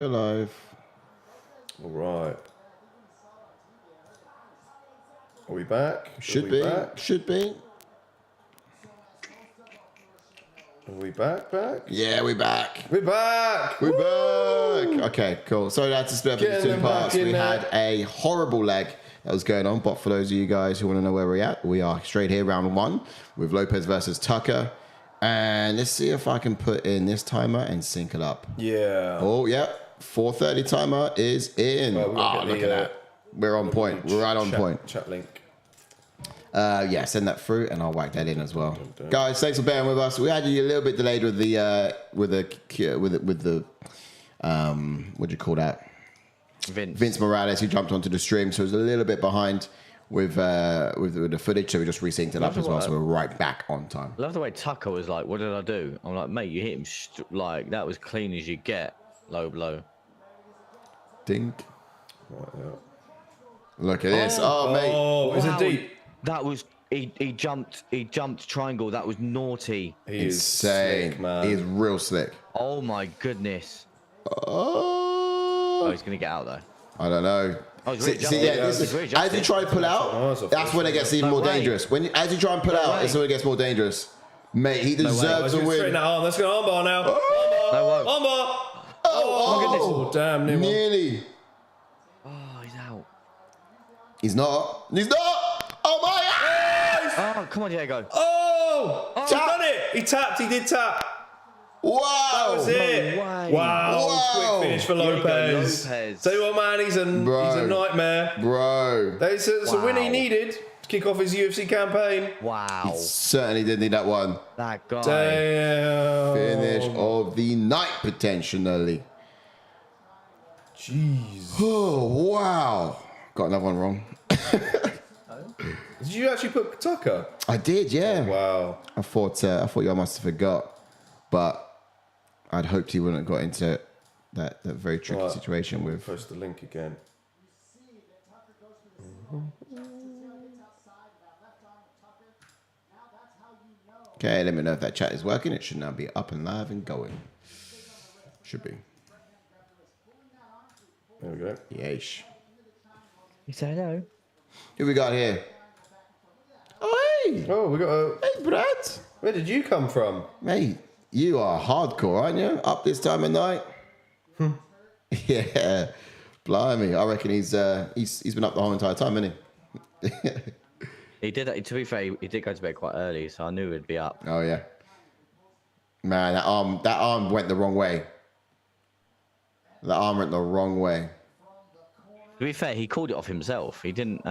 We're live. All right. Are we back? Should be. Should be. Are we back? Yeah, we're back. We're back. We're back. Okay, cool. Sorry, that's to split up into two parts. We had a horrible leg that was going on, but for those of you guys who want to know where we're at, we are straight here, round one, with Lopes versus Tucker. And let's see if I can put in this timer and sync it up. Yeah. Oh, yeah. 4:30 timer is in. Well, look at that. We're on point. We're right on point. Chat link. Yeah, send that through, and I'll whack that in as well. Guys, thanks for bearing with us. We had you a little bit delayed with the what do you call that? Vince Morales, who jumped onto the stream, so it was a little bit behind with the footage, so we just resynced it up as well. So we're right back on time. I love the way Tucker was like, "What did I do?" I'm like, "Mate, you hit him like that was clean as you get, low blow." Dink. Right, yeah. Look at this. Oh, mate. Oh, is it deep? That was he jumped triangle. That was naughty. He is insane, slick, man. He is real slick. Oh my goodness. Oh, he's gonna get out though. I don't know. Oh, he's really as you try to pull out, that's when it gets even more dangerous. As you try and pull out, it's when it gets more dangerous. Mate, he deserves a win. Let's go armbar now. Oh. Armbar. Oh, damn. Nearly. Oh, he's out. He's not. Oh, my. Oh, come on, Diego. Oh, he's done it. He tapped. He did tap. Wow. That was it. No Wow. Quick finish for Lopes. Tell you what, man, he's a nightmare. Bro. It's a win he needed to kick off his UFC campaign. Wow. He certainly did need that one. That guy. Damn. Finish of the night, potentially. Jeez. Oh, wow. Got another one wrong. Did you actually put Tucker? I did, yeah. Oh, wow. I thought y'all must have forgot. But I'd hoped he wouldn't have got into that very tricky situation with... Post the link again. Okay, let me know if that chat is working. It should now be up and live and going. Should be. There we go. Yeesh. You say hello. Who we got here? Oh, hey. Oh, we got a... Hey, Brad. Where did you come from? Mate, you are hardcore, aren't you? Up this time of night? Yeah. Blimey. I reckon he's been up the whole entire time, hasn't he? He did. To be fair, he did go to bed quite early, so I knew he'd be up. Oh, yeah. Man, that arm went the wrong way. That arm went the wrong way. To be fair, he called it off himself. He didn't.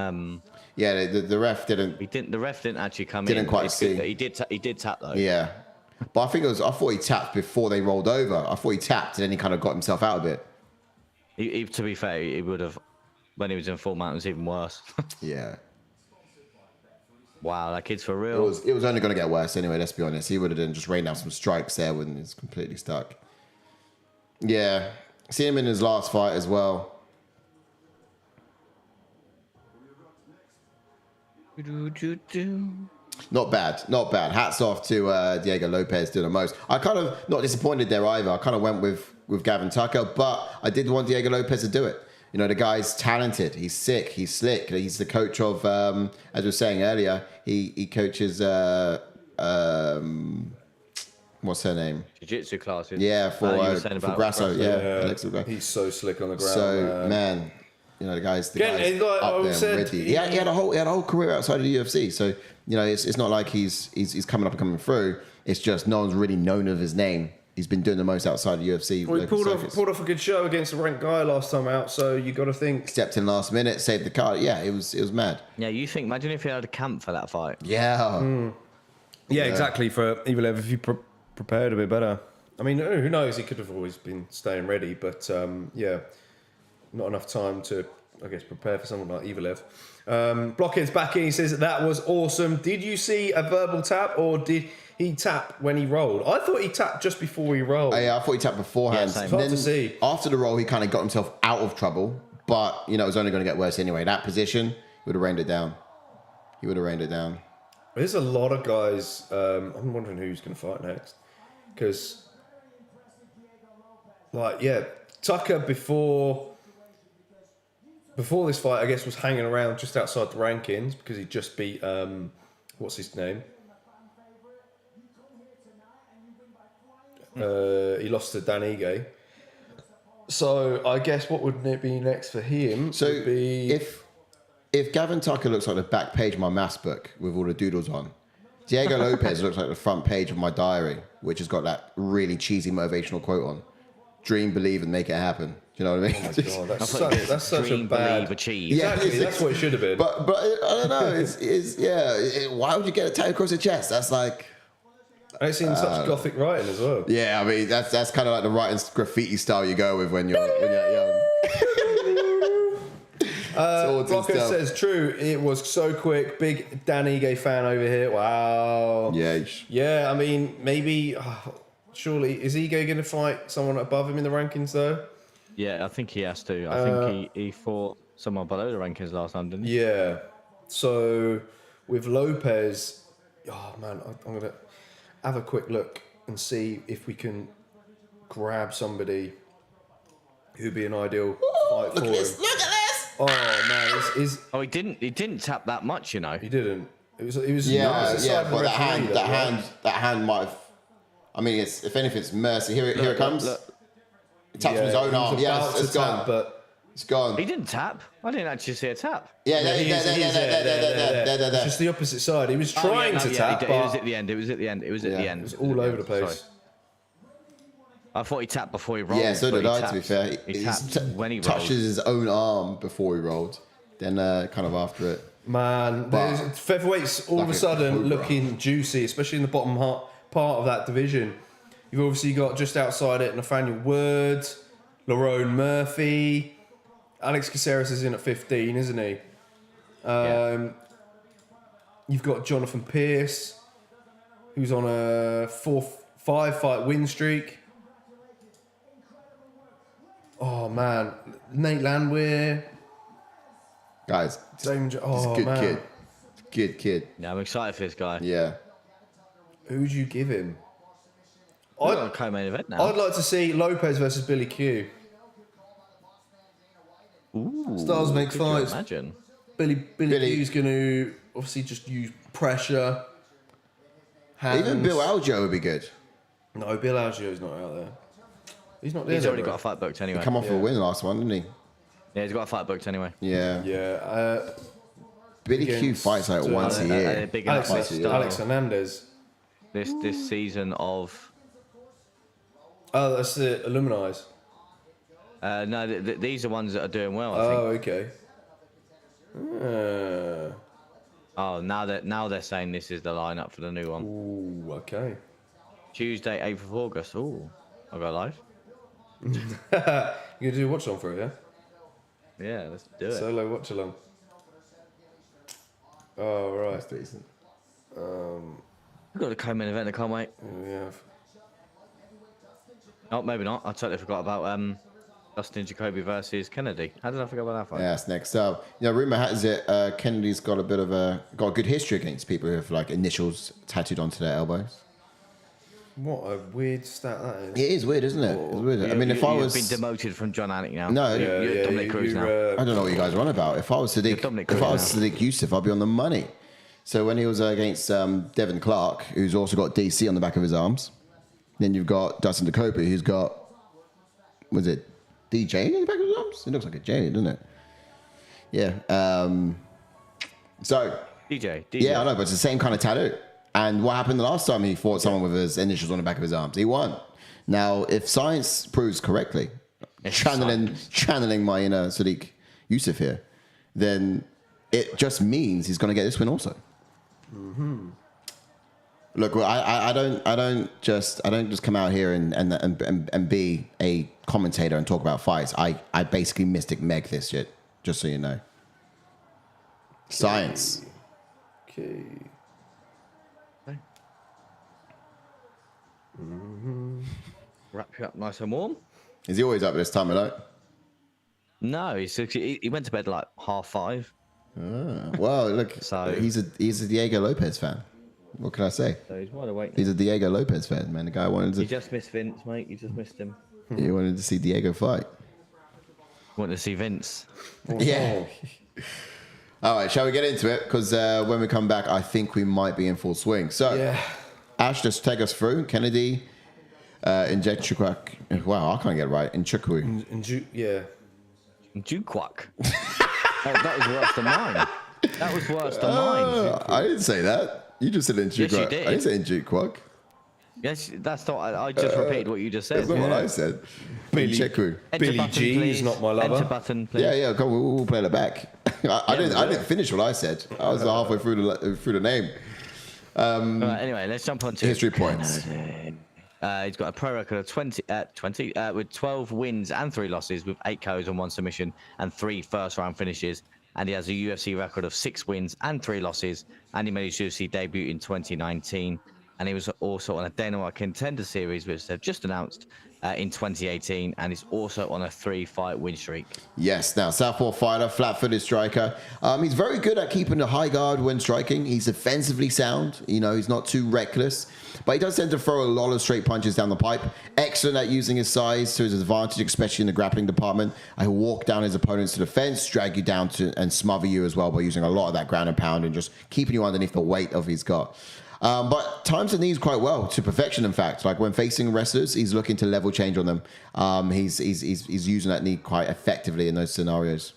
Yeah, the ref didn't. The ref didn't actually come in. Didn't quite see. He did tap though. Yeah, but I thought he tapped before they rolled over. I thought he tapped and then he kind of got himself out of it. To be fair, he would have when he was in full mount. It was even worse. Yeah. Wow, that kid's for real. It was only going to get worse anyway. Let's be honest. He would have then just rained down some strikes there when he's completely stuck. Yeah, see him in his last fight as well. Not bad. Hats off to Diego Lopes doing the most. I kind of not disappointed there either. I kind of went with Gavin Tucker, but I did want Diego Lopes to do it. You know, the guy's talented. He's sick. He's slick. He's the coach of, as we were saying earlier, he coaches, what's her name? Jiu-jitsu classes. Yeah, for Grasso. Yeah. Aleksa. He's so slick on the ground. So, man, you know, the guy's up there ready. He had a whole career outside of the UFC. So, you know, it's not like he's coming up and coming through. It's just no one's really known of his name. He's been doing the most outside the UFC. Well, he pulled off a good show against a ranked guy last time out, so you got to think. Stepped in last minute, saved the card. Yeah, it was mad. Yeah, you think? Imagine if he had a camp for that fight. Yeah. Yeah, exactly. For Evil if you prepared a bit better. I mean, who knows? He could have always been staying ready, but yeah, not enough time to, I guess, prepare for someone like Evil. Blockhead's back in. He says that was awesome. Did you see a verbal tap, or did he tapped when he rolled? I thought he tapped just before he rolled. Yeah, I thought he tapped beforehand. Yeah, hard to see. After the roll, he kind of got himself out of trouble, but you know it was only going to get worse anyway. That position would have rained it down. He would have rained it down. There's a lot of guys. I'm wondering who's going to fight next, because, like, yeah, Tucker before this fight, I guess, was hanging around just outside the rankings because he just beat what's his name? He lost to Dan Ige. So I guess what would it be next for him? So would be... if Gavin Tucker looks like the back page of my maths book with all the doodles on, Diego Lopes looks like the front page of my diary, which has got that really cheesy motivational quote on: "Dream, believe, and make it happen." Do you know what I mean? Oh my God, that's such a bad... Believe, achieve. Exactly, that's what it should have been. But I don't know. Why would you get a tattoo across your chest? That's like... And it's in such gothic writing as well. Yeah, I mean, that's kind of like the writing graffiti style you go with when you're young. Rocco says, true, it was so quick. Big Dan Ige fan over here. Wow. Yeah. Yeah, I mean, maybe... surely, is Ige going to fight someone above him in the rankings, though? Yeah, I think he has to. I think he fought someone below the rankings last time, didn't he? Yeah. So, with Lopes... Oh, man, I'm going to have a quick look and see if we can grab somebody who'd be an ideal fight for him. Look at this! Oh man, Oh, he didn't tap that much, you know. he didn't. It was Yeah, aside from but the referee, that hand might have... I mean, it's, if anything, it's mercy. Here it comes. Look. He taps with his own arm. Yeah, it's gone. But It's gone. He didn't tap. I didn't actually see a tap. Yeah, it's there. just the opposite side. He was trying to tap, It but was at the end. It was at the end. It was all over the place. Sorry. I thought he tapped before he rolled. Yeah, so but did he I, tapped. to be fair. He tapped when he rolled. touches his own arm before he rolled, then kind of after it. Man, there's featherweights all of a sudden looking juicy, especially in the bottom part of that division. You've obviously got just outside it Nathaniel Wood, Lerone Murphy, Alex Caceres is in at 15, isn't he? You've got Jonathan Pierce, who's on a 5-fight win streak. Oh man, Nate Landwehr. Guys, he's a good kid. Good kid. Yeah, I'm excited for this guy. Yeah. Who'd you give him? We've got a co-main event now. I'd like to see Lopes versus Billy Q. Ooh, Styles make could you fights. Imagine. Billy Q's going to obviously just use pressure. Hands. Even Bill Algeo would be good. No, Bill Algio's not out there. He's not there. He's already got a fight booked anyway. He come off a win last one, didn't he? Yeah, he's got a fight booked anyway. Yeah. Yeah. Billy Q fights like once a year. Big Alex Hernandez. This season of... Oh, that's the Illuminized. No, these are ones that are doing well, I think. Okay. Oh, now they're saying this is the lineup for the new one. Ooh, okay. Tuesday, 8th of August. Ooh, I'll go live. You gonna do a watch along for it, yeah? Yeah, let's do it. Solo watch along. Oh, right. That's decent. We've got a co-main event, I can't wait. Yeah. Oh, maybe not. I totally forgot about Dustin Jacoby versus Kennedy. How did I forget about that fight? Yeah, that's next up. Rumor has it Kennedy's got a good history against people who have like initials tattooed onto their elbows. What a weird stat that is. It is weird, isn't it? It's weird. I mean, if I was You've been demoted from John Anik now. No, you're Dominic Cruz now. I don't know what you guys are on about. If I was Sadiq Yusuf, I'd be on the money. So when he was against Devin Clark, who's also got DC on the back of his arms, then you've got Dustin Jacoby, who's got, was it DJ on the back of his arms? It looks like a J, doesn't it? Yeah. So DJ. yeah, I know, but it's the same kind of tattoo. And what happened the last time he fought someone with his initials on the back of his arms? He won. Now, if science proves correctly, channeling my inner Sadiq Yusuf here, then it just means he's going to get this win also. Mm-hmm. Look, I don't just come out here and be a commentator and talk about fights. I basically Mystic Meg this shit, just so you know. Science. Okay. Mm-hmm. Wrap you up nice and warm. Is he always up at this time of night? No, he went to bed like 5:30. Well, look, So- he's a Diego Lopes fan. What can I say? So he's wide awake now. He's a Diego Lopes fan, man. The guy wanted You to just missed Vince, mate. You just missed him. he wanted to see Diego fight. Want to see Vince? Yeah. All right, shall we get into it? Because when we come back, I think we might be in full swing. So, Ash, just take us through. Kennedy, Nzechukwu. Wow, I can't get it right. Nzechukwu. Nzechukwu. That was worse than mine. That was worse than mine. I didn't say that. You just said Nzechukwu. Yes, you did. I didn't say Nzechukwu. Yes, that's not. I just repeated what you just said. That's not what I said. Nzechukwu. Billy G is not my lover. Enter button, please. Yeah, come on, we'll play it back. I didn't finish what I said. I was halfway through the name. Right, anyway, let's jump on to history points. He's got a pro record of 20 with 12 wins and 3 losses, with 8 KOs and 1 submission and 3 first-round finishes. And he has a UFC record of 6 wins and 3 losses. And he made his UFC debut in 2019. And he was also on a Dana White Contender Series, which they've just announced in 2018. And he's also on a 3-fight win streak. Yes. Now, southpaw fighter, flat-footed striker. He's very good at keeping the high guard when striking. He's defensively sound. You know, he's not too reckless. But he does tend to throw a lot of straight punches down the pipe. Excellent at using his size to his advantage, especially in the grappling department. He'll walk down his opponents to the fence, drag you down and smother you as well by using a lot of that ground and pound and just keeping you underneath the weight of his got. But times the knees quite well, to perfection, in fact. Like when facing wrestlers, he's looking to level change on them. He's using that knee quite effectively in those scenarios.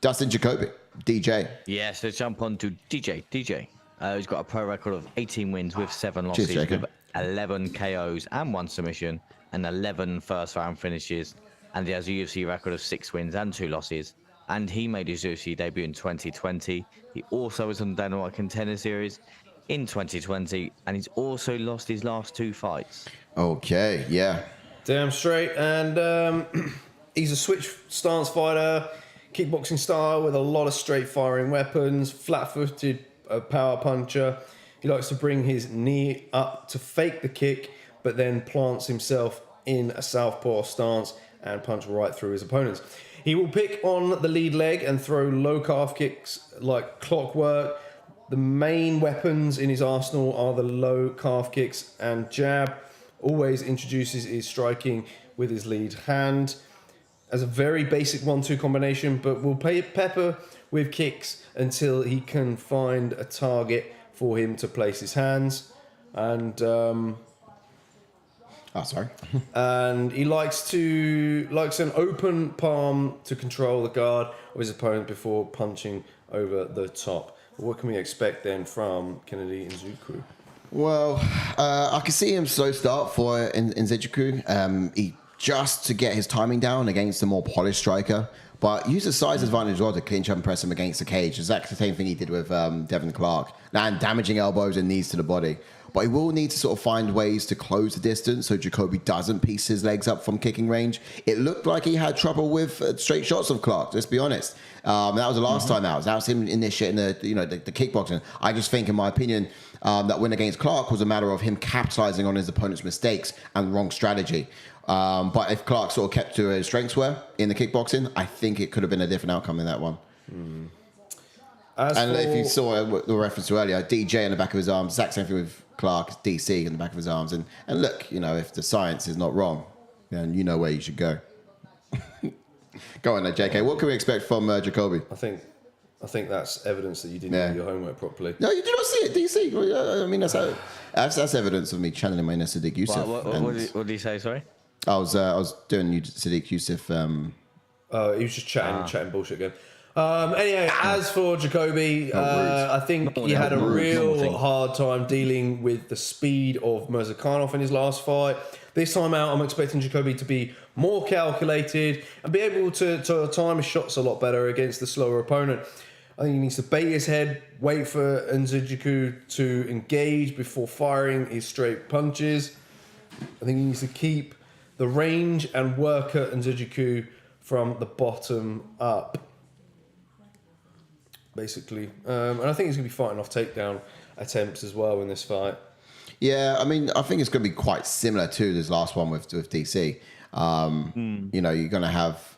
Dustin, Jacoby, DJ. Yes, let's jump on to DJ. He's got a pro record of 18 wins with 7 losses, with 11 KOs and 1 submission and 11 first-round finishes. And he has a UFC record of 6 wins and 2 losses. And he made his UFC debut in 2020. He also was on the Dana White Contender Series in 2020, and he's also lost his last 2 fights. Okay, yeah. Damn straight. And he's a switch stance fighter, kickboxing style with a lot of straight firing weapons, flat-footed power puncher. He likes to bring his knee up to fake the kick, but then plants himself in a southpaw stance and punch right through his opponents. He will pick on the lead leg and throw low calf kicks like clockwork. The main weapons in his arsenal are the low calf kicks and jab. Always introduces his striking with his lead hand as a very basic 1-2 combination, but will pepper with kicks until he can find a target for him to place his hands. And and he likes an open palm to control the guard of his opponent before punching over the top. What can we expect then from Kennedy Nzechukwu? Well, I can see him slow start for Nzechukwu. He just to get his timing down against a more polished striker, but use the size advantage as well to clinch up and press him against the cage. Exactly the same thing he did with Devin Clark, and damaging elbows and knees to the body. But he will need to sort of find ways to close the distance so Jacoby doesn't piece his legs up from kicking range. It looked like he had trouble with straight shots of Clark, let's be honest. That was the last time out. That was him initiating the kickboxing. I just think, in my opinion, that win against Clark was a matter of him capitalizing on his opponent's mistakes and wrong strategy. But if Clark sort of kept to his strengths were in the kickboxing, I think it could have been a different outcome in that one. If you saw the reference to earlier, DJ in the back of his arms, exact same thing with Clark, DC in the back of his arms. And look, if the science is not wrong, then you know where you should go. Go on there, JK. What can we expect from Jacoby? I think that's evidence that you didn't do your homework properly. No, you did not see it, DC. I mean, that's evidence of me channeling my inner Sadiq Yusuf. What did he say, sorry? I was doing Sadiq Yusuf. He was just chatting bullshit again. Anyway, as for Jacoby, I think he had a real hard time dealing with the speed of Mirzakhanov in his last fight. This time out, I'm expecting Jacoby to be more calculated and be able to time his shots a lot better against the slower opponent. I think he needs to bait his head, wait for Nzechukwu to engage before firing his straight punches. I think he needs to keep the range and work at Nzechukwu from the bottom up, basically. And I think he's going to be fighting off takedown attempts as well in this fight. Yeah, I mean, I think it's going to be quite similar to this last one with DC. You're going to have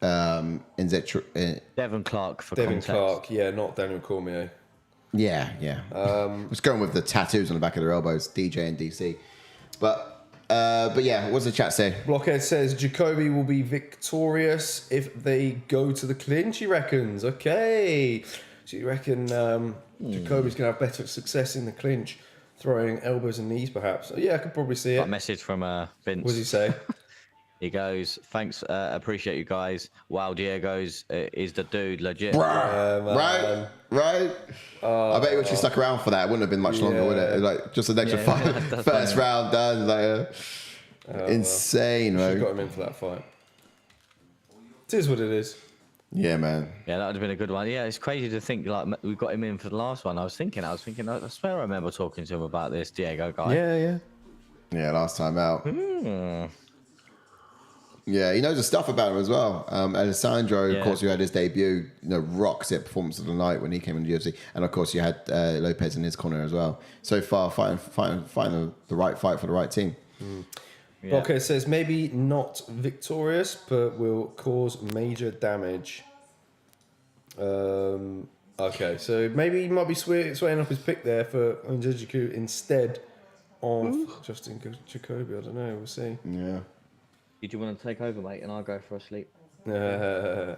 Devin Clark for Devin context. Clark, yeah, not Daniel Cormier. Yeah. I was going with the tattoos on the back of their elbows, DJ and DC. But But yeah, what's the chat say? Blockhead says Jacoby will be victorious if they go to the clinch, he reckons. Okay. So you reckon Jacoby's going to have better success in the clinch, throwing elbows and knees perhaps? Yeah, I could probably see it. Got a message from Vince. What does he say? He goes, thanks, appreciate you guys. Wow, Diego's is the dude, legit. Right. I bet he actually stuck around for that. It wouldn't have been much longer, would it? Like just an extra fight. First round done. Like insane, man. man. Got him in for that fight. It is what it is. Yeah, man. Yeah, that would have been a good one. Yeah, it's crazy to think like we got him in for the last one. I was thinking, I swear I remember talking to him about this Diego guy. Yeah, last time out. Yeah, he knows the stuff about him as well. Alessandro, of course, who had his debut, rocks it, performance of the night when he came into the UFC. And of course, you had Lopes in his corner as well. So far, fighting the right fight for the right team. Yeah. Okay, it says maybe not victorious, but will cause major damage. Okay, so maybe he might be swaying up his pick there for Nzechukwu instead of Justin Jacoby. I don't know. We'll see. Yeah. Did you want to take over, mate, and I'll go for a sleep? Goodbye.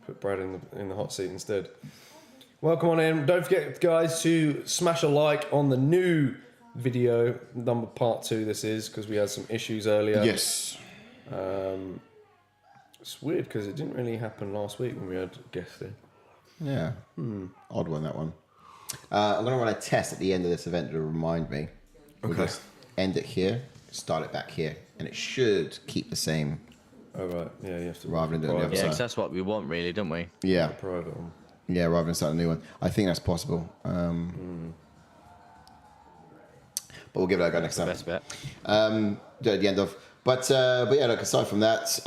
Put Brad in the hot seat instead. Welcome on in. Don't forget, guys, to smash a like on the new video, number part 2 this is, because we had some issues earlier. Yes. It's weird because it didn't really happen last week when we had guests in. Yeah. Odd one, that one. I'm going to run a test at the end of this event to remind me. We'll just end it here, start it back here, and it should keep the same. Oh, right. Yeah, you have to. Rather than doing the other Yeah, side. because that's what we want, really, don't we? Yeah. Private one. Yeah, rather than start a new one. I think that's possible. But we'll give it a go next time. Best bet. Do it at the end of. But yeah, look, aside from that,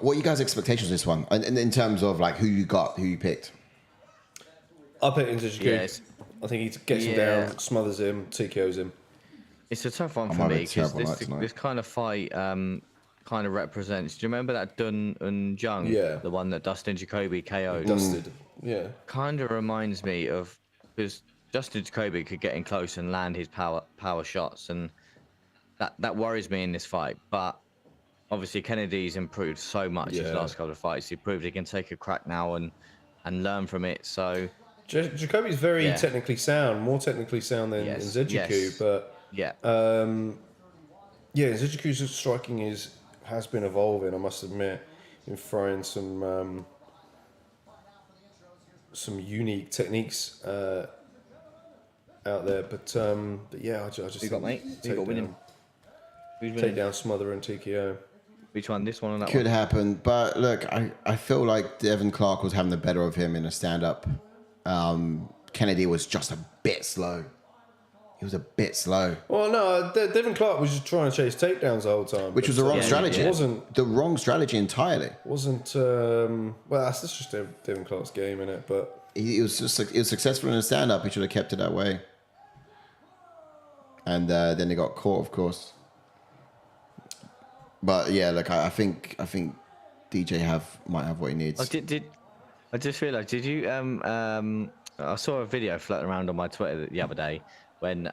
what are you guys' expectations of this one? And in terms of like who you picked? I picked Nzechukwu. Yes. I think he gets him down, smothers him, TKOs him. It's a tough one for me because this kind of fight kind of represents. Do you remember that Dun and Jung? Yeah. The one that Dustin Jacoby KO'd? Dusted. Yeah. Kind of reminds me of, because Dustin Jacoby could get in close and land his power shots, and that worries me in this fight. But obviously Kennedy's improved so much his last couple of fights. He proved he can take a crack now and learn from it. So Jacoby's very technically sound, more technically sound than Nzechukwu, but Nzechukwu's striking has been evolving, I must admit, in throwing some unique techniques out there. But yeah, I just you got, mate? You got winning. Take down, smother, and TKO. Which one? This one or that Could one? happen, but look, I feel like Devin Clark was having the better of him in a stand-up. Kennedy was just a bit slow. He was a bit slow. Well, no, Devin Clark was just trying to chase takedowns the whole time. Which was the wrong strategy. It wasn't the wrong strategy entirely. Wasn't well, that's just Devin Clark's game, innit? But he was successful in a stand-up. He should have kept it that way. And then he got caught, of course. But yeah, look, I think DJ might have what he needs. I just realised, did you I saw a video floating around on my Twitter the other day when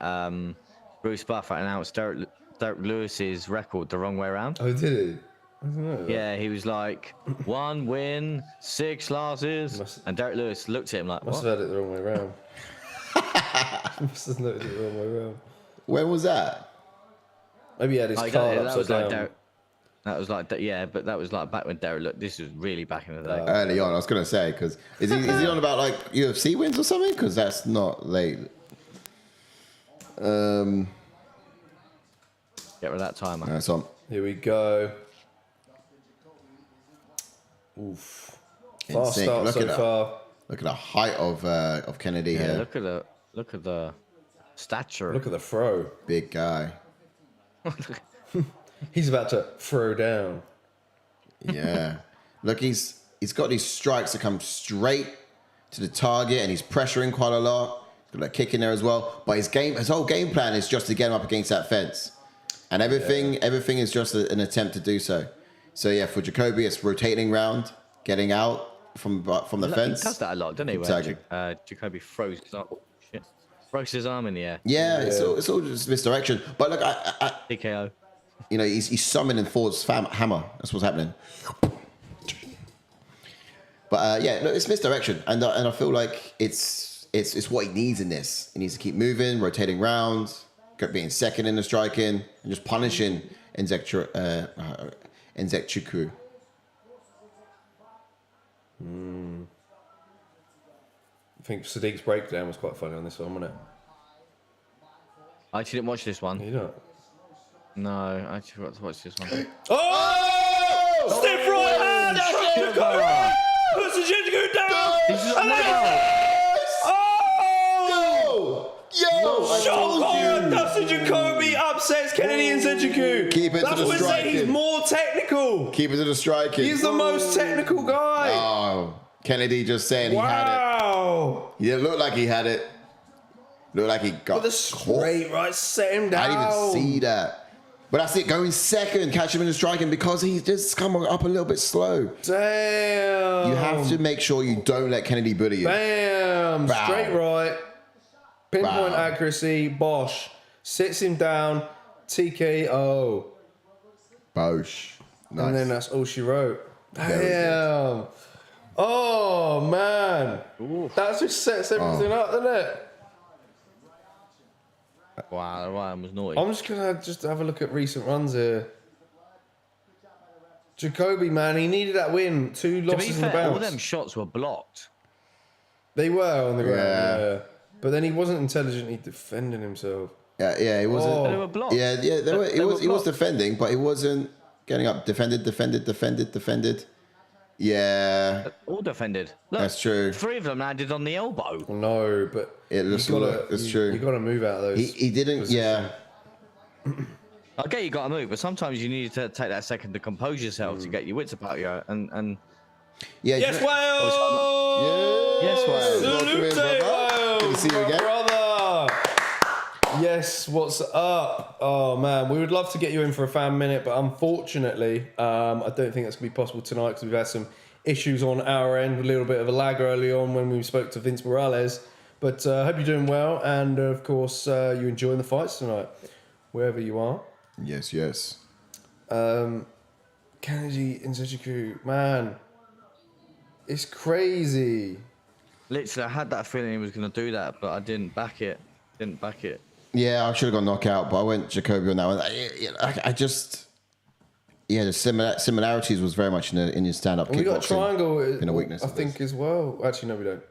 Bruce Buffer announced Derek Lewis's record the wrong way around. Oh, did he? I don't know. Yeah, he was like 1 win, 6 losses, and Derek Lewis looked at him like, must what? have had it the wrong way around. Must have noted it the wrong way around. When was that? Maybe he had his card upside down. That was like, yeah, but that was like back when Derek looked. This was really back in the day. Early on, I was gonna say, because is he on about like UFC wins or something? Because that's not late. Get rid of that timer. No, it's on. Here we go. Oof. Fast Insane. start so far. Look at the height of Kennedy here. Look at the stature. Look at the throw. Big guy. He's about to throw down. Yeah. Look, he's got these strikes that come straight to the target, and he's pressuring quite a lot. He's got a kick in there as well. But his whole game plan is just to get him up against that fence. And everything is just an attempt to do so. So yeah, for Jacoby, it's rotating round, getting out from the fence. He does that a lot, doesn't he? Where Jacoby throws up. Oh, shit. Throws his arm in the air. Yeah, it's all just misdirection. But look, TKO. you know, he's summoning Ford's hammer. That's what's happening. But yeah, look, it's misdirection, and I feel like it's what he needs in this. He needs to keep moving, rotating rounds, being second in the striking, and just punishing Nzechukwu. I think Sadiq's breakdown was quite funny on this one, wasn't it? I actually didn't watch this one. You don't? No, I actually forgot to watch this one. Oh! Stiff right hand! Jacoby! Puts the Nzechukwu down! Shot corner! Dustin Jacoby upsets Kennedy Nzechukwu. Keep it to the striking. That's what we're saying. He's more technical. Keep it to the striking. He's the most technical guy. Oh, Kennedy just saying he had it. Wow. He didn't look like he had it. Looked like he got With a straight right, set him down. I didn't even see that. But that's it, going second, catch him in the striking because he's just come up a little bit slow. Damn. You have to make sure you don't let Kennedy bully you. Bam. Bow. Straight right. Pinpoint Bow. accuracy. Bosh. Sits him down. TKO. Bosh. Nice. And then that's all she wrote. Very Damn. Oh, man. Ooh. That just sets everything up, doesn't it? Wow, Ryan was naughty. I'm just going to have a look at recent runs here. Jacoby, man, he needed that win. 2 losses in the bounce. All them shots were blocked. They were on the ground, Yeah. yeah. But then he wasn't intelligently defending himself. Yeah, he wasn't. Oh. They were blocked. Yeah, he was blocked. defending, but he wasn't getting up. Defended. Yeah, All defended. Look, that's true. 3 of them landed on the elbow. No, but It looks it's true. You got to move out of those. He didn't. positions. I get you got to move, but sometimes you need to take that second to compose yourself to get your wits about you. And Yeah. Yes, you know- Wales! Yes, Wales. Welcome in, Salute, brother. Wales! Good to see you my again. brother! Yes, what's up? Oh, man, we would love to get you in for a fan minute, but unfortunately, I don't think that's going to be possible tonight because we've had some issues on our end, a little bit of a lag early on when we spoke to Vince Morales. But I hope you're doing well, and of course, you're enjoying the fights tonight, wherever you are. Yes. Kennedy Nzechukwu, man, it's crazy. literally, I had that feeling he was going to do that, but I didn't back it. Yeah, I should have gone knockout, but I went Jacoby on that one. I just, the similarities was very much in his stand-up kickboxing. We got a triangle, in a weakness, I think, as well. Actually, no, we don't.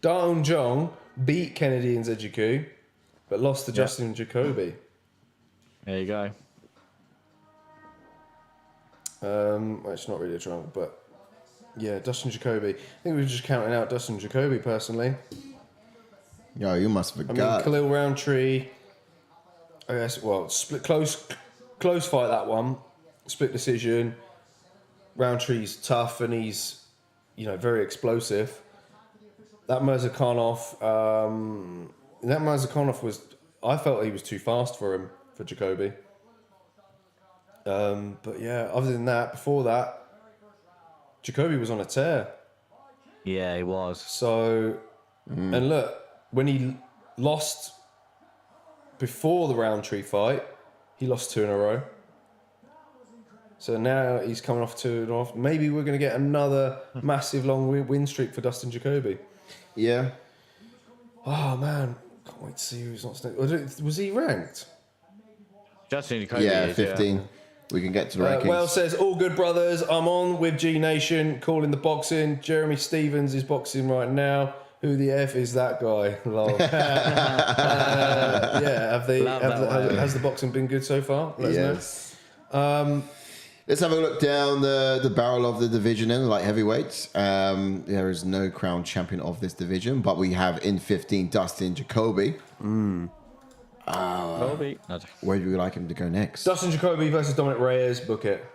Daeun Jong beat Kennedy Nzechukwu, but lost to Justin Jacoby. There you go. It's not really a triangle, but yeah, Dustin Jacoby. I think we were just counting out Dustin Jacoby personally. Yo, you must have I forgot. mean, Khalil Roundtree. I guess. Well, split close fight that one. Split decision. Roundtree's tough and he's, very explosive. That Mirzakhanov was. I felt he was too fast for Jacoby. But yeah, other than that, before that, Jacoby was on a tear. Yeah, he was. So, and look, when he lost before the Roundtree fight, he lost 2 in a row. So now he's coming off 2 and off. Maybe we're going to get another massive long win streak for Dustin Jacoby. Yeah. Oh man, can't wait to see who's not. Was he ranked? Justin Jacoby. Yeah, is, 15. Yeah. We can get to the rankings. Well says, all good brothers. I'm on with G Nation, calling the boxing. Jeremy Stevens is boxing right now. Who the F is that guy? Lol. Has the boxing been good so far? Let us know. Let's have a look down the barrel of the division in light heavyweights. There is no crowned champion of this division, but we have in 15 Dustin Jacoby. Jacoby. Where do we like him to go next? Dustin Jacoby versus Dominic Reyes. Book it.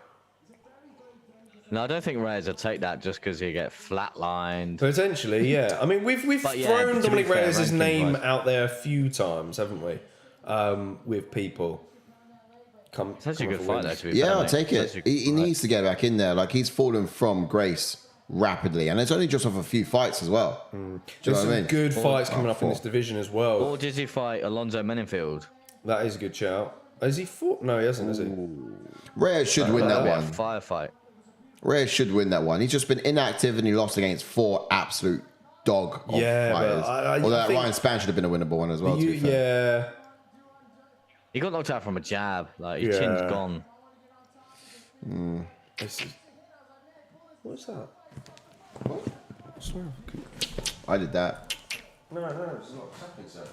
No, I don't think Reyes will take that just because he'll get flatlined. Potentially, yeah. I mean, we've thrown Dominic Reyes' name out there a few times, haven't we? With people. It's actually a good fight, though, to be fair. Yeah, I'll mate. take it. He needs to get back in there. Like, he's fallen from grace rapidly, and it's only just off a few fights as well. Do you know There's what I some mean? good fights coming up in this division as well. Or did he fight Alonzo Menenfield? That is a good shout. Has he fought? No, he hasn't, has he? Reyes should win that one. Firefight. Reyes should win that one. He's just been inactive and he lost against 4 absolute dog of fighters. Although that Ryan Spann should have been a winnable one as well. Yeah. He got knocked out from a jab. Like his chin's gone. What's that? What? I swear. I did that. No, it's not happening, sir.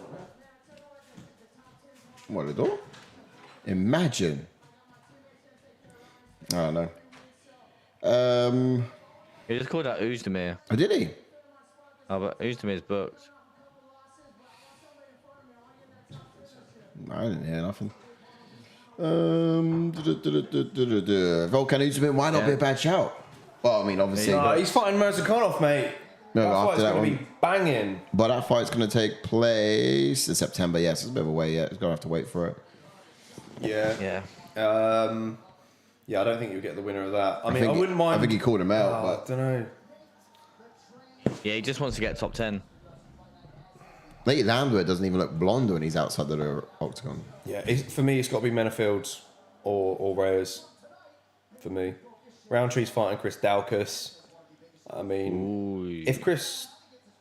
What, the door? Imagine. I don't know. He just called out Uzdemir. Oh, did he? Oh, but Uzdemir's booked. I didn't hear nothing. Volkan Uzdemir might not be a bad shout. Well, I mean, obviously. He's fighting Mirzakhanov, mate. No, that after fight's that going to be banging. But that fight's going to take place in September. Yes, it's a bit of a way yet. He's going to have to wait for it. Yeah. Yeah, I don't think you'll get the winner of that. I mean, I wouldn't mind. I think he called him out, but I don't know. Yeah, he just wants to get top 10. Nate Landwehr doesn't even look blonde when he's outside the octagon. Yeah, for me, it's got to be Menenfield or Reyes. For me, Roundtree's fighting Chris Daukaus. I mean, if Chris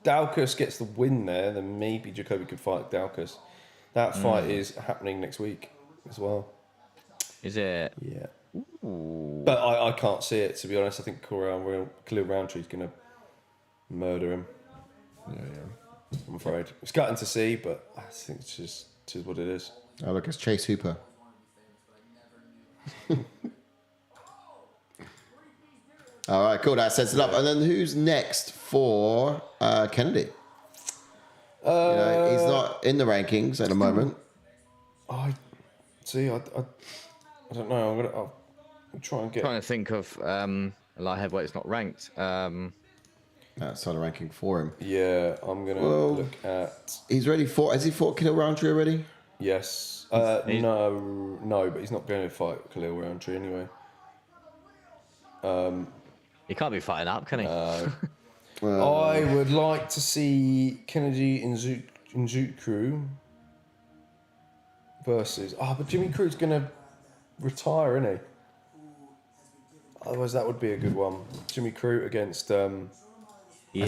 Daukaus gets the win there, then maybe Jacoby could fight Daukaus. That fight is happening next week as well. Is it? Yeah. Ooh. But I can't see it, to be honest. I think Khalil Roundtree's going to murder him. Yeah. I'm afraid. It's gutting to see, but I think it's just what it is. Oh, look, it's Chase Hooper. All right, cool. That sets it up. And then who's next for Kennedy? He's not in the rankings at the moment. I don't know. I'm trying to think of a light heavyweight that's not ranked. Outside the ranking for him. Yeah, I'm gonna look at. He's ready for. Has he fought Khalil Roundtree already? Yes. No, but he's not going to fight Khalil Roundtree anyway. He can't be fighting up, can he? I would like to see Kennedy Nzechukwu versus. But Jimmy Crew's going to retire, isn't he? Otherwise, that would be a good one. Jimmy Crew against. Has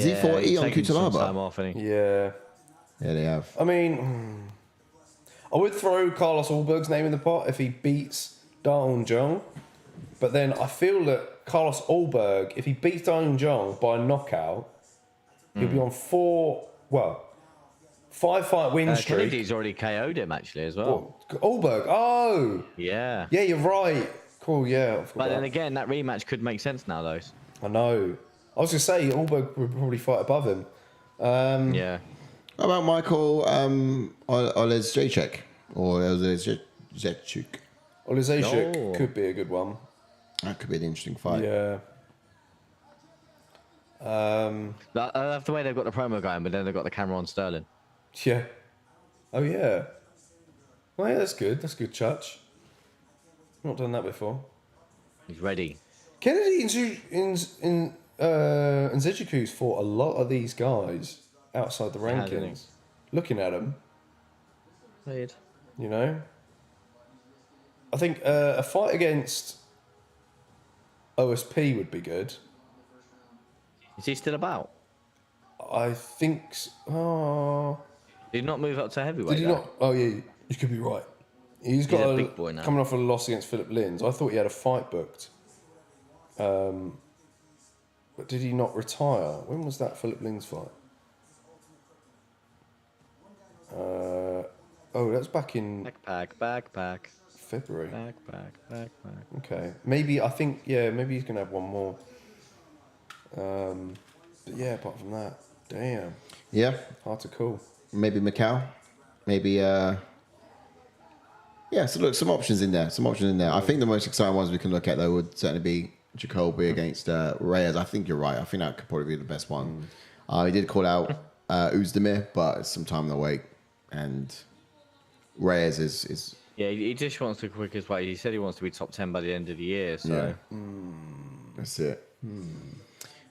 he fought Ion Kutalaba? Yeah. Yeah, they have. I mean, I would throw Carlos Ulberg's name in the pot if he beats Daeun Jung. But then I feel that Carlos Ulberg, if he beats Daeun Jung by knockout, he'll be on 5-fight win streak. Kennedy's already KO'd him, actually, as well. Ulberg, oh! Yeah. Yeah, you're right. Cool, yeah. But then again, that rematch could make sense now, though. I know. I was going to say, Ulberg would probably fight above him. Yeah. How about Michael Oleszczuk or Nzechukwu? Oleszczuk could be a good one. That could be an interesting fight. Yeah. I love the way they've got the promo going, but then they've got the camera on Sterling. Yeah. Oh, yeah. Well, yeah, that's good. That's good, Church. Not done that before. He's ready. Kennedy Nzechukwu's fought a lot of these guys outside the rankings. Looking at them. Played. You know? I think a fight against OSP would be good. Is he still about? I think. Did he not move up to heavyweight? Did he not? Oh yeah, you could be right. He's got a big boy now. Coming off a loss against Philip Lins. I thought he had a fight booked. But did he not retire? When was that Philip Lins fight? That's back in Backpack. February. Backpack. Okay, maybe maybe he's gonna have one more. But yeah, apart from that, damn. Yeah. Hard to call. Maybe Macau. Maybe. So look, some options in there. I think the most exciting ones we can look at though would certainly be Jacoby against Reyes. I think you're right. I think that could probably be the best one. He did call out Uzdemir, but it's some time in the wait, and Reyes is. Yeah, he just wants the quickest way. He said he wants to be top 10 by the end of the year. So yeah. That's it.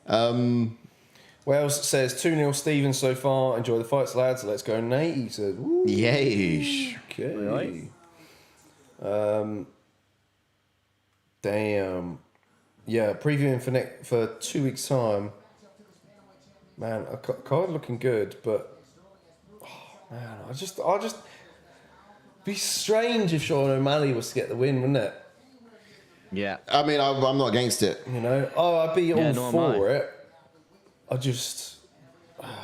Wells says 2-0 Stevens so far. Enjoy the fights, lads. Let's go, Nate. He said, woo. Yeesh. Okay. Right. Damn. Yeah, previewing for 2 weeks' time. Man, a card looking good, but man, I just be strange if Sean O'Malley was to get the win, wouldn't it? Yeah. I mean, I'm not against it. You know, I'd be all for it.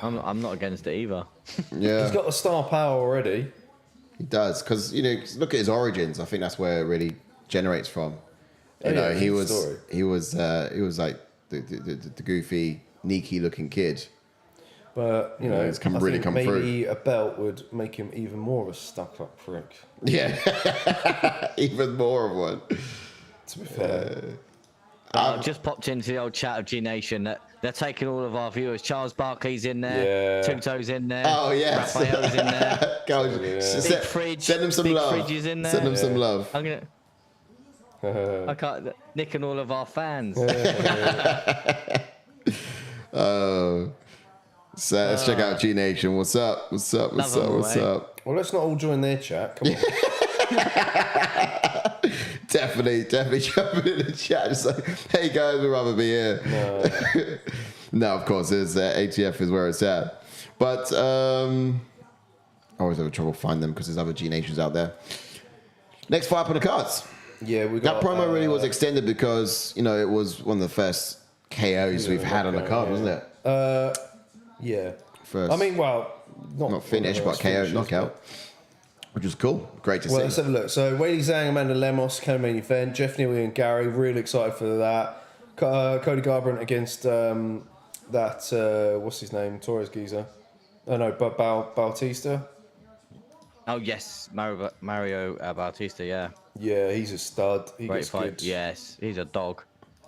I'm not against it either. Yeah, he's got the star power already. He does, because look at his origins. I think that's where it really generates from. He was like the goofy, sneaky looking kid. But it's come through. Maybe a belt would make him even more of a stuck-up prick. Yeah, even more of one. To be fair. Just popped into the old chat of G Nation that they're taking all of our viewers. Charles Barkley's in there. Tuto's in there. Oh yes. Raphael's in there. Big Fridge. Send him some love. Fridge is in there. Send him some love. I can't nicking all of our fans. So let's check out G Nation. What's up? What's up? What's up? What's up? Well, let's not all join their chat. Come on. Definitely jumping in the chat. Just like, hey guys, we'd rather be here. No, of course, it's ATF is where it's at. But I always have trouble finding them because there's other G Nations out there. Next fight up on the cards. Yeah, we got that promo really was extended because it was one of the first KOs we've had on the card, wasn't it? Yeah. First. I mean, well, not finish, but KO knockout. Which was cool. Great to see. Well, let's have a look. So, Weili Zhang, Amanda Lemos, co-main event. Jeff Neely and Gary, really excited for that. Cody Garbrandt against what's his name? Torres geezer. Oh, no, Bautista. Oh, yes. Mario Bautista, yeah. Yeah, he's a stud. He Great gets fight. good. Yes, he's a dog.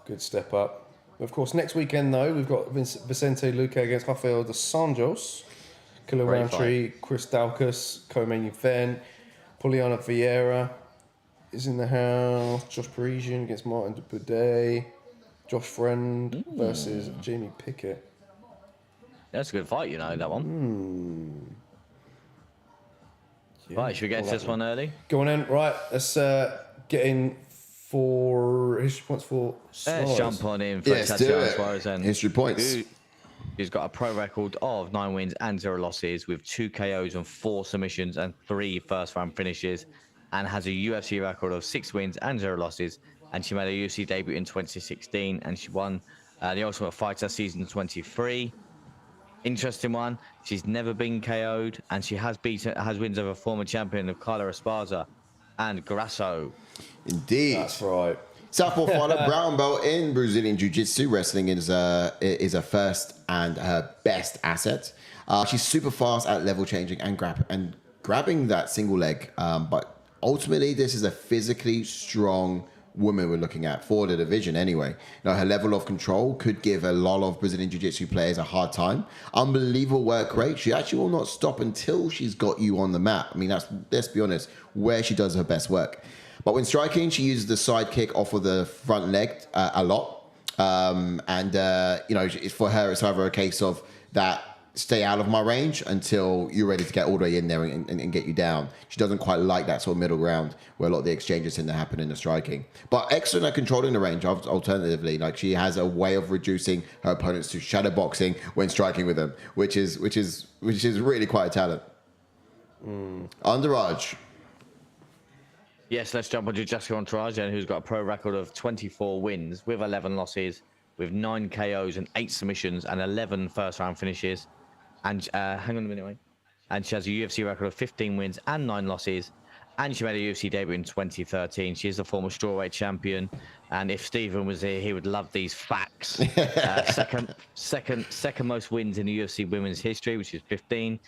Good step up. Of course, next weekend, though, we've got Vicente Luque against Rafael dos Anjos. Killer Roundtree, Chris Daukas, co-main event. Poliana Vieira is in the house. Josh Parisian against Martin Dupuday. Josh Friend versus Jamie Pickett. That's a good fight, that one. Yeah, right, should we get to this one early? Go on in. Right, let's get in for history points for Suarez. Let's jump on in for Tatiana Suarez. History points. He's got a pro record of 9 wins and 0 losses with 2 KOs and 4 submissions and 3 first-round finishes, and has a UFC record of 6 wins and 0 losses. And she made a UFC debut in 2016, and she won the Ultimate Fighter season 23. Interesting one. She's never been KO'd, and she has wins over former champion of Carla Esparza and Grasso. Indeed, that's right. Southpaw fighter, brown belt in Brazilian Jiu-Jitsu. Wrestling is her first and her best asset. She's super fast at level changing and grabbing that single leg. But ultimately, this is a physically strong woman we're looking at for the division anyway. Her level of control could give a lot of Brazilian Jiu-Jitsu players a hard time. Unbelievable work rate. She actually will not stop until she's got you on the mat. I mean, let's be honest, where she does her best work. But when striking, she uses the side kick off of the front leg a lot. For her, it's either a case of that stay out of my range until you're ready to get all the way in there and get you down. She doesn't quite like that sort of middle ground where a lot of the exchanges tend to happen in the striking. But excellent at controlling the range, alternatively. She has a way of reducing her opponents to shadow boxing when striking with them, which is really quite a talent. Andrade. Yes, let's jump onto Jéssica Andrade, who's got a pro record of 24 wins with 11 losses, with 9 KOs and 8 submissions and 11 first-round finishes. And hang on a minute, mate. And she has a UFC record of 15 wins and 9 losses. And she made a UFC debut in 2013. She is the former strawweight champion. And if Stephen was here, he would love these facts. Second most wins in the UFC women's history, which is 15.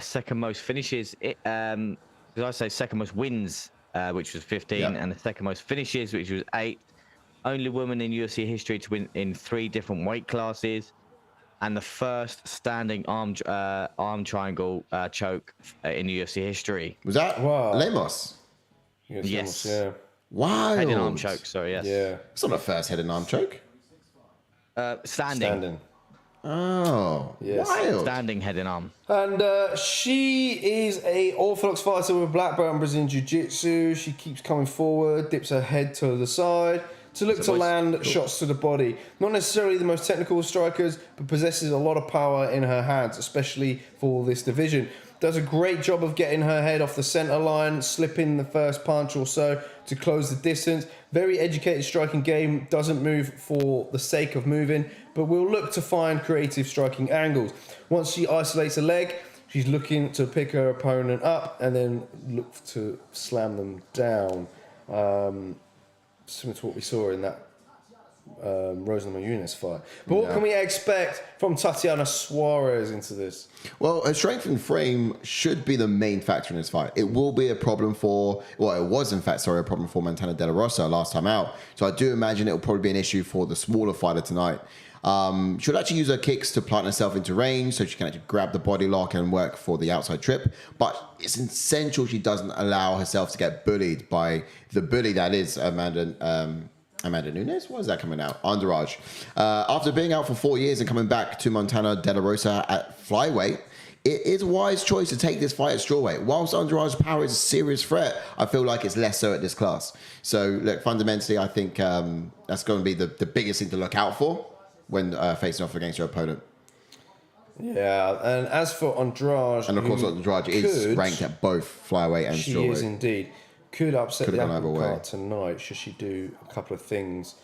Second most finishes. Did I say second most wins? Which was 15, and the second most finishes, which was 8. Only woman in UFC history to win in 3 different weight classes, and the first standing arm triangle choke in UFC history. Was that Lemos? Yes. Yeah. Wow. Head and arm choke. Sorry. Yes. Yeah. It's not a first head and arm choke. Standing. Oh, Yes. wild. Standing heading arm. And she is a orthodox fighter with a black belt in Brazilian Jiu-Jitsu. She keeps coming forward, dips her head to the side to look to land shots to the body. Not necessarily the most technical strikers, but possesses a lot of power in her hands, especially for this division. Does a great job of getting her head off the center line, slipping the first punch or so to close the distance. Very educated striking game, doesn't move for the sake of moving, but will look to find creative striking angles. Once she isolates a leg, she's looking to pick her opponent up and then look to slam them down. Similar to what we saw in that Rosenman Yunis fight. But what can we expect from Tatiana Suarez into this? Well, her strength and frame should be the main factor in this fight. It will be a problem for, well, it was in fact, a problem for Montana De La Rosa last time out. So I do imagine it will probably be an issue for the smaller fighter tonight. She'll actually use her kicks to plant herself into range so she can actually grab the body lock and work for the outside trip. But it's essential she doesn't allow herself to get bullied by the bully that is Amanda Nunes? What is that coming out? Andrade. After being out for 4 years and coming back to Montana De La Rosa at flyweight, it is a wise choice to take this fight at strawweight. Whilst Andrade's power is a serious threat, I feel like it's less so at this class. So, look, fundamentally, I think that's going to be the biggest thing to look out for when facing off against your opponent. Yeah, and as for Andrade... And, of course, Andrade is ranked at both flyweight and strawweight. She is indeed. Could upset the apple way cart tonight should she do a couple of things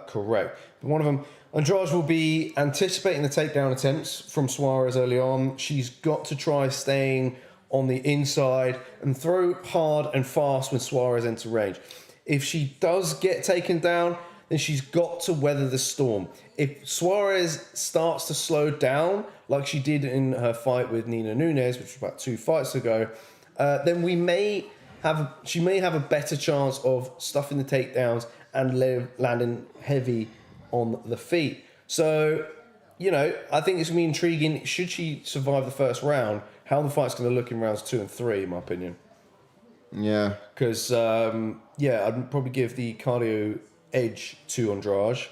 correct. But one of them, Andrade will be anticipating the takedown attempts from Suarez early on. She's got to try staying on the inside and throw hard and fast when Suarez enters range. If she does get taken down, then she's got to weather the storm. If Suarez starts to slow down, like she did in her fight with Nina Nunes, which was about 2 fights ago, then she may have a better chance of stuffing the takedowns and landing heavy on the feet. So, I think it's going to be intriguing. Should she survive the first round, how the fight's going to look in rounds 2 and 3, in my opinion. Yeah. Because, I'd probably give the cardio edge to Andrade.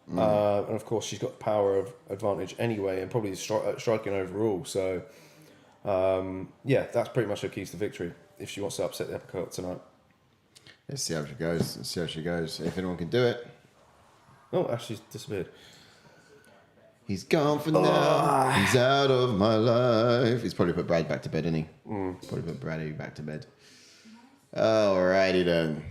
And, of course, she's got the power of advantage anyway and probably striking overall. So, that's pretty much her keys to victory if she wants to upset the apple cart tonight. Let's see how she goes. If anyone can do it. Oh, Ashley's disappeared. He's gone for now. He's out of my life. He's probably put Brad back to bed, isn't he? Probably put Brady back to bed. Alrighty then.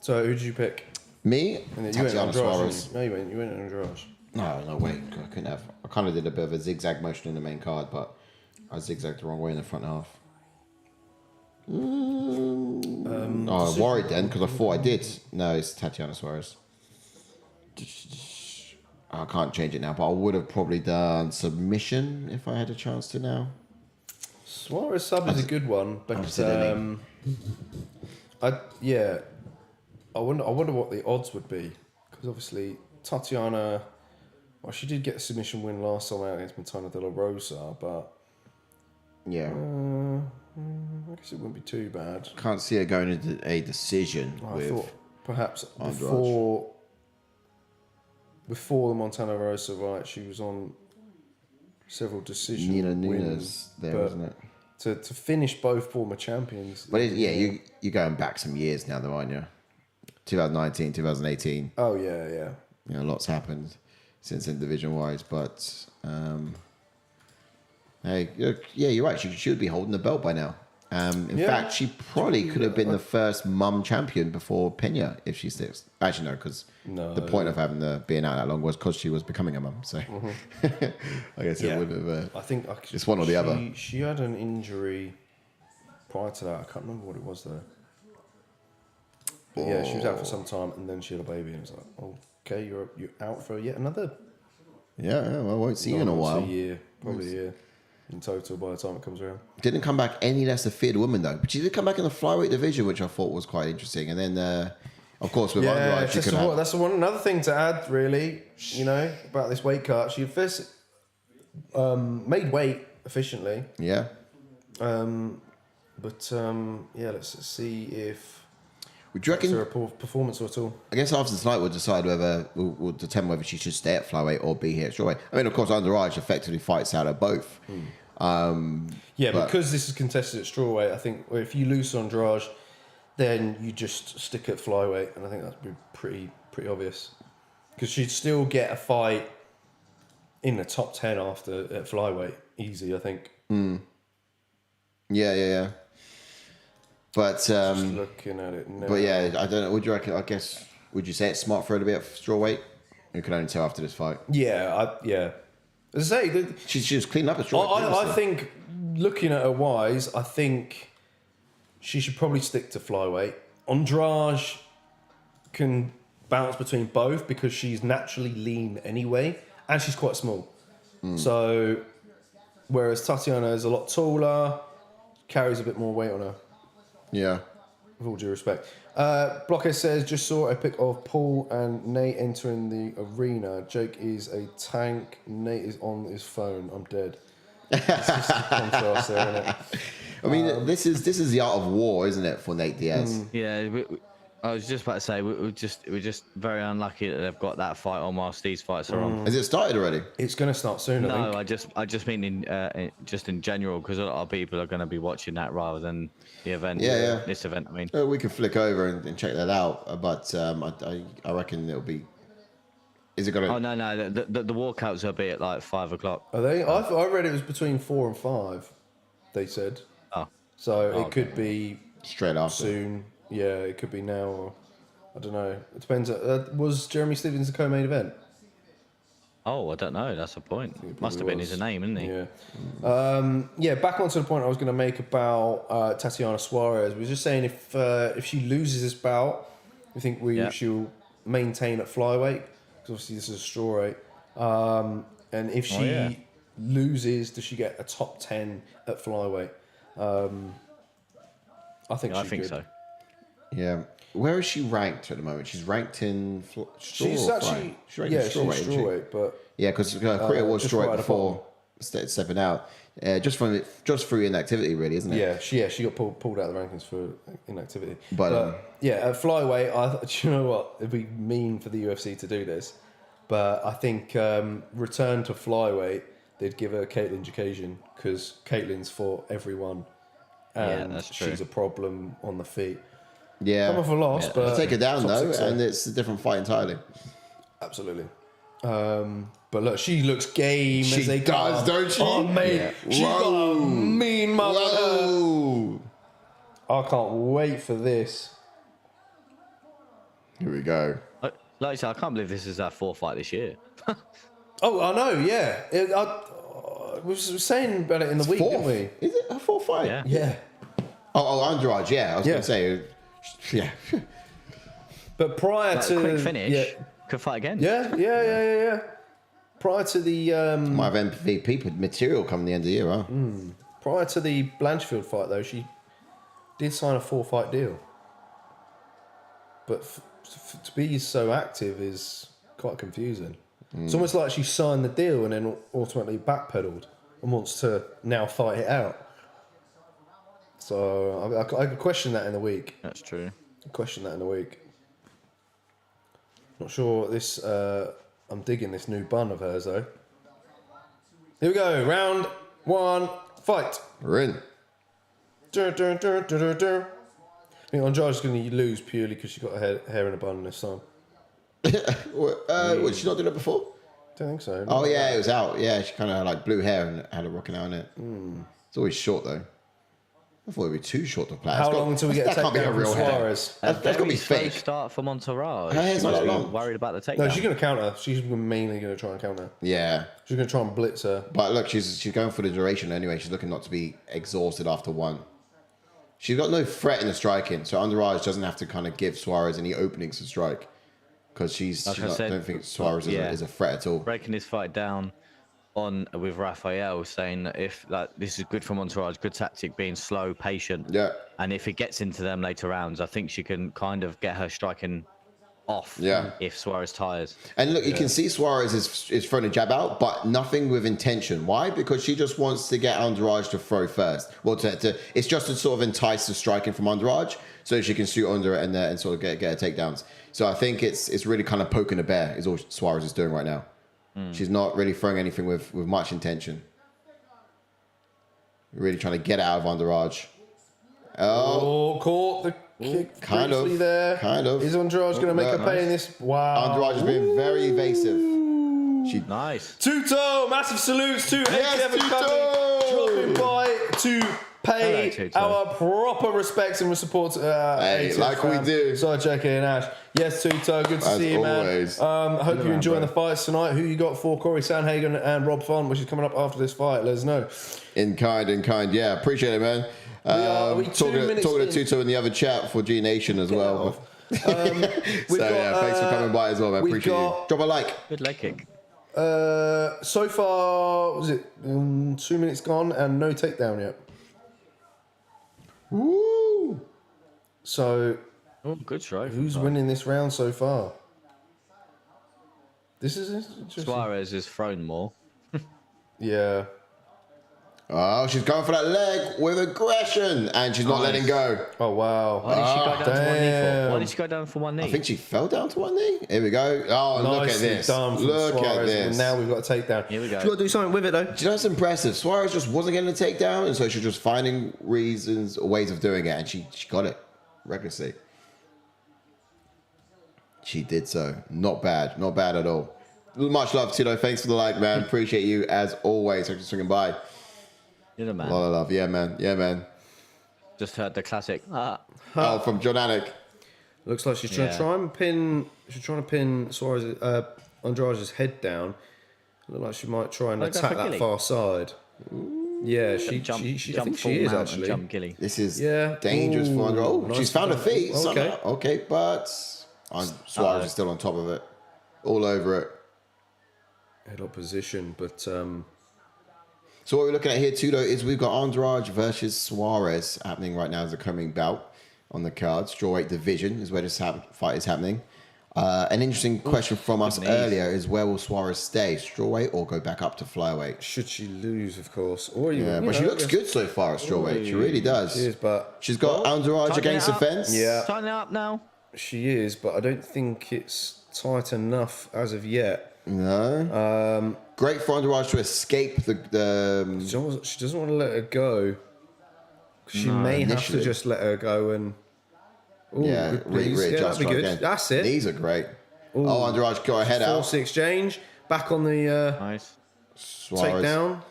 So who did you pick? Me? And then you went Tatiana Suarez. No, you went Andrade. No, wait. I couldn't have. I kind of did a bit of a zigzag motion in the main card, but I zigzagged the wrong way in the front half. I worried then because I thought I did. No, it's Tatiana Suarez. I can't change it now, but I would have probably done submission if I had a chance to now. Suarez sub is a good one, but I wonder what the odds would be because obviously Tatiana, well, she did get a submission win last time out against Montana De La Rosa, but yeah, I guess it wouldn't be too bad. Can't see her going into a decision. I thought perhaps Andrade. before the Montana Rosa fight, she was on several decision Nina wins Nunes there, isn't it? To finish both former champions. But you're going back some years now, though, aren't you? 2019, 2018. Oh yeah. Lots happened since in division-wise, but hey, you're right. She should be holding the belt by now. In fact, she probably could have been the first mum champion before Pena if she sticks. Actually, no, because the point of having being out that long was because she was becoming a mum. So I guess it would have. I think it's one or the other. She had an injury prior to that. I can't remember what it was though. But yeah, she was out for some time, and then she had a baby, and it was like, okay, you're out for yet another. Yeah, well, I won't see you in a while. Probably a year in total by the time it comes around. Didn't come back any less a feared woman though, but she did come back in the flyweight division, which I thought was quite interesting. And then, of course, with Andrade, she could have. That's another thing to add, really. About this weight cut. She first made weight efficiently. Yeah. Let's see if. Would you reckon her performance at all? I guess after tonight we'll decide whether we'll determine whether she should stay at flyweight or be here at strawweight. I mean, of course, Andrade effectively fights out of both. Because this is contested at strawweight, I think if you lose to Andrade, then you just stick at flyweight, and I think that'd be pretty obvious. Because she'd still get a fight in the top 10 after at flyweight, easy, I think. Yeah. But Just looking at it now. But yeah, I don't know. Would you reckon? I guess would you say it's smart for her to be at strawweight? You can only tell after this fight. Yeah. As I say, She's cleaned up at strawweight. I think looking at her wise, I think she should probably stick to flyweight. Andrade can bounce between both because she's naturally lean anyway, and she's quite small. So, whereas Tatiana is a lot taller, carries a bit more weight on her. Yeah. With all due respect. Blockhead says, just saw a pic of Paul and Nate entering the arena. Jake is a tank. Nate is on his phone. I'm dead. It's just a contrast there, isn't it? I mean, this is the art of war, isn't it, for Nate Diaz? Yeah, I was just about to say we're just very unlucky that they've got that fight on whilst these fights are on. Has it started already? It's going to start soon, I think. No, I just mean in general, because a lot of people are going to be watching that rather than the event. Yeah. This event, I mean. We can flick over and check that out, but I reckon it'll be. Is it going to? Oh no, the walkouts will be at like 5 o'clock. Are they? I read it was between 4 and 5. They said. Oh. So it could be Straight after. soon. Yeah, it could be now, or I don't know. It depends. Was Jeremy Stevens the co-main event? Oh, I don't know. That's the point. Must have been his name, isn't he? Yeah. Back onto the point I was going to make about Tatiana Suarez. We were just saying if she loses this bout, you think she'll maintain at flyweight? Because obviously this is a strawweight. And if she loses, does she get a top 10 at flyweight? I think so. Yeah. Where is she ranked at the moment? She's ranked in She's actually ranked in strawweight, but yeah, because Korea was strawweight before stepping out. Just through inactivity, really, isn't it? Yeah, she got pulled out of the rankings for inactivity. But at flyweight, you know what? It'd be mean for the UFC to do this, but I think return to flyweight, they'd give her Caitlin Jacasian because Caitlin's fought everyone, and that's true. she's a problem on the feet. Yeah, come off a loss, but I'll take her down though, 6, and it's a different fight entirely. Absolutely. But look, she looks game She as they does, come. don't she? Oh, mate, Yeah. she's got a mean mother. Whoa! I can't wait for this. Here we go. Like I said, I can't believe this is our 4th fight this year. Oh, I know, yeah. We were saying about it in the week, didn't we? Is it a 4th fight? Yeah. Yeah. Oh, Andrade, yeah. I was going to say, yeah. But prior to quick finish, could fight again. Yeah. Prior to the Might have MVP material come the end of the year, huh? prior to the Blanchfield fight, though, she did sign a 4-fight deal. But to be so active is quite confusing. It's almost like she signed the deal and then ultimately backpedaled and wants to now fight it out. So I could question that in the week. That's true. Not sure this. I'm digging this new bun of hers though. Here we go. Round 1, fight. We're in. I think Andrade's going to lose purely because she got her hair in a bun this time. Did she not do that before? Don't think so. Oh, yeah, it was out. Yeah, she kind of had like blue hair and had a rocking out in it. It's always short, though. I thought it would be too short to play. How long until we get a takedown from Suarez? That's got to be fake. Start from Entourage. Her hair's not that long. Worried about the takedown. No, she's going to counter. She's mainly going to try and counter. Yeah. She's going to try and blitz her. But look, she's going for the duration anyway. She's looking not to be exhausted after one. She's got no threat in the striking, so Andrade doesn't have to kind of give Suarez any openings to strike. Because I don't think Suarez is a threat at all. Breaking this fight down with Rafael, saying that if this is good from Entourage, good tactic, being slow, patient. Yeah. And if it gets into them later rounds, I think she can kind of get her striking off if Suarez tires. And look, you can see Suarez is throwing a jab out, but nothing with intention. Why? Because she just wants to get Andrade to throw first. Well, it's just to sort of entice the striking from Andrade so she can shoot under it and sort of get her takedowns. So I think it's really kind of poking a bear is all Suarez is doing right now. She's not really throwing anything with much intention. Really trying to get out of Andrade. Oh, caught the kick kind of there. Kind of. Is Andrade going to make a pay in this? Wow. Andrade has been very evasive. Nice. Tuto, massive salutes to Kevin Tuto! dropping by to pay our proper respects and support to like we do. Sorry, JK and Ash. Yes, Tuto, good to see you, always. man. Hope you're enjoying the fights tonight. Who you got for Cory Sandhagen and Rob Font, which is coming up after this fight? Let us know. In kind. Yeah, appreciate it, man. Talking to Tuto in the other chat for G Nation as well. Thanks for coming by as well, man. Appreciate you. Drop a like. Good leg kick. So far, was it 2 minutes gone and no takedown yet? Woo! So, good strike. Who's winning this round so far? This is interesting. Suarez is thrown more. Yeah. Oh, she's going for that leg with aggression, and she's not letting go. Oh, wow. Why did she go down to one knee for? Why did she go down for one knee? I think she fell down to one knee. Here we go. Oh, look at this. Look at this. Now we've got a takedown. Here we go. She's got to do something with it, though. Do you know what's impressive? Suarez just wasn't getting a takedown, and so she was just finding reasons or ways of doing it, and she got it recklessly. She did so. Not bad. Not bad at all. Much love, Tito. Thanks for the like, man. Appreciate you as always. Thanks for swinging by. You're the man. A lot of love. Yeah, man. Just heard the classic. Oh, from John Anik. Looks like she's trying to try and pin. She's trying to pin Suarez, Andrade's head down. Look like she might try and attack that far side. Yeah, she I think she is actually. Jump Gilly. This is dangerous for Andrade. Oh, nice, she's found her feet. Okay, but Suarez is still on top of it, all over it. Head up position, but. So what we're looking at here too, though, is we've got Andrade versus Suarez happening right now as a coming bout on the card. Strawweight division is where this fight is happening. An interesting question from us earlier is where will Suarez stay, strawweight or go back up to flyweight? Should she lose, of course, or but she looks good so far at strawweight. She really does. She is, but she's got Andrade against the fence. Yeah, tightening it up now. She is, but I don't think it's tight enough as of yet. No. Great for Andrade to escape the. She doesn't want to let her go. She may have to just let her go and. Ooh, that'd be good. Again. That's it. These are great. Ooh. Oh, Andrade got her head out. Force exchange. Back on the nice takedown.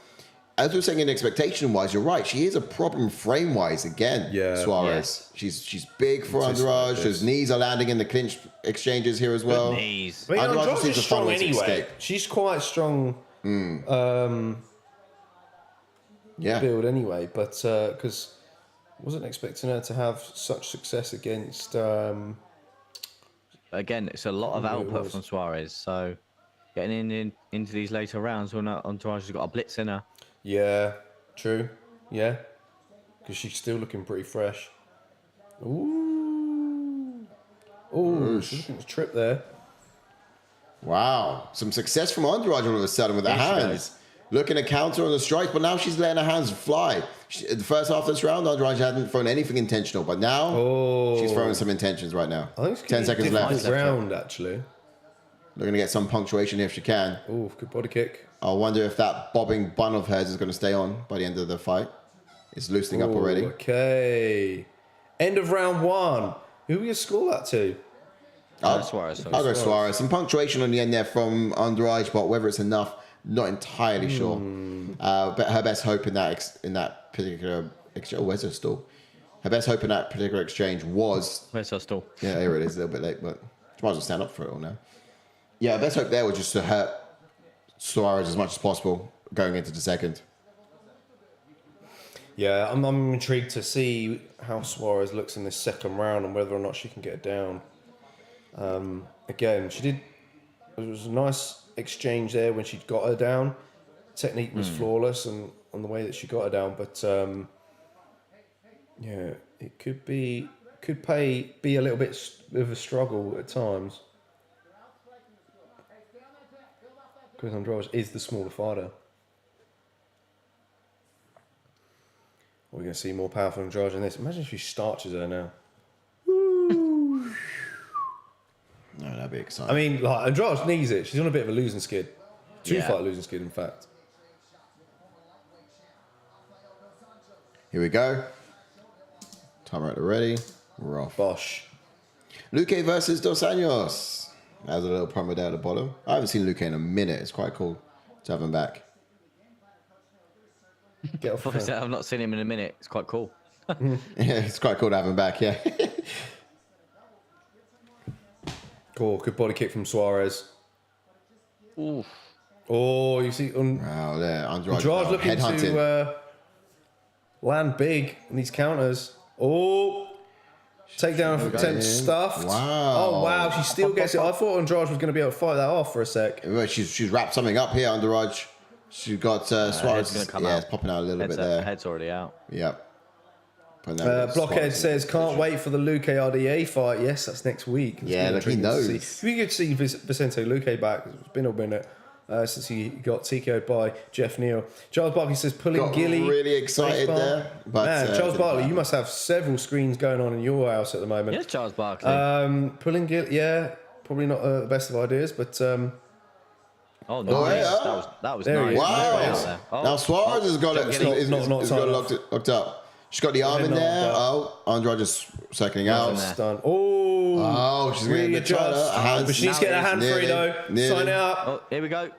As we were saying, in expectation-wise, you're right. She is a problem frame-wise again. Yeah. Suarez. Yeah. She's big for Andrade. His knees are landing in the clinch exchanges here as well. Good knees. I mean, Andrade is strong anyway. She's quite strong. Build anyway, but because wasn't expecting her to have such success against. Again, it's a lot of output from Suarez. So getting into these later rounds when Andrade has got a blitz in her. Yeah, true. Yeah, because she's still looking pretty fresh. Ooh, she's looking to trip there. Wow, some success from Andrade all of a sudden with her hands. Looking to counter on the strikes, but now she's letting her hands fly. The first half of this round, Andrade hadn't thrown anything intentional, but now she's throwing some intentions right now. I think it's 10 seconds left. Round actually. Looking to get some punctuation here if she can. Oh, good body kick. I wonder if that bobbing bun of hers is going to stay on by the end of the fight. It's loosening up already. Okay. End of round one. Who will you score that to? Suarez. I'll go Suarez. Some punctuation on the end there from Andrade, but whether it's enough, not entirely sure. But her best hope in that particular exchange. Oh, where's her stall? Her best hope in that particular exchange was. Where's her stall? Yeah, here it is. A little bit late, but she might as well stand up for it all now. Yeah, her best hope there was just to hurt Suarez as much as possible going into the second. Yeah, I'm intrigued to see how Suarez looks in this second round and whether or not she can get it down. Again, she did. It was a nice exchange there when she got her down. Technique was flawless and on the way that she got her down, but yeah, it could be a little bit of a struggle at times. because Andrade is the smaller fighter. We're going to see more powerful Andrade in this. Imagine if she starches her now. No, that'd be exciting. I mean, like, Andrade needs it. She's on a bit of a losing skid. Two-fight losing skid, in fact. Here we go. Timer at the ready. We're off. Bosh. Luque versus Dos Anjos. There's a little promo there at the bottom. I haven't seen Luque in a minute. It's quite cool to have him back. Get off the I've not seen him in a minute. It's quite cool. Yeah, it's quite cool to have him back, yeah. Cool. Good body kick from Suarez. Oof. Oh, you see... Wow, there. Andrade looking headhunting. to land big in these counters. Oh... Takedown for attempt stuffed. Wow. Oh, wow. She still gets it. I thought Andrade was going to be able to fight that off for a sec. She's wrapped something up here, Andrade. She's got Suarez. Head's come out. It's popping out a little bit there. Head's already out. Yep. Blockhead says, can't wait for the Luque RDA fight. Yes, that's next week. Yeah, look, he knows. If we could see Vicente Luque back, it's been a minute since he got TKO'd by Jeff Neal. Charles Barkley says, pulling Gilly. Really excited there. But, man, Charles Barkley, you must have several screens going on in your house at the moment. Yes, Charles Barkley. Pulling Gilly, yeah, probably not the best of ideas, but... Oh, nice. Yeah. That was There nice. he is. Wow. Oh, Now Suarez has got it. not locked up. She's got the arm in there. Oh, Andrade just circling out. Done. Oh, she's going to try readjust. But she's getting a hand free though. Sign out. Oh, here we go.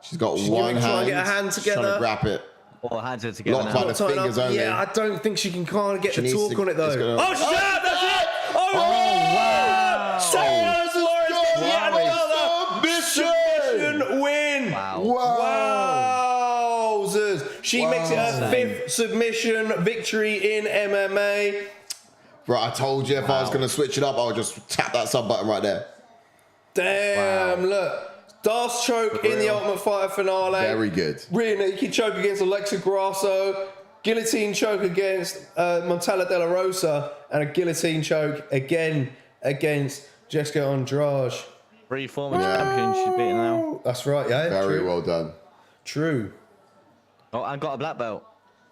She's got one hand. Try and get her hand She's trying together. to grab it. Oh, hands are together Locked now. by the fingers only. Yeah, I don't think she can kind of get the needs torque to- on it though. it's gonna- Oh, she's out. That's it. Oh, wow. Suarez gets yet another submission win. Wow. Wowzers. She makes it her 5th submission victory in MMA. Right, I told you if I was going to switch it up, I would just tap that sub button right there. Damn, look. Darce choke in the Ultimate Fighter finale. Very good. Rear naked choke against Aleksa Grasso. Guillotine choke against Montella De La Rosa. And a guillotine choke again against Jéssica Andrade. 3 former champions she's beaten now. That's right, yeah. Very true. well done. True. Oh, and got a black belt.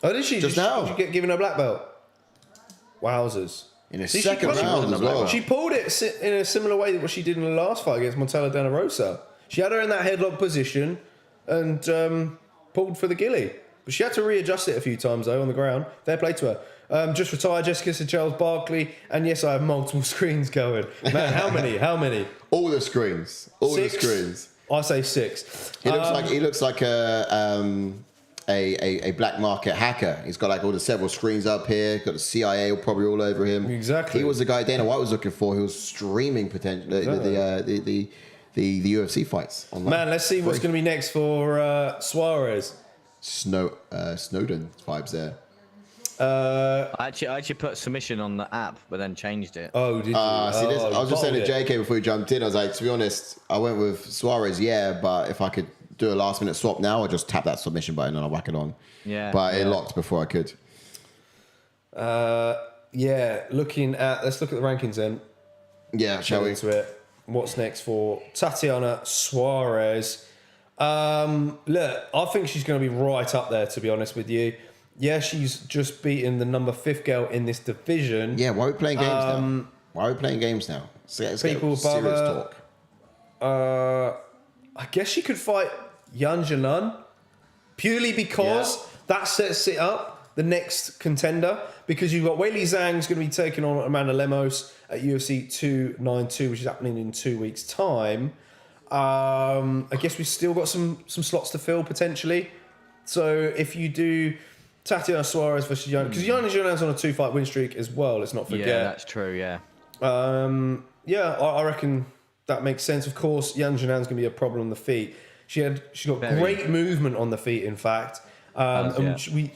Oh, did she? Just now. Did you get given a black belt? Wowzers. In a See, second round as well. She pulled it in a similar way to what she did in the last fight against Montella De La Rosa. She had her in that headlock position and pulled for the gilly. But she had to readjust it a few times, though, on the ground. Fair play to her. Just retired, Jéssica, said Charles Barkley. And yes, I have multiple screens going. Man, how many? How many? All the screens. All 6? the screens. I say 6. He looks like a black market hacker. He's got like all the several screens up here. Got the CIA probably all over him. Exactly. He was the guy Dana White was looking for. He was streaming potentially the UFC fights online. Man, let's see what's going to be next for Suarez. Snowden vibes there. I actually put submission on the app, but then changed it. Oh, did you? I was just saying to it. JK before he jumped in, I was like, to be honest, I went with Suarez, but if I could do a last minute swap now, I'd just tap that submission button and I'll whack it on. Yeah. But it locked before I could. Let's look at the rankings then. Yeah, shall we? Into it. What's next for Tatiana Suarez? Look, I think she's going to be right up there, to be honest with you. Yeah, she's just beaten the number 5th girl in this division. Yeah, why are we playing games now? Why are we playing games now? Let's get People above serious her. talk. I guess she could fight Yan Jinan purely because that sets it up, the next contender, because you've got Weili Zhang's going to be taking on Amanda Lemos at UFC 292, which is happening in 2 weeks' time. I guess we've still got some slots to fill potentially. So if you do Tatiana Suarez versus Yan, because Yan Jinan's on a 2-fight win streak as well, let's not forget. Yeah, that's true, yeah. I reckon that makes sense. Of course, Yan Jinan's going to be a problem on the feet. She got great movement on the feet, in fact.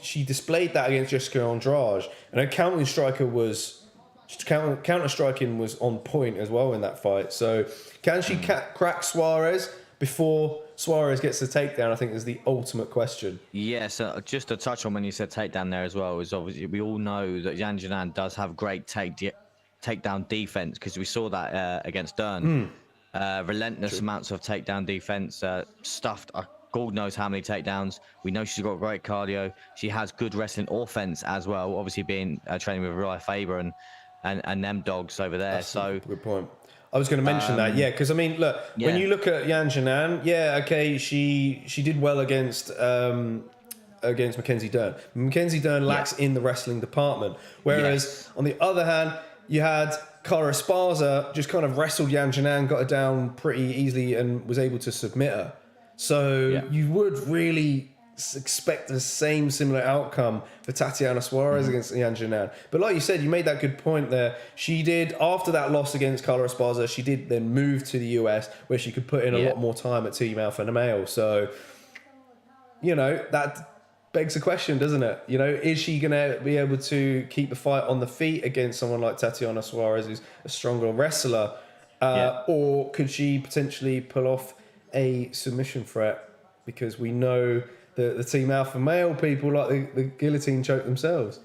She displayed that against Jéssica Andrade. And her counter striking was on point as well in that fight. So can she crack Suarez before Suarez gets the takedown? I think is the ultimate question. Yeah, so just to touch on when you said takedown there as well, is obviously we all know that Yan Jinan does have great takedown defense because we saw that against Dern. Relentless amounts of takedown defense, stuffed. God knows how many takedowns. We know she's got great cardio. She has good wrestling offense as well. Obviously, being training with Raya Faber and them dogs over there. That's so a good point. I was going to mention that, because I mean, look, when you look at Yan Jinan, okay, she did well against Mackenzie Dern. Mackenzie Dern lacks in the wrestling department, whereas on the other hand, you had Cara Esparza just kind of wrestled Yan Jinan, got her down pretty easily, and was able to submit her. So you would really expect the similar outcome for Tatiana Suarez against Yan Jinan. But like you said, you made that good point there. She did, after that loss against Cara Esparza, she did then move to the US where she could put in a lot more time at Team Alpha Male. So, that begs the question, doesn't it? Is she going to be able to keep the fight on the feet against someone like Tatiana Suarez, who's a stronger wrestler? Or could she potentially pull off a submission threat? Because we know the Team Alpha Male people like the guillotine choke themselves.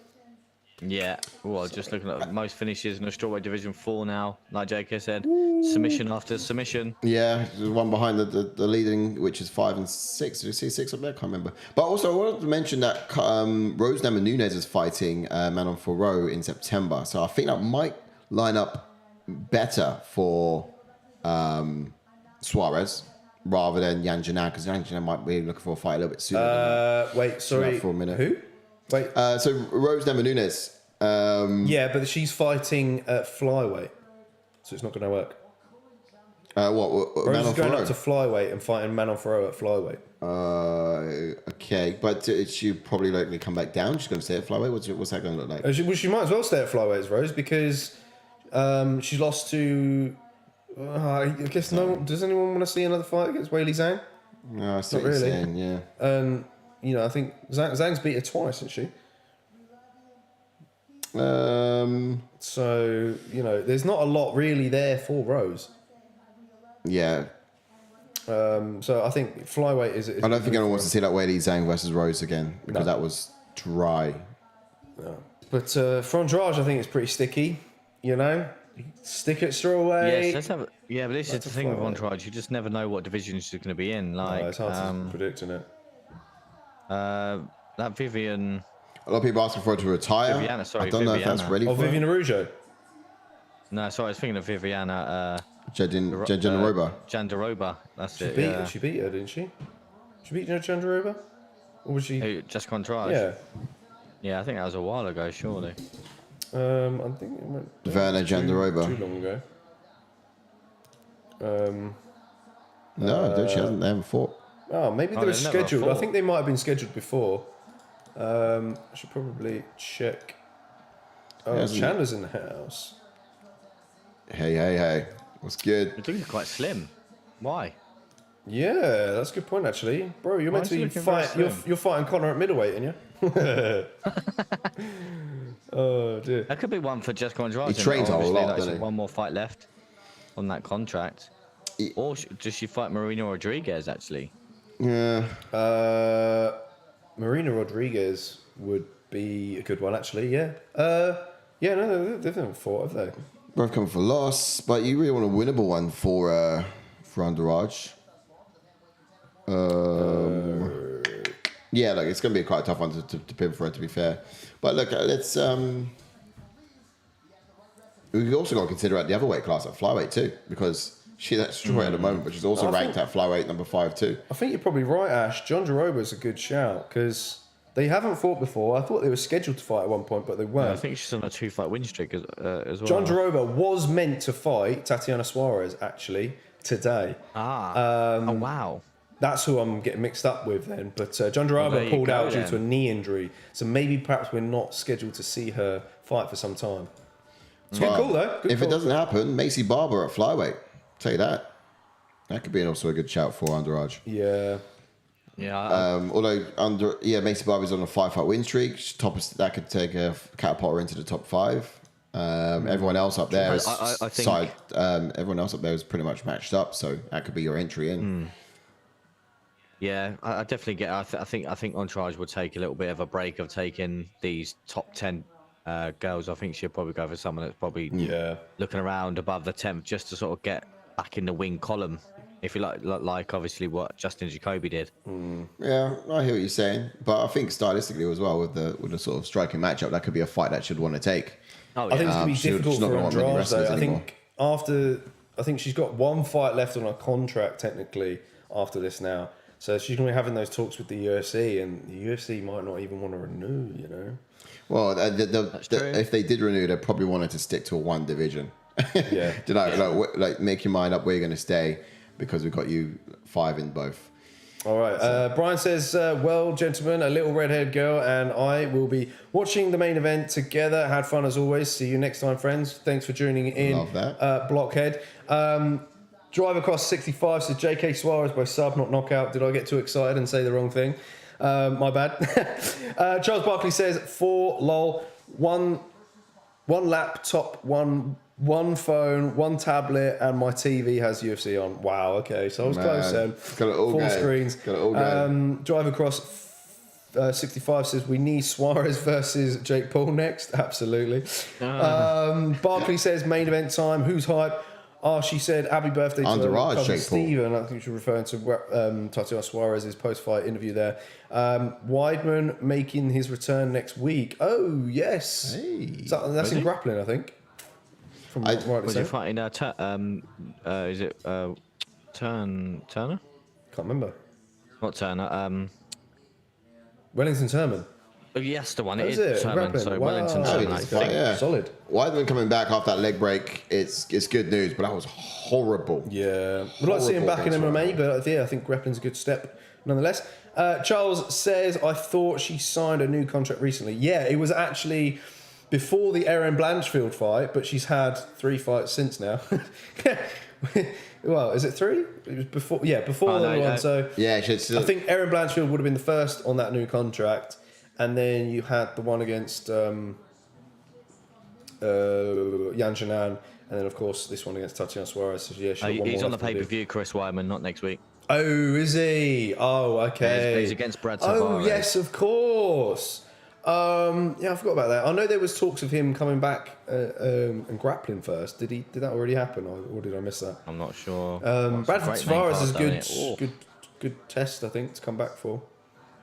Yeah, well, just looking at most finishes in the strawweight division 4 now, like JK said, submission after submission. Yeah, there's one behind the leading, which is 5 and 6. Did you see 6 up there? I can't remember. But also, I wanted to mention that Rose Namajunas is fighting Manon Fiorot in September. So I think that might line up better for Suarez rather than Yan Jinan, because Yan Jinan might be looking for a fight a little bit sooner. Wait, sorry. For a minute. Who? Wait. So Rose Namajunas. But she's fighting at flyweight, so it's not going to work. What? Rose is going up to flyweight and fighting Manon Fiorot at flyweight. Okay, but she probably likely come back down. She's going to stay at flyweight. What's that going to look like? She might as well stay at flyweight, Rose, because she's lost to. I guess no. Does anyone want to see another fight against Weili Zhang? No, I see what you're saying, yeah. And I think Zhang's beat her twice, hasn't she? So there's not a lot really there for Rose. Yeah. So I think flyweight is I don't think anyone wants to see that Weili Zhang versus Rose again, because that was dry. No. But for Andrade, I think it's pretty sticky. Stick at strawweight. Yes, but this is the thing with Andrade. You just never know what division she's going to be in. It's hard to predict, isn't it? That Vivian. A lot of people asking for her to retire. I don't know if that's ready for Vivian Araujo. No, sorry, I was thinking of Viviana. Jandiroba. That's it. She beat her, didn't she? She beat Jandiroba? Or was she? Just Andrade. Yeah. Yeah, I think that was a while ago, surely. I think it went Verna Jandiroba. Too long ago. No, they haven't fought. Oh, maybe they were scheduled. I think they might have been scheduled before. I should probably check. Oh, Chandler's in the house. Hey. What's good? You're looking quite slim. Why? Yeah, that's a good point, actually. Bro, you're meant to fight. You're fighting Conor at middleweight, aren't you? Oh, dear. That could be one for Jessica Andrade. He trains a lot, doesn't he? One more fight left on that contract. Or does she fight Marina Rodriguez, actually? Yeah. Marina Rodriguez would be a good one, actually, yeah. No, they haven't fought, have they? Both coming for loss, but you really want a winnable one for Andrade. Yeah, it's going to be quite a tough one to pin for her, to be fair. But look, let's... We've also got to consider at the other weight class at flyweight too, because she's at strawweight at the moment, but she's also ranked at flyweight number 5 too. I think you're probably right, Ash. Jandiroba's a good shout, because they haven't fought before. I thought they were scheduled to fight at one point, but they weren't. Yeah, I think she's on a 2-fight win streak as well. Jandiroba was meant to fight Tatiana Suarez, actually, today. Oh, wow. That's who I'm getting mixed up with then. But Jandiroba pulled out due to a knee injury. So maybe perhaps we're not scheduled to see her fight for some time. It's good call, though. If it doesn't happen, Macy Barber at flyweight. Tell you that. That could be also a good shout for Andrade. Yeah. Yeah. Although, Macy Barber's on a 5-fight win streak. That could take a catapult her into the top 5. Everyone else up there is everyone else up there is pretty much matched up, so that could be your entry in. Yeah, I definitely get. I think Andrade would take a little bit of a break of taking these top 10 girls. I think she'll probably go for someone that's probably looking around above the 10th, just to sort of get back in the wing column. If you like obviously what Justin Jacoby did. Yeah, I hear what you're saying, but I think stylistically as well with the sort of striking matchup, that could be a fight that she'd want to take. Oh, yeah. I think it's going to be difficult for Andrade, though. I think she's got one fight left on her contract technically after this now, so she's going to be having those talks with the UFC, and the UFC might not even want to renew. You know. Well, if they did renew, they probably wanted to stick to one division. Yeah. Like make your mind up where you're going to stay. Because we've got you 5 in both. All right. Brian says, well, gentlemen, a little redhead girl and I will be watching the main event together. Had fun as always. See you next time, friends. Thanks for tuning in. Love that. Blockhead. Drive Across 65 says, JK Suarez by sub, not knockout. Did I get too excited and say the wrong thing? My bad. Charles Barkley says, 4 lol, one laptop, one phone, one tablet, and my TV has UFC on. Wow, okay, so I was close then. Got it all 4 going. screens. Got it all going. Drive Across 65 says, we need Suarez versus Jake Paul next. Absolutely. Barkley says, main event time. Who's hype? She said, happy birthday to Andrade, cousin Jake Paul. Steven. I think she's referring to Tatiana Suarez's post-fight interview there. Weidman making his return next week. Oh, yes. Hey. That's in grappling, I think. Was he fighting is it Turner? Can't remember. Not Turner. Wellington Turman. Oh, yes, the one. That It was is it, Turman. grappling. Sorry, Wow. Wellington Turman. I think. Yeah. Solid. Weidman coming back off that leg break, it's good news, but that was horrible. Yeah. We'd like to see him back in MMA, but yeah, I think grappling's a good step nonetheless. Charles says, I thought she signed a new contract recently. Yeah, it was actually before the Erin Blanchfield fight, but she's had 3 fights since now. Well, is it 3? It was before the other one. So yeah, I think Erin Blanchfield would have been the first on that new contract, and then you had the one against Yan Jinan, and then of course this one against Tatiana Suarez. So yeah, he's on the pay-per-view, Chris Weidman, not next week. Oh, is he? Oh, okay. He's against Brad Tavares. Oh, yes, of course. Yeah, I forgot about that. I know there was talks of him coming back and grappling first. Did that already happen, or did I miss that? I'm not sure. Bradford Tavares is good test, I think, to come back for.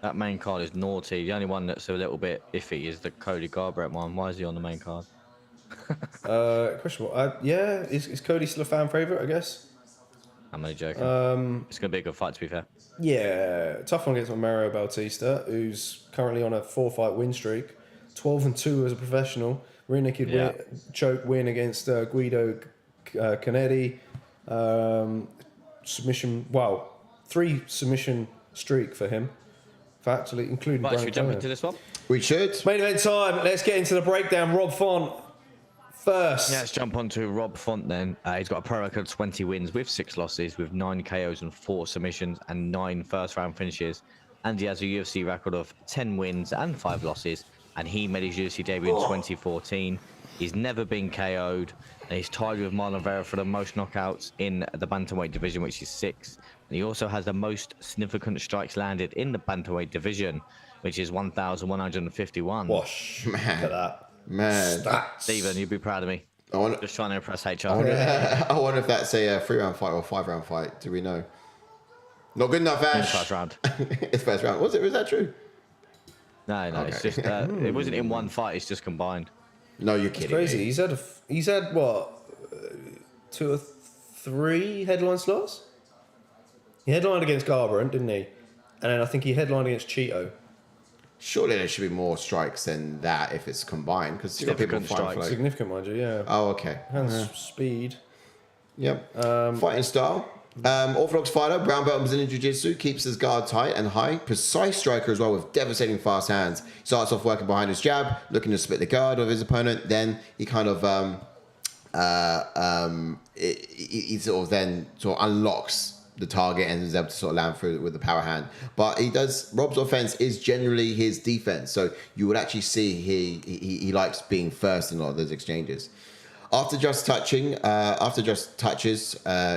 That main card is naughty. The only one that's a little bit iffy is the Cody Garbrandt one. Why is he on the main card? Question mark. Yeah, is Cody still a fan favourite, I guess? I'm only joking. It's going to be a good fight, to be fair. Yeah, tough one against Mario Bautista, who's currently on a 4-fight win streak, 12-2 as a professional. Rear naked choke win against Guido Canetti. Submission. Wow, 3 submission streak for him. Actually, including. Right, should we jump into this one? We should. Main event time. Let's get into the breakdown. Rob Font first. Yeah, let's jump on to Rob Font then. He's got a pro record of 20 wins with 6 losses, with 9 KOs and 4 submissions and 9 first-round finishes. And he has a UFC record of 10 wins and 5 losses. And he made his UFC debut in 2014. He's never been KO'd. And he's tied with Marlon Vera for the most knockouts in the bantamweight division, which is 6. And he also has the most significant strikes landed in the bantamweight division, which is 1,151. Wash. Look at that. Man. Steven, you'd be proud of me. Just trying to impress HR. I wonder if that's a 3-round fight or a 5-round fight. Do we know? Not good enough, Ash. First round. It's first round. Was that true? No, okay. It's just it wasn't in one fight. It's just combined. No, you're kidding. It's crazy. Me. He's had what 2 or 3 headline slots. He headlined against Garbrandt, didn't he? And then I think he headlined against Cheeto. Surely there should be more strikes than that if it's combined, because you've got people fighting. Significant, mind you, yeah. Oh, okay. And speed. Yep. Fighting style. Orthodox fighter, brown belt in Brazilian Jiu-Jitsu, keeps his guard tight and high. Precise striker as well with devastating fast hands. Starts off working behind his jab, looking to split the guard of his opponent. Then he kind of he sort of unlocks the target and is able to sort of land through with the power hand. But Rob's offense is generally his defense. So you would actually see he likes being first in a lot of those exchanges. After just touches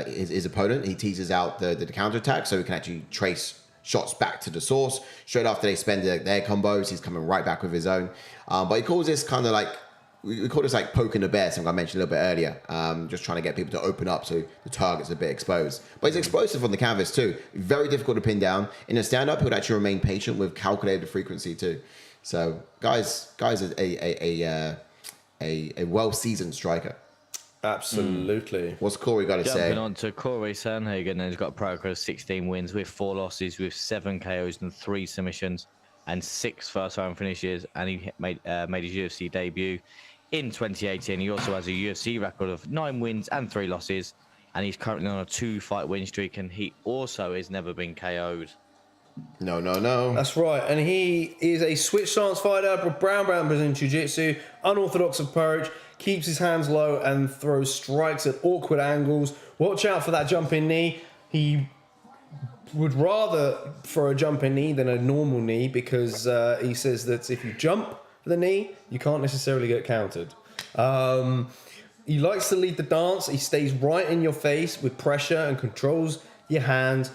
his opponent, he teases out the counterattack so he can actually trace shots back to the source. Straight after they spend their combos, he's coming right back with his own. But he calls this kind of like we call this like poking the bear, something I mentioned a little bit earlier. Just trying to get people to open up so the target's a bit exposed. But he's explosive on the canvas too. Very difficult to pin down. In a stand-up, he would actually remain patient with calculated frequency too. So, guys is a well-seasoned striker. Absolutely. What's Cory got to say? Jumping on to Cory Sandhagen, and he's got a pro record of 16 wins with 4 losses, with 7 KOs and 3 submissions, and 6 first-round finishes. And he made his UFC debut in 2018. He also has a UFC record of 9 wins and 3 losses, and he's currently on a 2-fight win streak. And he also has never been KO'd. No. That's right. And he is a switch stance fighter, brown Brazilian Jiu-Jitsu, unorthodox approach, keeps his hands low and throws strikes at awkward angles. Watch out for that jumping knee. He would rather throw a jumping knee than a normal knee because he says that if you jump for the knee, you can't necessarily get countered. He likes to lead the dance. He stays right in your face with pressure and controls your hands.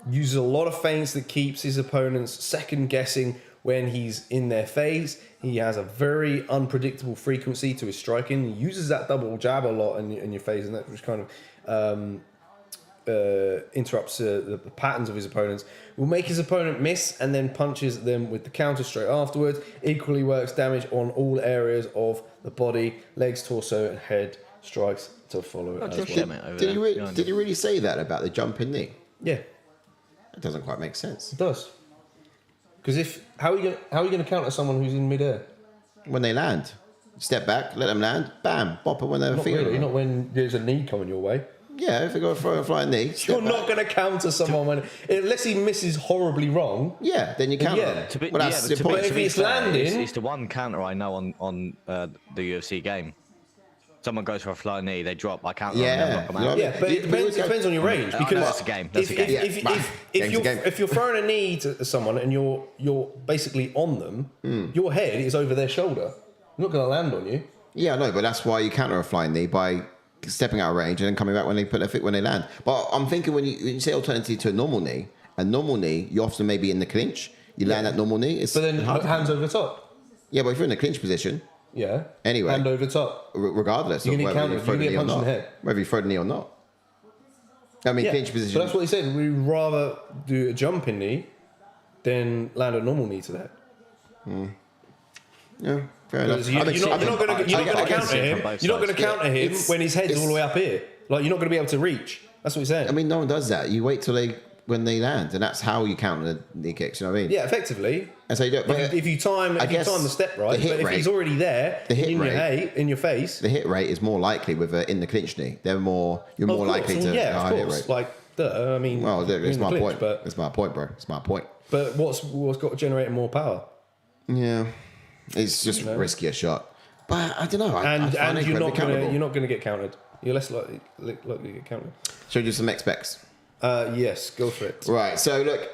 Uses a lot of feints that keeps his opponents second guessing when he's in their face. He has a very unpredictable frequency to his striking. He uses that double jab a lot in your face, and that which kind of interrupts the patterns of his opponents. Will make his opponent miss and then punches them with the counter straight afterwards. Equally works damage on all areas of the body, legs, torso, and head strikes to follow it as well. Did you really say that about the jumping knee? Yeah. That doesn't quite make sense. It does. Because how are you going to counter someone who's in midair? When they land, step back, let them land, bam, bop it when they're feet. Really, not when there's a knee coming your way. Yeah, if they go for a flying knee, you're not going to counter someone unless he misses horribly wrong. Yeah, then you counter. Yeah, him. But if he's landing, it's the one counter I know on the UFC game. Someone goes for a flying knee, they drop. I can't. Yeah, yeah, but it depends on your range because that's a game. That's a game. If you're throwing a knee to someone and you're basically on them, your head is over their shoulder. They're not going to land on you. Yeah, no, but that's why you counter a flying knee by stepping out of range and then coming back when they put their foot when they land. But I'm thinking when you say alternative to a normal knee, you often maybe in the clinch, you land that normal knee. But then hands over the top. Yeah, but if you're in the clinch position. Yeah. Anyway. Hand over the top. Regardless of whether you throw the knee or not. Whether you throw the knee or not. I mean, clinch position. So that's what he said. We'd rather do a jumping knee than land a normal knee to that. Yeah, fair enough. You're not going to counter him. You're not going to counter him when his head's all the way up here. Like, you're not going to be able to reach. That's what he's saying. I mean, no one does that. You wait till when they land, and that's how you counter the knee kicks. You know what I mean? Yeah, effectively. And so you do it. But if you time the step right, but if he's already there in your face, the hit rate is more likely with in the clinch knee. You're more likely to hit rate. Like, I mean, well, it's my point. But it's my point, bro. It's my point. But what's got to generate more power? Yeah, it's just riskier shot. But I don't know. And you're not going to get countered. You're less likely to get countered. Show you some specs. Yes, go for it. Right, so look,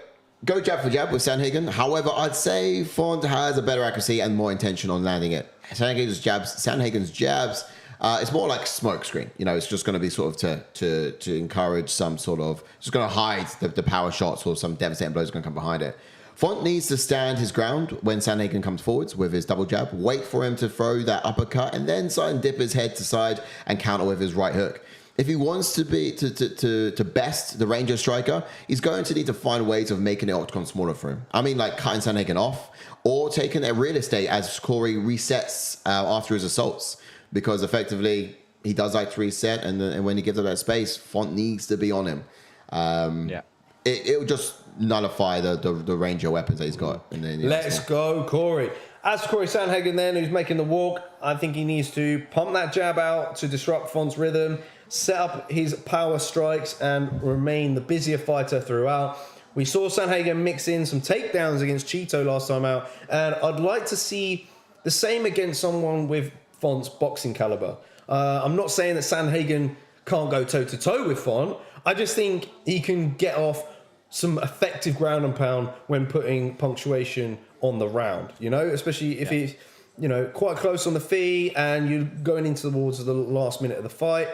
go jab for jab with Sandhagen. However, I'd say Font has a better accuracy and more intention on landing it. Sandhagen's jabs, it's more like smoke screen. You know, it's just going to be sort of to encourage some sort of, just going to hide the power shots or some devastating blows going to come behind it. Font needs to stand his ground when Sandhagen comes forwards with his double jab, wait for him to throw that uppercut, and then side and dip his head to side and counter with his right hook. If he wants to be to best the Ranger striker, he's going to need to find ways of making the octagon smaller for him. I mean, like cutting Sandhagen off or taking their real estate as Cory resets after his assaults, because effectively he does like to reset, and when he gives up that space, Font needs to be on him. It will just nullify the Ranger weapons that he's got. Let's go, Cory. As for Cory Sandhagen then, who's making the walk, I think he needs to pump that jab out to disrupt Font's rhythm, set up his power strikes, and remain the busier fighter throughout. We saw Sandhagen mix in some takedowns against Cheeto last time out, and I'd like to see the same against someone with Font's boxing caliber. I'm not saying that Sandhagen can't go toe-to-toe with Font. I just think he can get off some effective ground and pound when putting punctuation on the round, especially if he's, quite close on the feet and you're going into towards the last minute of the fight.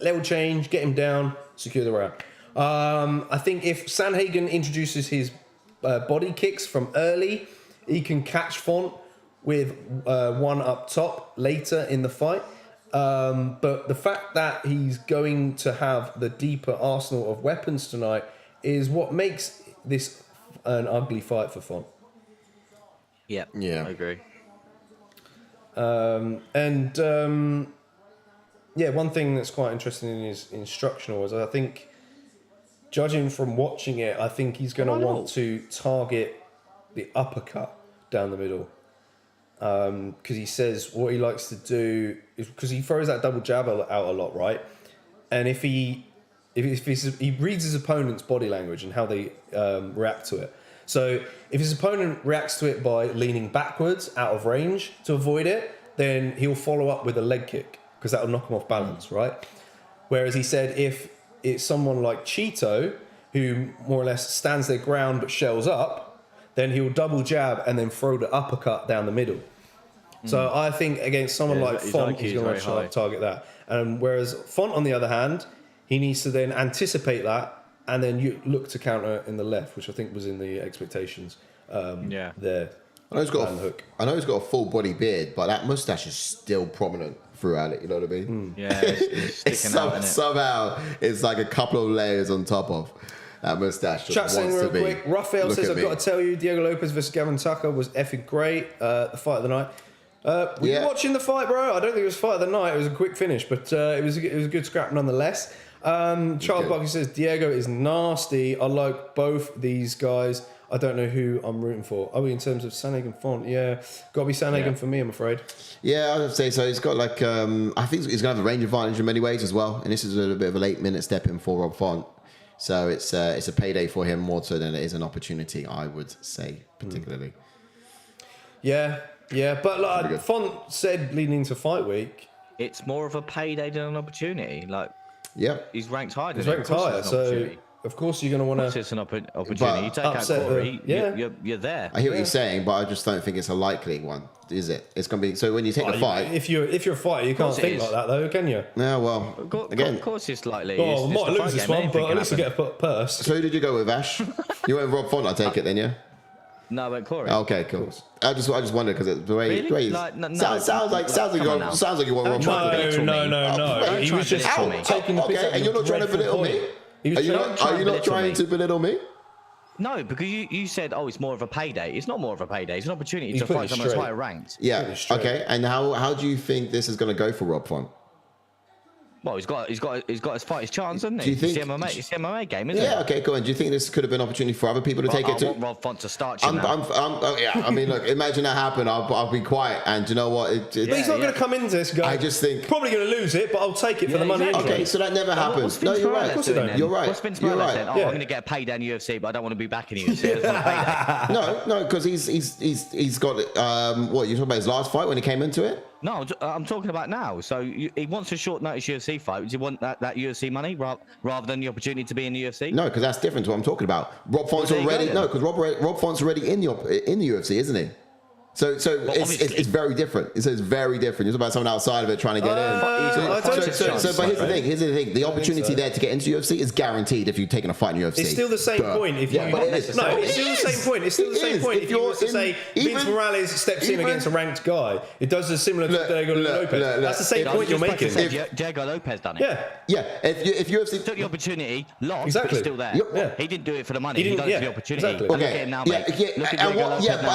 Level change, get him down, secure the round. I think if Sandhagen introduces his body kicks from early, he can catch Font with one up top later in the fight. But the fact that he's going to have the deeper arsenal of weapons tonight is what makes this an ugly fight for Font. Yeah, I agree. One thing that's quite interesting in his instructional is I think, judging from watching it, I think he's going to want to target the uppercut down the middle. Because he says what he likes to do is because he throws that double jab out a lot, right? And if he reads his opponent's body language and how they react to it. So if his opponent reacts to it by leaning backwards out of range to avoid it, then he'll follow up with a leg kick because that'll knock him off balance, right? Whereas he said if it's someone like Cheeto, who more or less stands their ground but shells up, then he'll double jab and then throw the uppercut down the middle. So I think against someone like Font, he's going to try to target that. Whereas Font, on the other hand, he needs to then anticipate that and then you look to counter in the left, which I think was in the expectations there. I know he's got a full body beard, but that mustache is still prominent throughout it. You know what I mean? Yeah, it's sticking out, somehow it's like a couple of layers on top of that mustache. Chat saying real quick. Raphael says, I've got to tell you, Diego Lopes versus Gavin Tucker was effing great. The fight of the night. Were you watching the fight, bro? I don't think it was fight of the night. It was a quick finish, but it was a good scrap nonetheless. Charles Buckley says, Diego is nasty. I like both these guys. I don't know who I'm rooting for. Oh, in terms of Sandhagen Font, got to be Sandhagen for me, I'm afraid. Yeah, I would say so. He's got like, I think he's going to have a range advantage in many ways as well. And this is a little bit of a late minute step in for Rob Font. So it's a payday for him more so than it is an opportunity, I would say, particularly. Yeah, but like Font said leading into fight week, it's more of a payday than an opportunity. Like, he's ranked higher. He's ranked higher, so of course you're going to want to. It's an opportunity. You take out Cory, you're there. I hear what you're saying, but I just don't think it's a likely one, is it? It's going to be so when you take the fight. If you're a fighter, you can't think like that, though, can you? Yeah, well, again, of course it's likely. Oh, we might lose this one, but at least we get a purse. So who did you go with, Ash? You went with Rob Font, I take it then, yeah. No, I went Cory. Okay, cool. I just wondered because the way sounds like you want Rob Font. No. He was just taking the piss out of and you're not trying to belittle me. Are you not trying to belittle me? No, because you said, it's more of a payday. It's not more of a payday. It's an opportunity to fight someone that's higher ranked. Yeah. Okay. And how do you think this is going to go for Rob Font? Well, he's got his fight, his chance, hasn't he? Do you think it's the MMA game, isn't it? Yeah. Okay. Cool. And do you think this could have been an opportunity for other people to take it too? I want Rob Font to start. I mean, look. Imagine that happen. I'll be quiet. And do you know what? But he's not going to come into this guy. I just think probably going to lose it, but I'll take it for the money. Exactly. Okay. So that never happens. No, you're right. You're right. What's Vince Morales saying? I'm going to get a payday in UFC, but I don't want to be back in UFC. No, because he's got what you're talking about his last fight when he came into it. No, I'm talking about now. So he wants a short notice UFC fight. Does he want that UFC money rather than the opportunity to be in the UFC? No, because that's different to what I'm talking about. Rob Font's already because Rob Font's already in the UFC, isn't he? So it's very different. It's very different. You're talking about someone outside of it trying to get in. But here's the thing. The opportunity there to get into UFC is guaranteed if you're taking a fight in UFC. It's still the same point. It's still the same point. It's still the same point. If you were to say Vince Morales steps in against a ranked guy, it does a similar to Diego Lopes. That's the same point you're making. Diego Lopes done it. Yeah. If UFC took the opportunity, lost, but still there. He didn't do it for the money. He done it for the opportunity. Okay.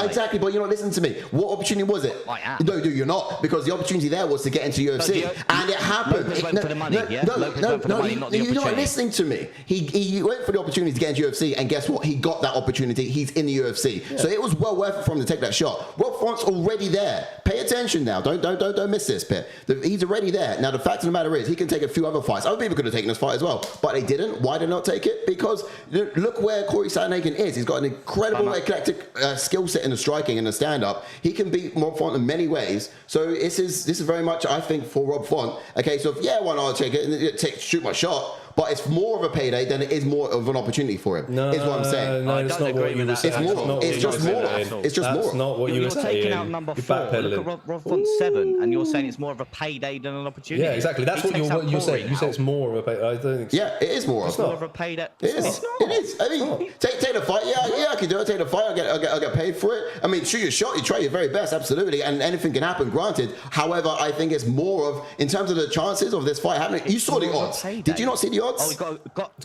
Exactly. But you're not listening to me. What opportunity was it? I am. No, dude, you're not, because the opportunity there was to get into UFC, and it happened. Lopes went for the money, yeah? Lopes went for the money, not the opportunity. You're not listening to me. He went for the opportunity to get into UFC, and guess what? He got that opportunity. He's in the UFC, so it was well worth it for him to take that shot. Rob Font's already there. Pay attention now. Don't miss this bit. He's already there. Now the fact of the matter is, he can take a few other fights. Other people could have taken this fight as well, but they didn't. Why did they not take it? Because look where Cory Sandhagen is. He's got an incredible eclectic skill set in the striking and the stand-up. He can beat Rob Font in many ways. So this is very much, I think, for Rob Font. Okay, so if why not take it and shoot my shot? but it's more of a payday than it is more of an opportunity for him. No, is what I'm saying. No, it's not what you were saying. It's just more. It's just more. That's not what you were saying. You're taking out number 4. Look at Rob Font's 7, and you're saying it's more of a payday than an opportunity. Yeah, exactly. That's what you're saying. You said it's more of a payday. I don't think so. Yeah, it is more. It's more of a payday. It is. It is. I mean, take the fight. Yeah, I can do it. Take the fight. I'll get paid for it. I mean, shoot your shot. You try your very best, absolutely, and anything can happen. Granted. However, I think it's more of in terms of the chances of this fight happening. You saw the odds. Did you not see the odds? Oh, he's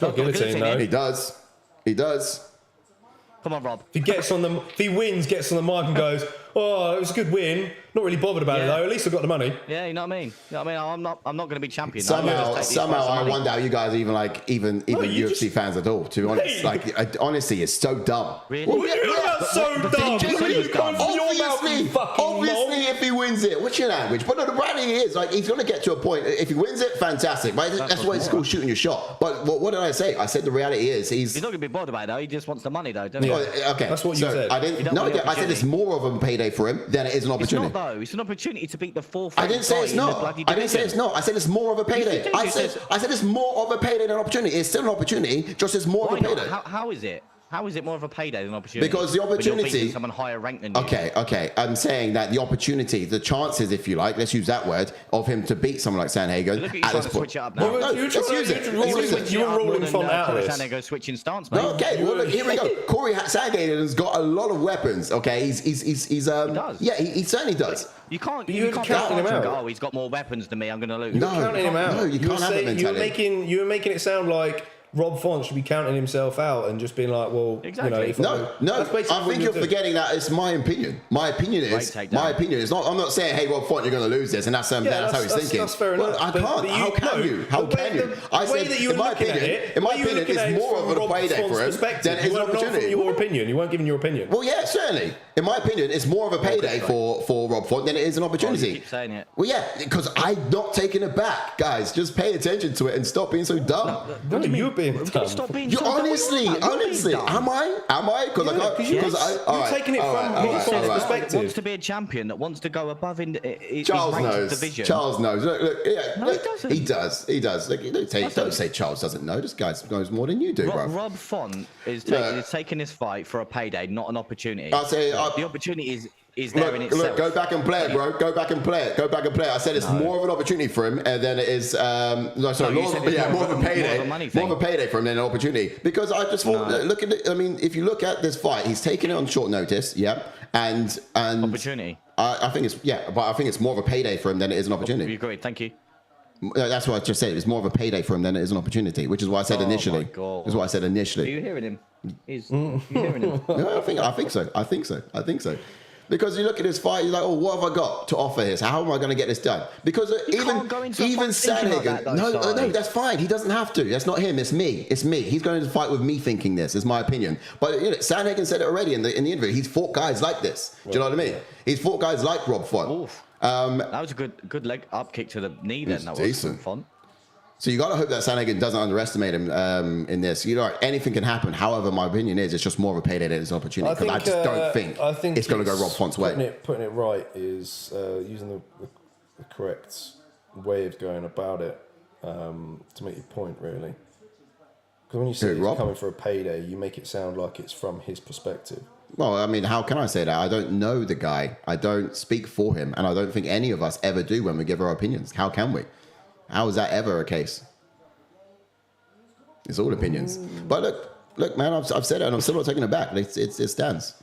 got guillotine, no? He does. He does. Come on, Rob. If he wins, gets on the mic and goes, "Oh, it was a good win. Not really bothered about it though. At least I got the money." Yeah, you know what I mean. You know what I mean? I'm not going to be champion. Somehow, I wonder how you guys are even UFC fans at all. To be honest, like honestly, it's so dumb. Really? Well, yeah, so dumb. Obviously, if he wins it, what's your language? But no, the reality is, like, he's going to get to a point. If he wins it, fantastic. Right? That's why it's called shooting your shot. But what did I say? I said the reality is he's not going to be bothered about it though. He just wants the money though, doesn't he? Okay, that's what you said. I didn't. No, I said it's more of a payday for him than it is an opportunity. It's not though. It's an opportunity to beat the 4th. I didn't say it's not. I didn't say it's not. I said it's more of a payday. I said it's more of a payday than an opportunity. It's still an opportunity, just it's more of a payday. How is it? How is it more of a payday than an opportunity? Because the opportunity, someone higher ranked than you. Okay. I'm saying that the opportunity, the chances, if you like, let's use that word, of him to beat someone like Sandhagen. Look at you trying to switch it up now. No, let's use it. You were rolling Font out of this. Sandhagen switching stance, mate. Okay, well, look, here we go. Cory Sandhagen's got a lot of weapons. Okay, he does. Yeah, he certainly does. You can't count him out. Oh, he's got more weapons than me. I'm going to lose. No, counting him out. No, you can't have that mentality. You were making it sound like Rob Font should be counting himself out and just being like, well, exactly. No. I think you're forgetting that it's my opinion. My opinion is. It's not. I'm not saying, hey, Rob Font, you're going to lose this, and that's how he's thinking. That's fair enough. I can't. How can you? How can you? I said, in my opinion, it's more of a payday for him than it's an opportunity. Your opinion. You weren't giving your opinion. Well, yeah, certainly. In my opinion, it's more of a payday for Rob Font than it is an opportunity. You keep saying it. Well, yeah, because I'm not taking it back, guys. Just pay attention to it and stop being so dumb. No, you're being dumb. Stop being you honestly, am I? Because I can't. You're taking it from Rob Font's perspective. Wants to be a champion that wants to go above in Charles knows. division. Charles knows. Look, no, he doesn't. He does. Look, don't say Charles doesn't know. This guy knows more than you do, bro. Rob Font is taking this fight for a payday, not an opportunity. I'll say the opportunity is there in itself. Look, go back and play it, bro. Go back and play it. I said it's more of an opportunity for him than it is. More of a payday. More of a payday for him than an opportunity. Because I just thought, look at it. I mean, if you look at this fight, he's taking it on short notice. Yeah, and opportunity. I think it's more of a payday for him than it is an opportunity. You agreed. Thank you. That's what I just said. It's more of a payday for him than it is an opportunity, which is what I said initially. That's what I said initially. Are you hearing him? You hearing him? No, I think so. Because you look at this fight, you're like, oh, what have I got to offer here? So how am I going to get this done? Because even Sandhagen, no, that's fine. He doesn't have to. That's not him. It's me. He's going to fight with me thinking this. Is my opinion. But Sandhagen said it already in the interview. He's fought guys like this. Do you know what I mean? He's fought guys like Rob Font. That was a good leg up kick to the knee. Then that was decent. Font. So you got to hope that Sandhagen doesn't underestimate him in this. Anything can happen. However, my opinion is it's just more of a payday than it's an opportunity because I just don't think it's going to go Rob Font's way. Putting it right is using the correct way of going about it to make your point, really. Because when you say he's coming for a payday, you make it sound like it's from his perspective. Well, I mean, how can I say that? I don't know the guy. I don't speak for him. And I don't think any of us ever do when we give our opinions. How can we? How is that ever a case? It's all opinions. But look, man, I've said it and I'm still not taking it back. It stands.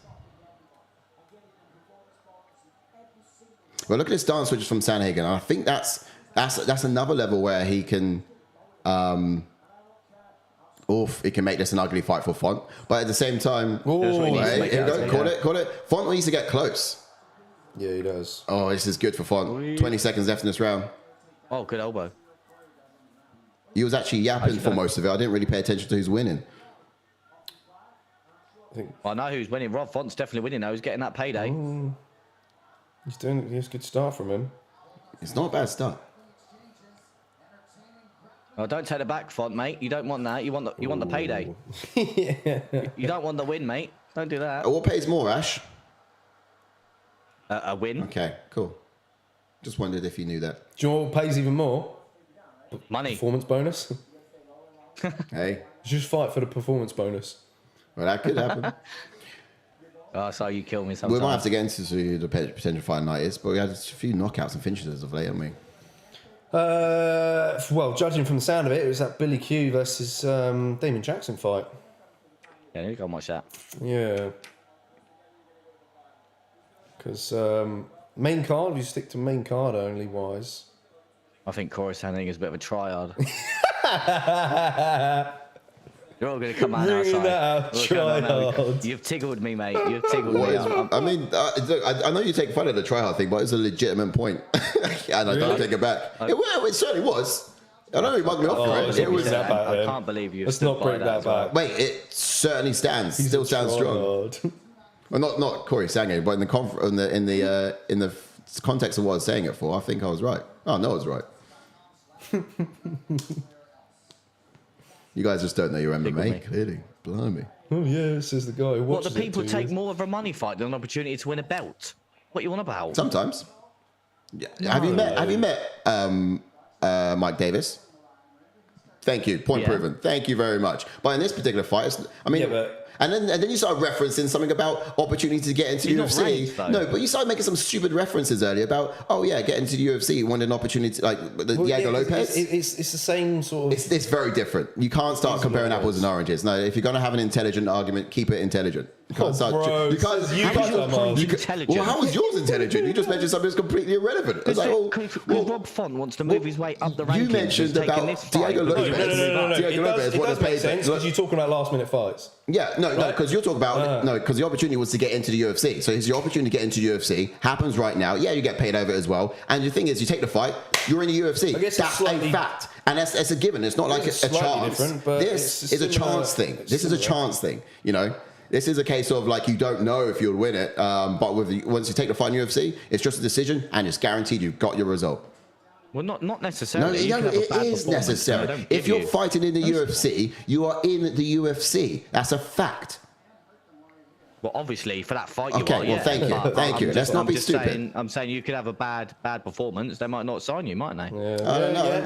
Well, look at this stance switches from Sandhagen. And I think that's another level where he can... it can make this an ugly fight for Font. But at the same time... Call it. Font needs to get close. Yeah, he does. Oh, this is good for Font. 20 seconds left in this round. Oh, good elbow. He was actually yapping for most of it. I didn't really pay attention to who's winning. I know who's winning. Rob Font's definitely winning now. He's getting that payday. He's a good start from him. It's not a bad start. Oh, don't take the back, Font, mate. You don't want that. You want the payday. You don't want the win, mate. Don't do that. What pays more, Ash? A win. Okay, cool. Just wondered if you knew that. Do you know what pays even more? Money. Performance bonus. Hey. Just fight for the performance bonus. Well, that could happen. Oh, so you kill me sometimes. We might have to get into the potential fight night is, but we had a few knockouts and finishes as of late, haven't we? Well, judging from the sound of it, it was that Billy Q versus Damon Jackson fight. Yeah, you go and watch that. Yeah. Because main card, if you stick to main card only wise. I think Cory Sandhagen is a bit of a tryhard. You're all going to come out outside. You've tickled me, mate. You've tickled me. I mean, look, I know you take fun of the tryhard thing, but it's a legitimate point. And I don't take it back. It certainly was. I know he mugged me off for it. It was that bad. I can't believe you. Let's not bring that back. Wait, it certainly stands. Still stands strong. Well, not Cory Sandhagen, but in the context of what I was saying it for, I think I was right. Oh, no, I was right. You guys just don't know your MMA, clearly. Blimey. Oh, yeah, this is the guy who watches What, the people take years. more of a money fight than an opportunity to win a belt? What you on about? Sometimes. Yeah. Have you met Mike Davis? Thank you. Point proven. Thank you very much. But in this particular fight, and then you started referencing something about opportunity to get into the UFC. Raised, no, but you started making some stupid references earlier about, get into the UFC. You wanted an opportunity like Diego Lopes. It's the same sort of... It's very different. You can't start comparing apples and oranges. No, if you're going to have an intelligent argument, keep it intelligent. You can't start... intelligent. Well, how was yours intelligent? You just mentioned something that's completely irrelevant. It's Because Rob Font wants to move his way up the rankings. You mentioned about Diego Lopes. No. Diego Lopes. It does make sense because you're talking about last-minute fights. Yeah, no, because you're talking about because the opportunity was to get into the UFC. So here's your opportunity to get into the UFC. Happens right now. Yeah, you get paid over it as well. And the thing is, you take the fight, you're in the UFC. That's a fact, and that's a given. It's not like a chance. This is a chance thing. This is a chance thing. You know, this is a case of like you don't know if you'll win it, but once you take the fight in UFC, it's just a decision, and it's guaranteed you've got your result. Well, not necessarily. No, it is necessary. If you're fighting in the UFC, you are in the UFC. That's a fact. Well, obviously, for that fight, you are. Okay, well, thank you. Thank you. Let's not be stupid. I'm saying you could have a bad performance. They might not sign you, might they? I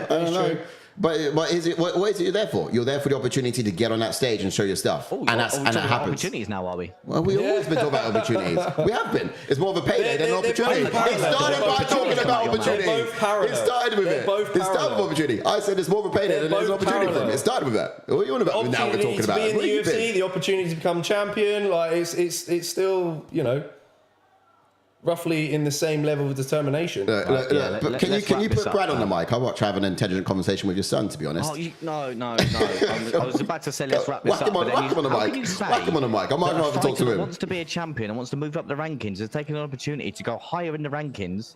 don't know. But what is it you're there for? You're there for the opportunity to get on that stage and show your stuff. And it happens. Opportunities now, are we? Well, we've always been talking about opportunities. We have been. It's more of a payday than an opportunity. It started by talking about opportunity. It started with it. It started with opportunity. I said it's more of a payday than there's an opportunity for him. It started with that. What are you on about? Now we're talking about it. To be in the UFC, the opportunity to become champion, like it's still, roughly in the same level of determination. But can you put Brad on the mic? I watch have an intelligent conversation with your son, to be honest. No. I was about to say let's wrap this up. Whack him on the mic. Whack him on the mic. I might not have to talk to him. Wants to be a champion and wants to move up the rankings, is taking an opportunity to go higher in the rankings,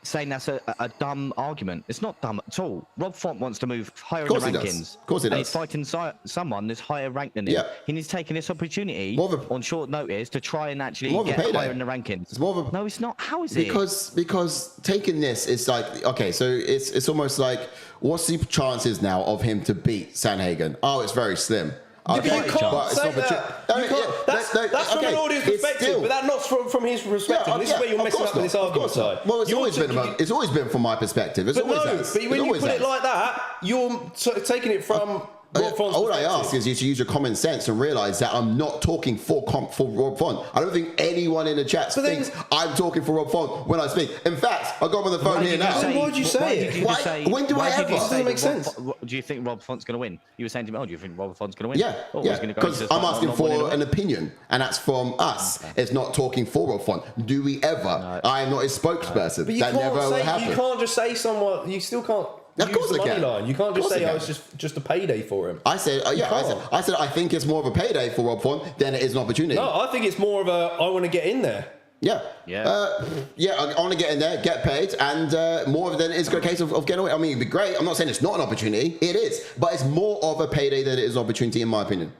saying that's a dumb argument. It's not dumb at all. Rob Font wants to move higher in the rankings. Of course he does. And he's fighting someone that's higher ranked than him. Yeah. He's taking this opportunity on short notice to try and actually get higher in the rankings. It's more of a... No, it's not. How is it? Because taking this, it's like, okay, so it's almost like, what's the chances now of him to beat Sandhagen? Oh, it's very slim. You can't say that. That's from an audience perspective, but that's not from his perspective. This is where you're messing up with this argument side. Well, it's always been from my perspective. But when you put it like that, you're taking it from Rob Font's all I ask is you to use your common sense and realise that I'm not talking for Rob Font. I don't think anyone in the chat thinks I'm talking for Rob Font when I speak. In fact, I got him on the phone here now. Why would you say it? When do I ever? It doesn't make sense. Do you think Rob Font's going to win? You were saying to me, do you think Rob Font's going to win? Yeah. Because I'm asking for an opinion, and that's from us. It's not talking for Rob Font. Do we ever? I am not his spokesperson. That never will happen. You can't just say someone. You still can't. Of course I can. Line. You can't just say, it's just a payday for him. I said, I said, I think it's more of a payday for Rob Font than it is an opportunity. No, I think it's more of I want to get in there. Yeah. I want to get in there, get paid, and more than it's a case of getting away. I mean, it'd be great. I'm not saying it's not an opportunity. It is. But it's more of a payday than it is an opportunity, in my opinion.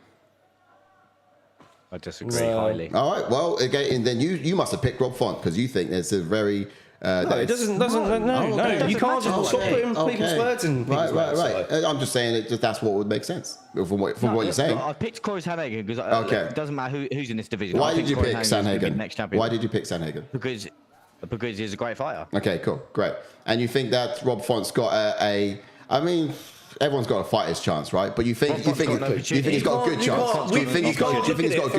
I disagree highly. All right. Well, again, and then you must have picked Rob Font because you think there's a very... no, it doesn't. No, you can't just stop putting people's words in people's mouths. Right. I'm just saying that's what would make sense from what you're saying. I picked Cory Sandhagen because it doesn't matter who's in this division. Why did you pick Sandhagen? Why did you pick Sandhagen? Because he's a great fighter. Okay, cool, great. And you think that Rob Font's got I mean, everyone's got a fighter's chance, right? But you think he's got a good chance? Do you think he's got a good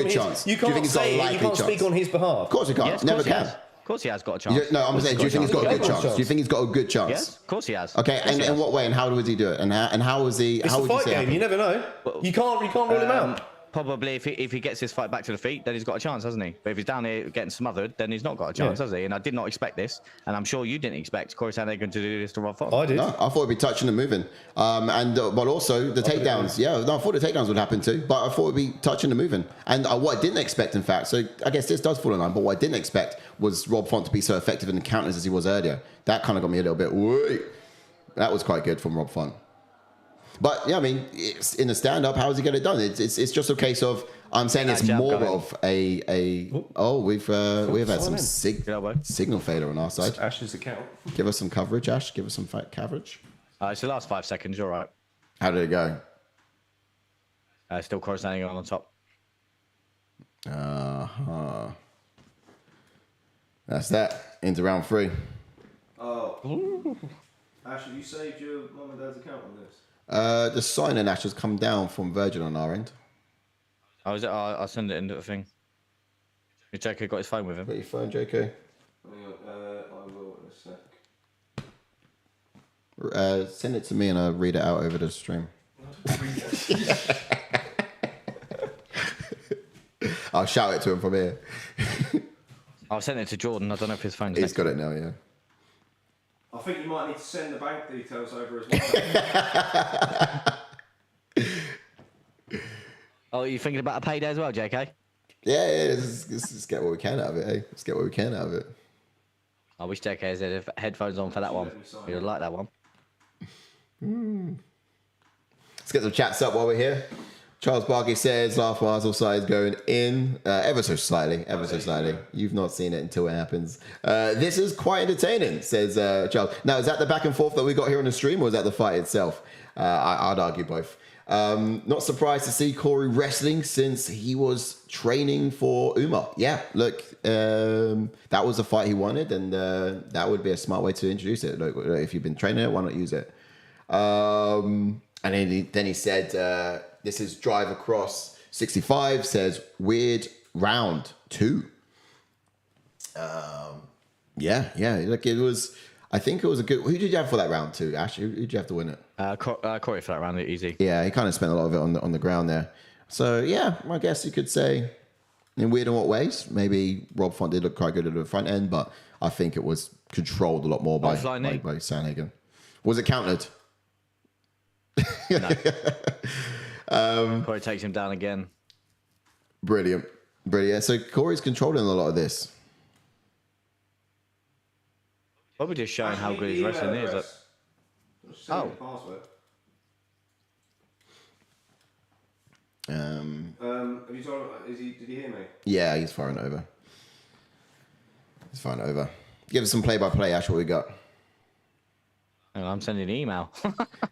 chance? You can't say you can't speak on his behalf. Of course he can't. Yes, Never can. Of course he has got a chance. No, I'm saying, do you think he's got a good chance? Do you think he's got a good chance? Yes, of course he has. Okay, and in what way and how would he do it? And how was he? It's how a would you fight say game. You never know. You can't rule him out. Probably if he gets his fight back to the feet, then he's got a chance, hasn't he? But if he's down here getting smothered, then he's not got a chance, has he? And I did not expect this, and I'm sure you didn't expect Cory Sandhagen to do this to Rob Font. I did. No, I thought it'd be touching and moving, but also the takedowns. Yeah, no, I thought the takedowns would happen too, but I thought it'd be touching and moving. And what I didn't expect, in fact, so I guess this does fall in line. But what I didn't expect was Rob Font to be so effective in the counters as he was earlier. That kind of got me a little bit. Wait. That was quite good from Rob Font. But yeah, I mean, it's in the stand-up, how does he get it done? It's just a case of. I'm saying it's more of a. Oh, we've had some signal failure on our side. It's Ash's account. Give us some coverage, Ash. Give us some coverage. It's the last 5 seconds. You're right. How did it go? Still Cory Sandhagen on top. That's that. Into round 3. Oh. Ash, have you saved your mum and dad's account on this? The sign-in Ash has come down from Virgin on our end. Oh, is it? I'll send it into the thing. Your Jacoby got his phone with him. Got your phone, JK? Hang on, I will in a sec. Send it to me and I'll read it out over the stream. I'll shout it to him from here. I'll send it to Jordan. I don't know if his phone's He's got it now, yeah. I think you might need to send the bank details over as well. Oh, are you thinking about a payday as well, JK? Yeah, let's get what we can out of it, hey. Let's get what we can out of it. I wish JK had headphones on for that one. You'd like that one. Let's get some chats up while we're here. Charles Barkley says, laugh Mazel side is going in ever so slightly. You've not seen it until it happens. This is quite entertaining, says Charles. Now, is that the back and forth that we got here on the stream, or is that the fight itself? I'd argue both. Not surprised to see Cory wrestling since he was training for Umar. Yeah, look, that was a fight he wanted, and that would be a smart way to introduce it. Look, if you've been training it, why not use it? And then he said, this is Drive Across 65, says, weird round 2. Yeah, look, it was... I think it was a good... Who did you have for that round 2, Ash? Who did you have to win it? Cory for that round, easy. Yeah, he kind of spent a lot of it on the ground there. So, yeah, I guess you could say, in weird in what ways? Maybe Rob Font did look quite good at the front end, but I think it was controlled a lot more by Sandhagen. Was it countered? No. Cory takes him down again. Brilliant. So Cory's controlling a lot of this. Probably just showing how good his wrestling is. Have you told him? Did he hear me? Yeah, he's firing over. Give us some play-by-play, Ash. What we got? I'm sending an email.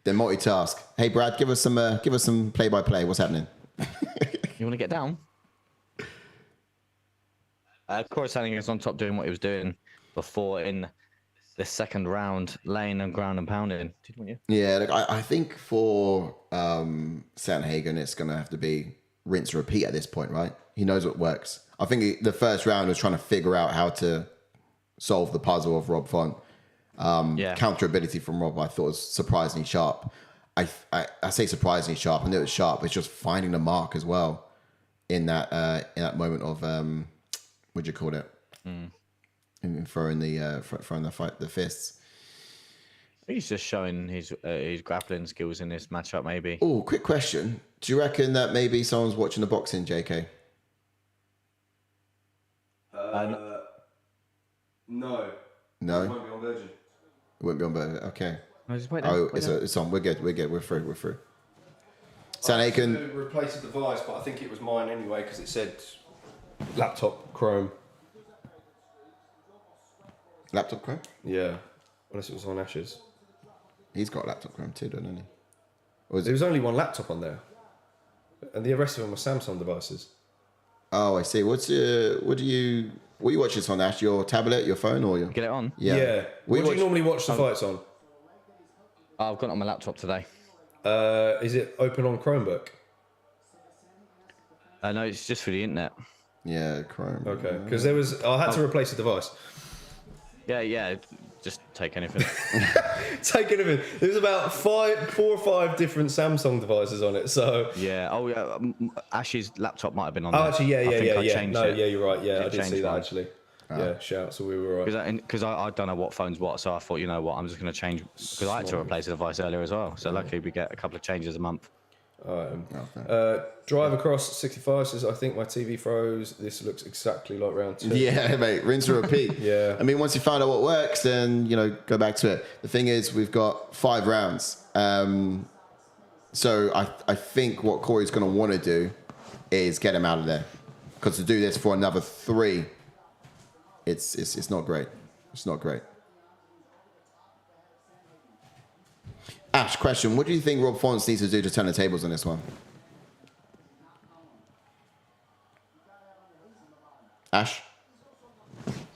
Then multitask. Hey, Brad, give us some play-by-play. What's happening? You want to get down? Cory Sandhagen is on top doing what he was doing before in the second round, laying and ground and pounding. Yeah, look, I think for Sandhagen, it's going to have to be rinse and repeat at this point, right? He knows what works. I think the first round was trying to figure out how to solve the puzzle of Rob Font. Counter ability from Rob, I thought was surprisingly sharp. I say surprisingly sharp, and it was sharp. It's just finding the mark as well in that moment of what do you call it? In throwing the fists. He's just showing his grappling skills in this matchup, maybe. Oh, quick question: do you reckon that maybe someone's watching the boxing, JK? No. No. It won't be on Virgin. It won't be on Virgin. Okay. It's on. We're good. We're through. Sandhagen replace the device, but I think it was mine anyway because it said laptop Chrome. Laptop Chrome? Yeah, unless it was on Ash's. He's got laptop Chrome too, doesn't he? There was only one laptop on there, and the rest of them were Samsung devices. Oh, I see. What do you watch this on, Ash? Your tablet, your phone, or your... Get it on? Yeah. What do you normally watch the fights on? I've got it on my laptop today. Is it open on Chromebook? No, it's just for the internet. Yeah, Chrome. Okay, because I had to replace the device. Yeah, just take anything. Take anything. There's about 4 or 5 different Samsung devices on it, so... Yeah, Ash's laptop might have been on there. Oh, actually, yeah. No, you're right, yeah, I did see that, mine. actually. Yeah, shout, so we were right. Because I don't know what phone's what, so I thought, you know what, I'm just going to change, because I had to replace the device earlier as well, so luckily we get a couple of changes a month. Drive across 65 says, I think my TV froze. This looks exactly like round 2. Yeah, mate, rinse and repeat. Yeah. I mean, once you find out what works, then, go back to it. The thing is, we've got 5 rounds. So I think what Cory's going to want to do is get him out of there. Because to do this for another 3, it's not great. It's not great. Ash, question. What do you think Rob Fonts needs to do to turn the tables on this one? Ash?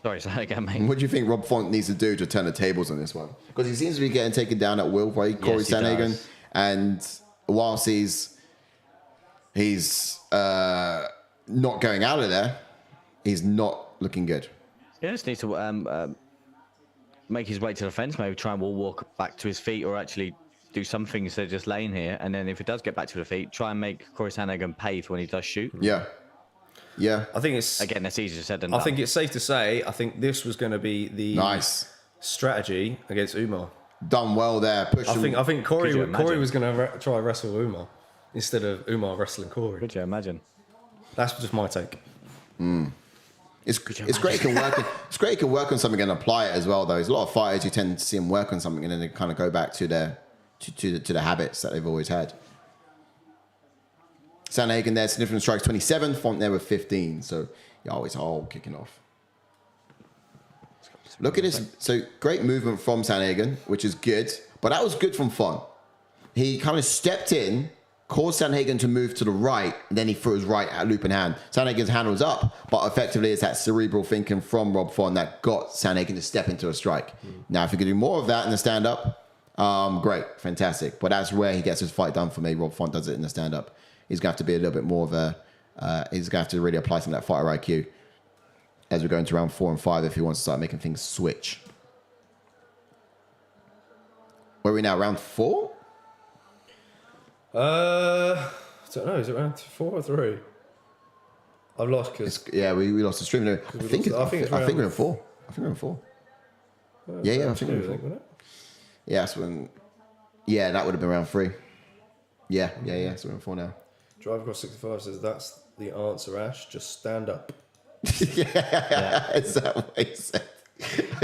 Sorry, say that again, mate. What do you think Rob Font needs to do to turn the tables on this one? Because he seems to be getting taken down at will by Cory Sandhagen. And whilst he's not going out of there, he's not looking good. He just needs to make his way to the fence, maybe try and walk back to his feet, or actually do something instead of just laying here. And then if it does get back to the feet, try and make Cory Sandhagen pay for when he does shoot. Yeah. I think it's... Again, that's easier said than done. I think it's safe to say, I think this was going to be the strategy against Umar. Done well there. I think Cory was going to try and wrestle Umar instead of Umar wrestling Cory. Could you imagine? That's just my take. It's great. It's great. He can work on something and apply it as well. Though there's a lot of fighters you tend to see them work on something and then they kind of go back to their to the habits that they've always had. Sandhagen there, significant strikes 27, Font there with 15. So it's all kicking off. Look at this. So great movement from Sandhagen, which is good. But that was good from Font. He kind of stepped in, caused Sandhagen to move to the right, and then he threw his right looping hand. Sandhagen's hand was up, but effectively it's that cerebral thinking from Rob Font that got Sandhagen to step into a strike. Now, if he could do more of that in the stand-up, great, fantastic. But that's where he gets his fight done for me. Rob Font does it in the stand-up. He's going to have to be a little bit more of he's going to have to really apply some of that fighter IQ as we go into round 4 and 5 if he wants to start making things switch. Where are we now? Round 4? I don't know. Is it round 4 or 3? I've lost because we lost the stream. I think we're in 4. I think we're in 4. Yeah, I think we're in 4. Yeah, that's when. Yeah, that would have been round 3. Yeah. So we're in 4 now. Drive across 65 says that's the answer, Ash. Just stand up. Yeah. Is that what he said?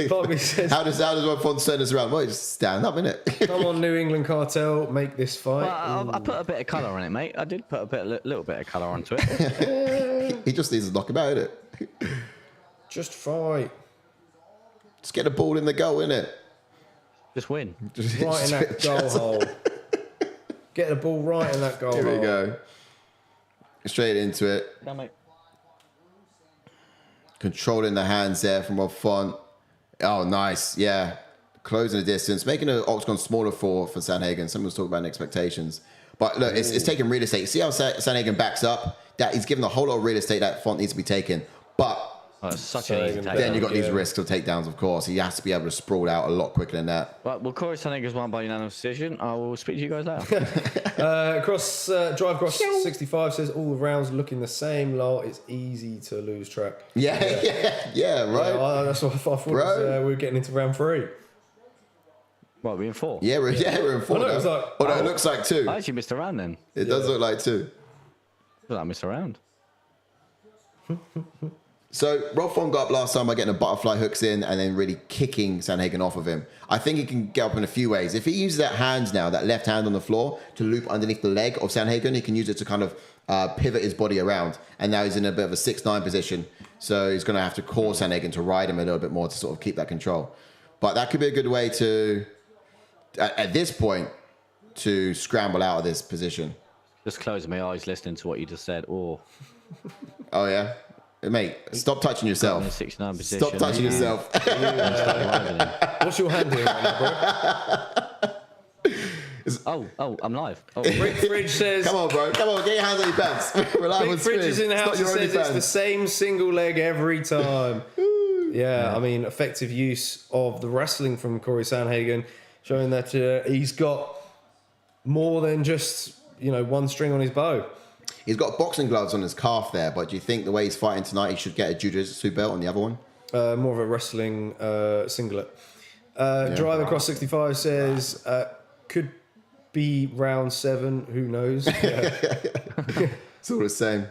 Bobby says, how does Rob Font turn us around? Well, just stand up, innit? Come on, New England Cartel, make this fight. Well, I put a bit of colour on it, mate. I did put a little bit of colour onto it. He just needs to knock him out, innit? Just fight. Just get the ball in the goal, innit? Just win. Right in that goal hole. Get the ball right in that goal hole. Here we go. Straight into it. Yeah, mate. Controlling the hands there from Rob Font. Oh, nice. Yeah. Closing the distance. Making the octagon smaller for Sandhagen. Someone was talking about expectations. But look, it's taking real estate. See how Sandhagen backs up? That he's given a whole lot of real estate that Font needs to be taken. But it's such an easy takedown. Then you've got these risks of takedowns, of course. He has to be able to sprawl out a lot quicker than that. Well, Cory Sandhagen's won by unanimous decision. I will speak to you guys later. Drive across 65 says all the rounds looking the same. Lol, it's easy to lose track. Yeah, right. That's what I thought. We were getting into round 3. What, we're in 4? Yeah, we're in 4. It looks like 2. I actually missed a round then. It does look like 2. I missed a round. So Rob Font got up last time by getting the butterfly hooks in and then really kicking Sandhagen off of him. I think he can get up in a few ways. If he uses that hand now, that left hand on the floor, to loop underneath the leg of Sandhagen, he can use it to kind of pivot his body around. And now he's in a bit of a 6'9" position. So he's going to have to cause Sandhagen to ride him a little bit more to sort of keep that control. But that could be a good way to, at this point, to scramble out of this position. Just closing my eyes listening to what you just said. Oh, yeah? Mate, stop touching yourself. In a 6'9" position. Stop touching yourself. What's your hand doing right now, bro? I'm live. Oh. Fridge says... Come on, bro. Come on, get your hands on your pants. Big Fridge is in the house and says it's the same single leg every time. Yeah, I mean, effective use of the wrestling from Cory Sandhagen, showing that he's got more than just, one string on his bow. He's got boxing gloves on his calf there, but do you think the way he's fighting tonight, he should get a jiu-jitsu belt on the other one? More of a wrestling singlet. Drive Across 65 says, could be round 7, who knows? Yeah. It's all the same.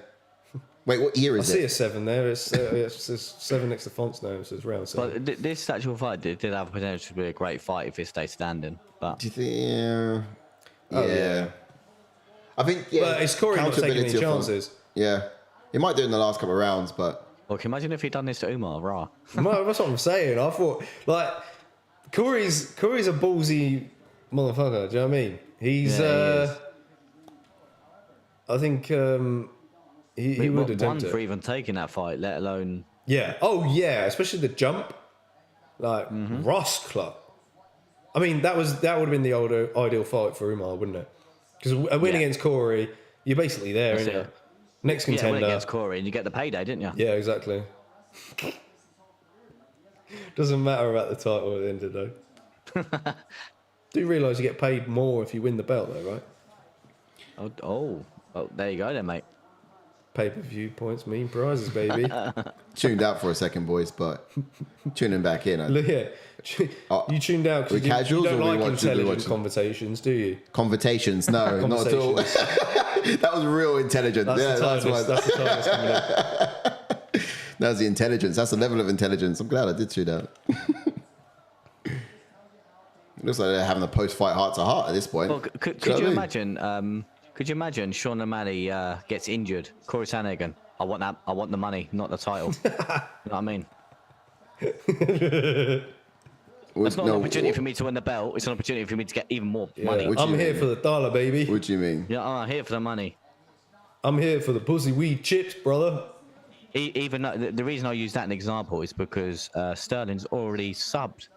Wait, what year is it? I see a 7 there. It's 7 next to Font's name, so it's round 7. But this actual fight did have potential to be a great fight if it stays standing. But do you think? Yeah. I think. Yeah. But it's Cory not taking any chances. Yeah, he might do it in the last couple of rounds, but. Well, can you imagine if he'd done this to Umar? Rah. That's what I'm saying. I thought Cory's a ballsy motherfucker. Do you know what I mean? He's. Yeah, I think he would attempt it. For even taking that fight, let alone. Yeah. Oh yeah, especially the jump, Ross Club. I mean, that would have been the ideal fight for Umar, wouldn't it? Because a win against Cory, you're basically there, aren't you? Next contender. Win against Cory, and you get the payday, didn't you? Yeah, exactly. Doesn't matter about the title at the end of the day. Do you realise you get paid more if you win the belt, though, right? Oh, there you go, then, mate. Pay-per-view points mean prizes, baby. Tuned out for a second, boys, but tuning back in. Yeah. You tuned out because you don't like intelligent conversations, do you? Conversations? No, not at all. That was real intelligent. That's the TARDIS coming in. That's the intelligence. That's the level of intelligence. I'm glad I did tune out. Looks like they're having a post-fight heart-to-heart at this point. Well, could you imagine... Could you imagine Sean O'Malley gets injured? Cory Sandhagen, I want the money, not the title. You know what I mean? It's not an opportunity for me to win the belt. It's an opportunity for me to get even more money. I'm here for the dollar, baby. What do you mean? Yeah, I'm here for the money. I'm here for the pussy weed chips, brother. Even the reason I use that as an example is because Sterling's already subbed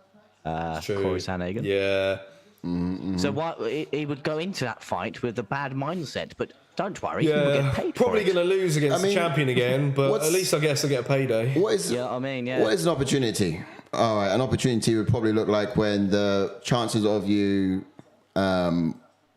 Cory Sandhagen. Yeah. Mm-hmm. So he would go into that fight with a bad mindset, but don't worry, he will get paid. Probably going to lose against the champion again, but at least I guess I'll get a payday. What is an opportunity? All right, an opportunity would probably look like when the chances of you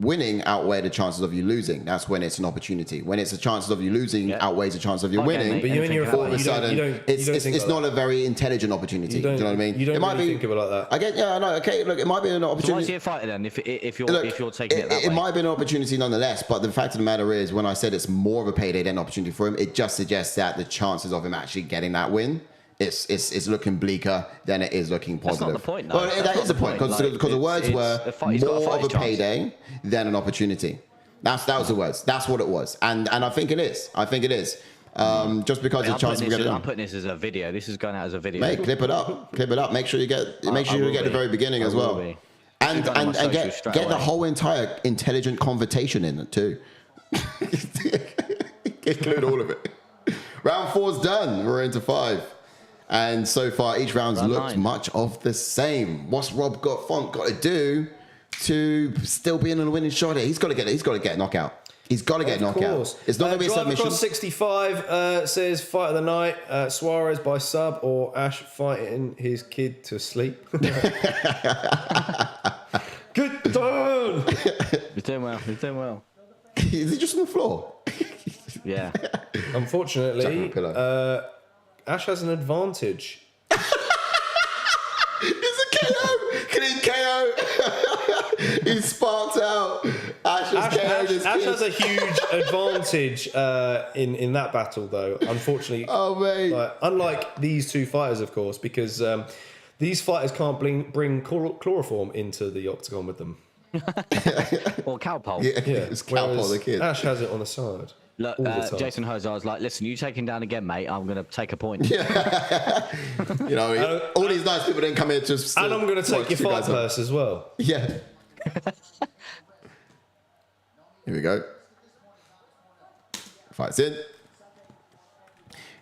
winning outweigh the chances of you losing. That's when it's an opportunity. When it's the chances of you losing outweighs the chance of you winning. But you and your all of a sudden, it's not a very intelligent opportunity. Do you know what I mean? You don't really think of it like that. I get, I know. Okay, look, it might be an opportunity. So why is he a fighter then? If you're taking it that way, it might be an opportunity nonetheless. But the fact of the matter is, when I said it's more of a payday than an opportunity for him, it just suggests that the chances of him actually getting that win. It's looking bleaker than it is looking positive. That's not the point, though. Well, that is the point, because the words were more of a payday than an opportunity. That was the words. That's what it was, and I think it is. Just because the chance of getting I'm putting this as a video. This is going out as a video. Mate, clip it up. Make sure you get. Make sure you get the very beginning as well, and get the whole entire intelligent conversation in it too. Include all of it. Round 4's done. We're into 5. And so far, each round's looked much of the same. What's Font got to do to still be in a winning shot here? He's got to get a knockout. He's got to get a knockout. It's not going to be a submission. Across 65 says fight of the night, Suarez by sub or Ash fighting his kid to sleep. Good turn. He's doing well. Is he just on the floor? Yeah. Unfortunately, Ash has an advantage. It's a KO! Clean KO! He's sparked out. Ash has a huge advantage in that battle, though, unfortunately. Oh, mate. Unlike these two fighters, of course, because these fighters can't bring chloroform into the octagon with them. Or cowpole. Yeah, it's cowpole, the kid. Ash has it on the side. Look, Jason Hose, I was like, listen, you take him down again, mate. I'm going to take a point. Yeah. All these nice people didn't come here just. And I'm going to take your fight purse as well. Yeah. Here we go. Fight's in.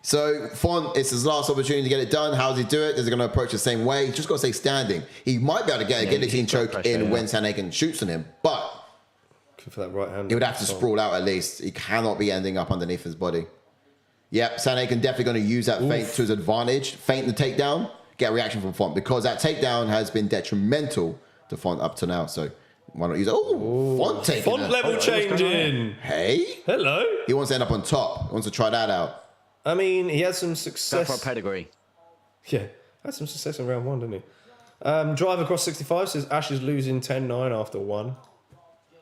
So, Font, it's his last opportunity to get it done. How does he do it? Is he going to approach the same way? He's just got to stay standing. He might be able to get a guillotine choke in when Sandhagen shoots on him, but For that right hand. He would have to sprawl out at least. He cannot be ending up underneath his body. Yep, Sandhagen definitely going to use that feint to his advantage. Feint the takedown, get a reaction from Font, because that takedown has been detrimental to Font up to now. So why not use it? Oh, Font taking Font it. level changing. Hey. Hello. He wants to end up on top. He wants to try that out. I mean, he had some Go success. for a pedigree. Yeah, had some success in round 1, didn't he? Drive across 65 says Ash is losing 10-9 after 1.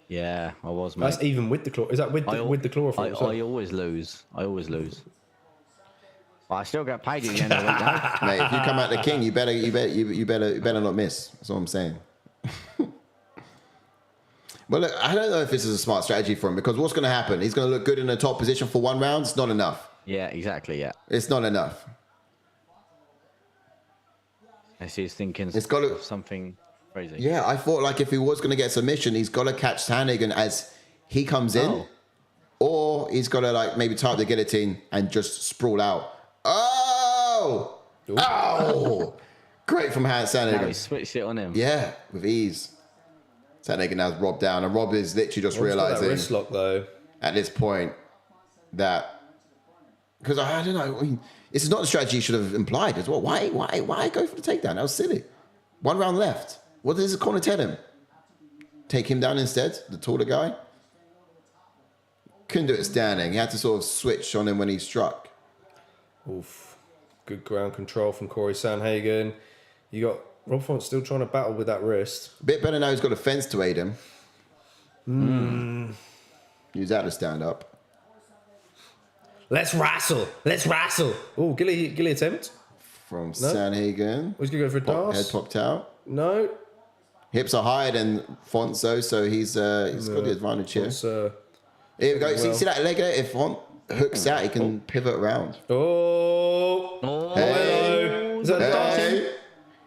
Yeah, I was, mate. That's even with the claw. Is that with the chloroform? I always lose. Well, I still get paid at the end of the week, though. Mate, if you come out the king, you better not miss. That's all I'm saying. Well, look, I don't know if this is a smart strategy for him, because what's going to happen? He's going to look good in the top position for 1 round. It's not enough. Yeah, exactly. Yeah. It's not enough. I see he's thinking It's got to something crazy. Yeah, I thought like if he was going to get submission, he's got to catch Sandhagen as he comes in, or he's got to like maybe tie up the guillotine and just sprawl out. Oh, great from Sandhagen. Now he switched it on him. Yeah, with ease. Sandhagen now's Rob down, and Rob is literally just realizing that wrist lock though at this point that, because I don't know, I mean, this is not the strategy you should have implied as well. Why go for the takedown? That was silly. 1 round left. What does the corner tell him? Take him down instead, the taller guy? Couldn't do it standing. He had to sort of switch on him when he struck. Oof. Good ground control from Cory Sandhagen. You got Rob Font still trying to battle with that wrist. A bit better now he's got a fence to aid him. Use that to stand up. Let's wrestle. Oh, Gilly attempt. From Sandhagen. He's going to go for a dance. Head popped out. No. Hips are higher than Font's, so he's got the advantage here. Here we go. See that leg there? If Font hooks out, he can pivot around. Oh. Hey. Is that dancing?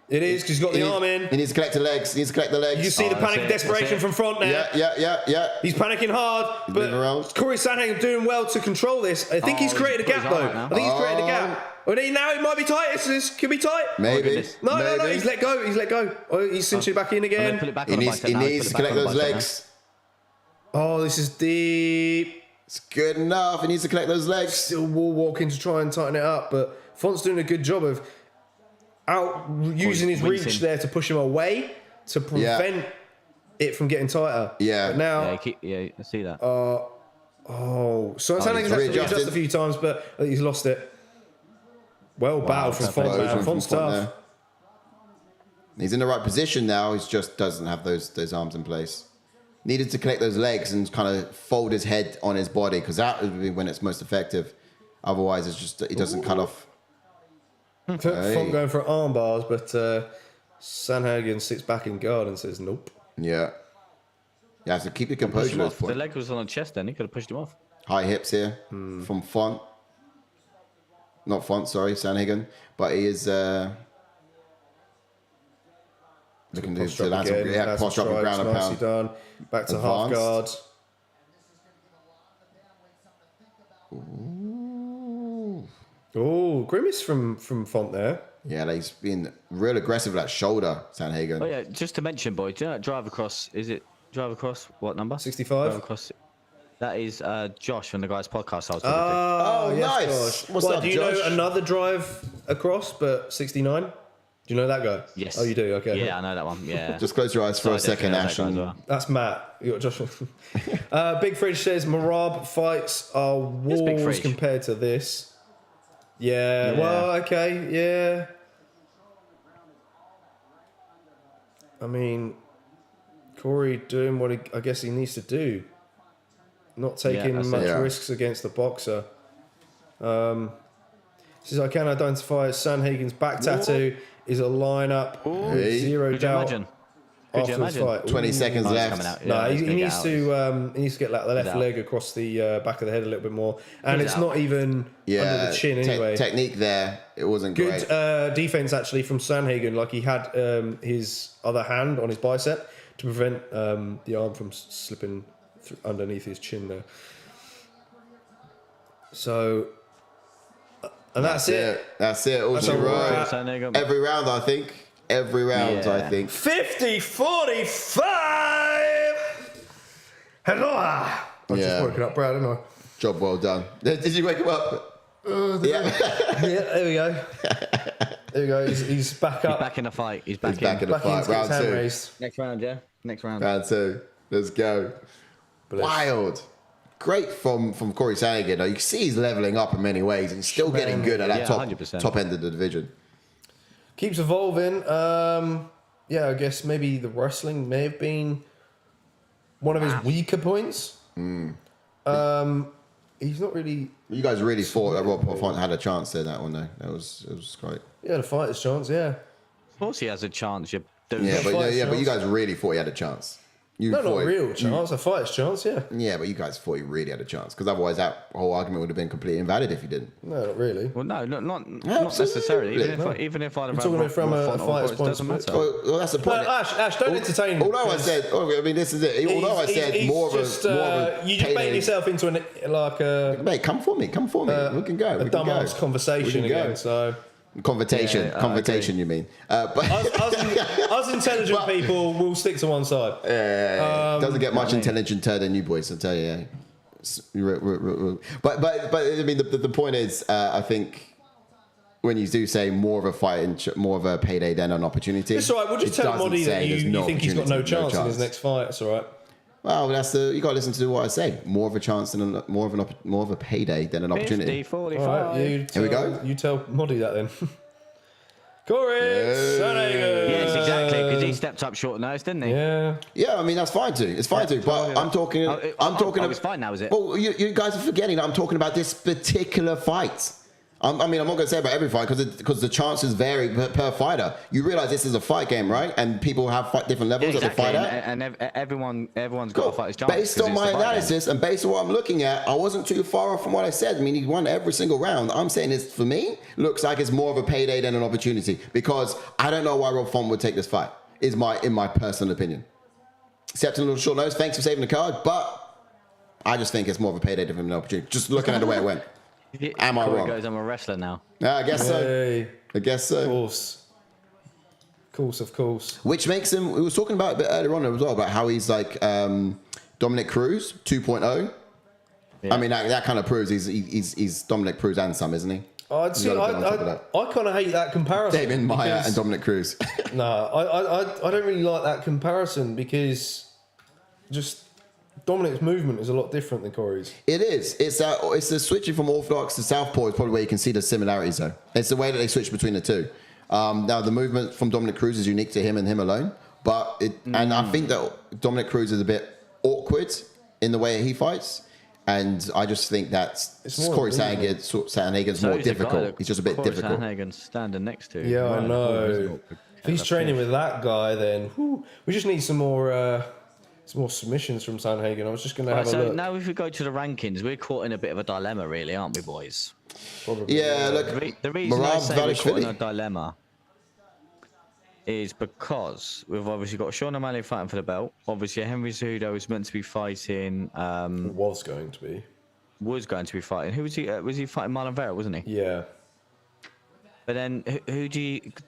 It is, because he's got the arm in. He needs to collect the legs. You see the panic and desperation from Front there. Yeah. He's panicking hard, but Cory Sandhagen doing well to control this. I think he's created a gap, though. I think he's created a gap. Well, now it might be tight. This could be tight. Maybe. No. He's let go. Oh, he's cinching back in again. He needs to collect those legs. Oh, this is deep. It's good enough. He needs to collect those legs. Still wall walking to try and tighten it up, but Font's doing a good job of using his reach there to push him away to prevent it from getting tighter. Yeah. But now, I see that. So Sandhagen's had to readjust a few times, but I think he's lost it. Well battled from Font. Font's tough. He's in the right position now. He just doesn't have those arms in place. Needed to collect those legs and kind of fold his head on his body, because that would be when it's most effective. Otherwise, it's just he doesn't cut off. Font going for arm bars, but Sandhagen sits back in guard and says nope. Yeah. You have to keep your composure at this point. The leg was on the chest then. He could have pushed him off. High hips here from Font. Not Font, sorry, Sandhagen. But he is looking to land some posture up and ground and pound. Done. Back to half guard. Oh, grimace from Font there. Yeah, he's been real aggressive with that shoulder, Sandhagen. Oh yeah, just to mention, boy, do you know that drive across? Is it drive across? What number? 65. Drive across. That is Josh from the guys' podcast I was talking Oh, yes, nice. Josh. What's up, do you Josh? know another drive across, but 69? Do you know that guy? Yes. Oh, you do? Okay. Yeah, I know that one. Yeah. Just close your eyes for a second, Ash. That's Matt. You got Josh. Big Fridge says Marab fights are walls compared to this. Yeah. Well, okay. Yeah. I mean, Cory doing what I guess he needs to do. Not taking much risks against the boxer. Says I can identify Sandhagen's back tattoo is a lineup. Zero doubt. Could you imagine? Fight. 20 seconds left. No, he needs to get like the left leg across the back of the head a little bit more, and it's not even under the chin anyway. Technique there, it wasn't good. Great. Defense actually from Sandhagen. Like he had his other hand on his bicep to prevent the arm from slipping underneath his chin there. So, and that's it. That's it. All right. Every round, I think. I think. 50-45. I just woke it up, Brad, didn't I? Job well done. Did you wake him up? Yeah, there we go. There we go. He's back up. He's back in the fight. He's back in the fight. Round 2. Next round, yeah. Next round. Round 2. Let's go. Bless. Wild. Great from Cory Sandhagen. You can see he's leveling up in many ways. He's still getting good at that top end of the division. Keeps evolving. Yeah, I guess maybe the wrestling may have been one of his weaker points. He's not really. You guys really thought that Rob Font had a chance there, that one, though. It was great. Yeah, the fighter's chance, yeah. Of course he has a chance. But you guys really thought he had a chance. Not a real chance, a fighter's chance, yeah. Yeah, but you guys thought he really had a chance, because otherwise that whole argument would have been completely invalid if he didn't. No, not really. Well, no, not necessarily. Even if I'd have talking from a fighter's point of view. Well, that's the point. No, Ash, don't entertain me. Although I said, I mean, this is it. Although I said more of a you just made yourself into mate, come for me. We can go. A dumbass conversation again, so... Conversation, you mean? But us intelligent people will stick to one side. Doesn't get much intelligenter than you boys, I'll tell you. But I mean, the point is, I think when you do say more of a fight, more of a payday than an opportunity. It's all right. We'll just tell Moddy that you think he's got no chance in his next fight. It's all right. Well, you got to listen to what I say. More of a chance than more of a payday than an opportunity. 50, 45. Right, here we go. You tell Moddy that then. Cory Sandhagen. Yes, exactly. Because he stepped up short nose, didn't he? Yeah. Yeah, I mean that's fine too. It's fine too. But I'm talking. It's fine now, is it? Well, you guys are forgetting that I'm talking about this particular fight. I mean, I'm not going to say about every fight because the chances vary per fighter. You realize this is a fight game, right? And people have different levels that they fight at. And everyone's got to fight his chance. Based on my analysis and based on what I'm looking at, I wasn't too far off from what I said. I mean, he won every single round. I'm saying this, for me, looks like it's more of a payday than an opportunity because I don't know why Rob Font would take this fight, in my personal opinion. Accepting a little short nose, thanks for saving the card, but I just think it's more of a payday than an opportunity. Just looking at the way it went. Am I wrong? Goes, I'm a wrestler now. I guess so. Hey. I guess so. Of course. Which makes him, we were talking about a bit earlier on as well, about how he's like Dominic Cruz 2.0. Yeah. I mean, that kind of proves he's Dominic Cruz and some, isn't he? I kind of hate that comparison. Damien Maia and Dominic Cruz. No, I don't really like that comparison because just... Dominic's movement is a lot different than Cory's. It is. It's the switching from orthodox to southpaw is probably where you can see the similarities, though. It's the way that they switch between the two. Now, the movement from Dominic Cruz is unique to him and him alone. And I think that Dominic Cruz is a bit awkward in the way he fights. And I just think that Cory Sandhagen's more difficult. He's just a bit difficult. Sandhagen's standing next to. Yeah, I know. If he's training with that guy, then we just need some more submissions from Sandhagen. I was just going to have a look. So now if we go to the rankings, we're caught in a bit of a dilemma, really, aren't we, boys? Probably. Yeah, look. The reason I say we're caught in a dilemma is because we've obviously got Sean O'Malley fighting for the belt. Obviously, Henry Cejudo is meant to be fighting... was going to be fighting. Who was he? Was he fighting Marlon Vera, wasn't he? Yeah. But then,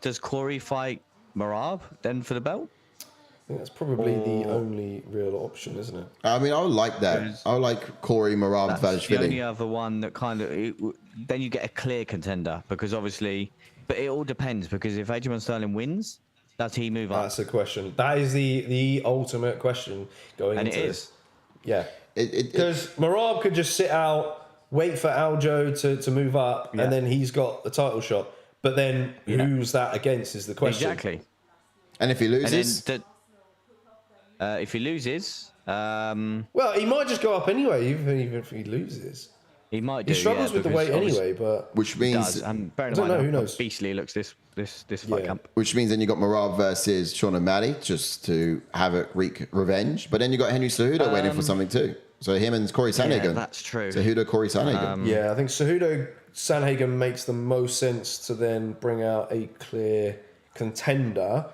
does Cory fight Merab then for the belt? I think that's probably the only real option, isn't it? I mean, I would like that. I would like Cory, Merab, That's the only other one that kind of... Then you get a clear contender, because obviously... But it all depends, because if Adrian Sterling wins, does he move up? That's the question. That is the ultimate question going into this. Is. Yeah. Because Merab could just sit out, wait for Aljo to move up, and then he's got the title shot. But then who's that against is the question. Exactly. And if he loses... if he loses... well, he might just go up anyway, even if he loses. He might do, He struggles with the weight anyway, but... Which means... I don't know, who knows? Beastly looks this fight camp. Which means then you got Merab versus Sean O'Malley, just to have it wreak revenge. But then you got Henry Cejudo waiting for something too. So him and Cory Sandhagen. Yeah, that's true. Cejudo, Cory Sandhagen. Yeah, I think Cejudo, Sandhagen makes the most sense to then bring out a clear contender,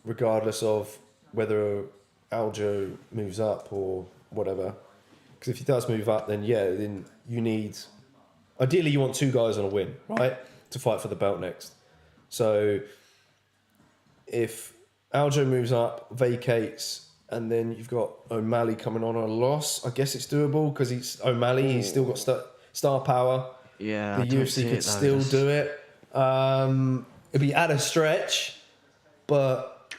regardless of whether Aljo moves up or whatever. Because if he does move up, then then you need... Ideally, you want two guys on a win, right? To fight for the belt next. So if Aljo moves up, vacates And then you've got O'Malley coming on a loss. I guess it's doable because he's O'Malley. He's still got star power. Yeah, the UFC could still do it. It'd be at a stretch, but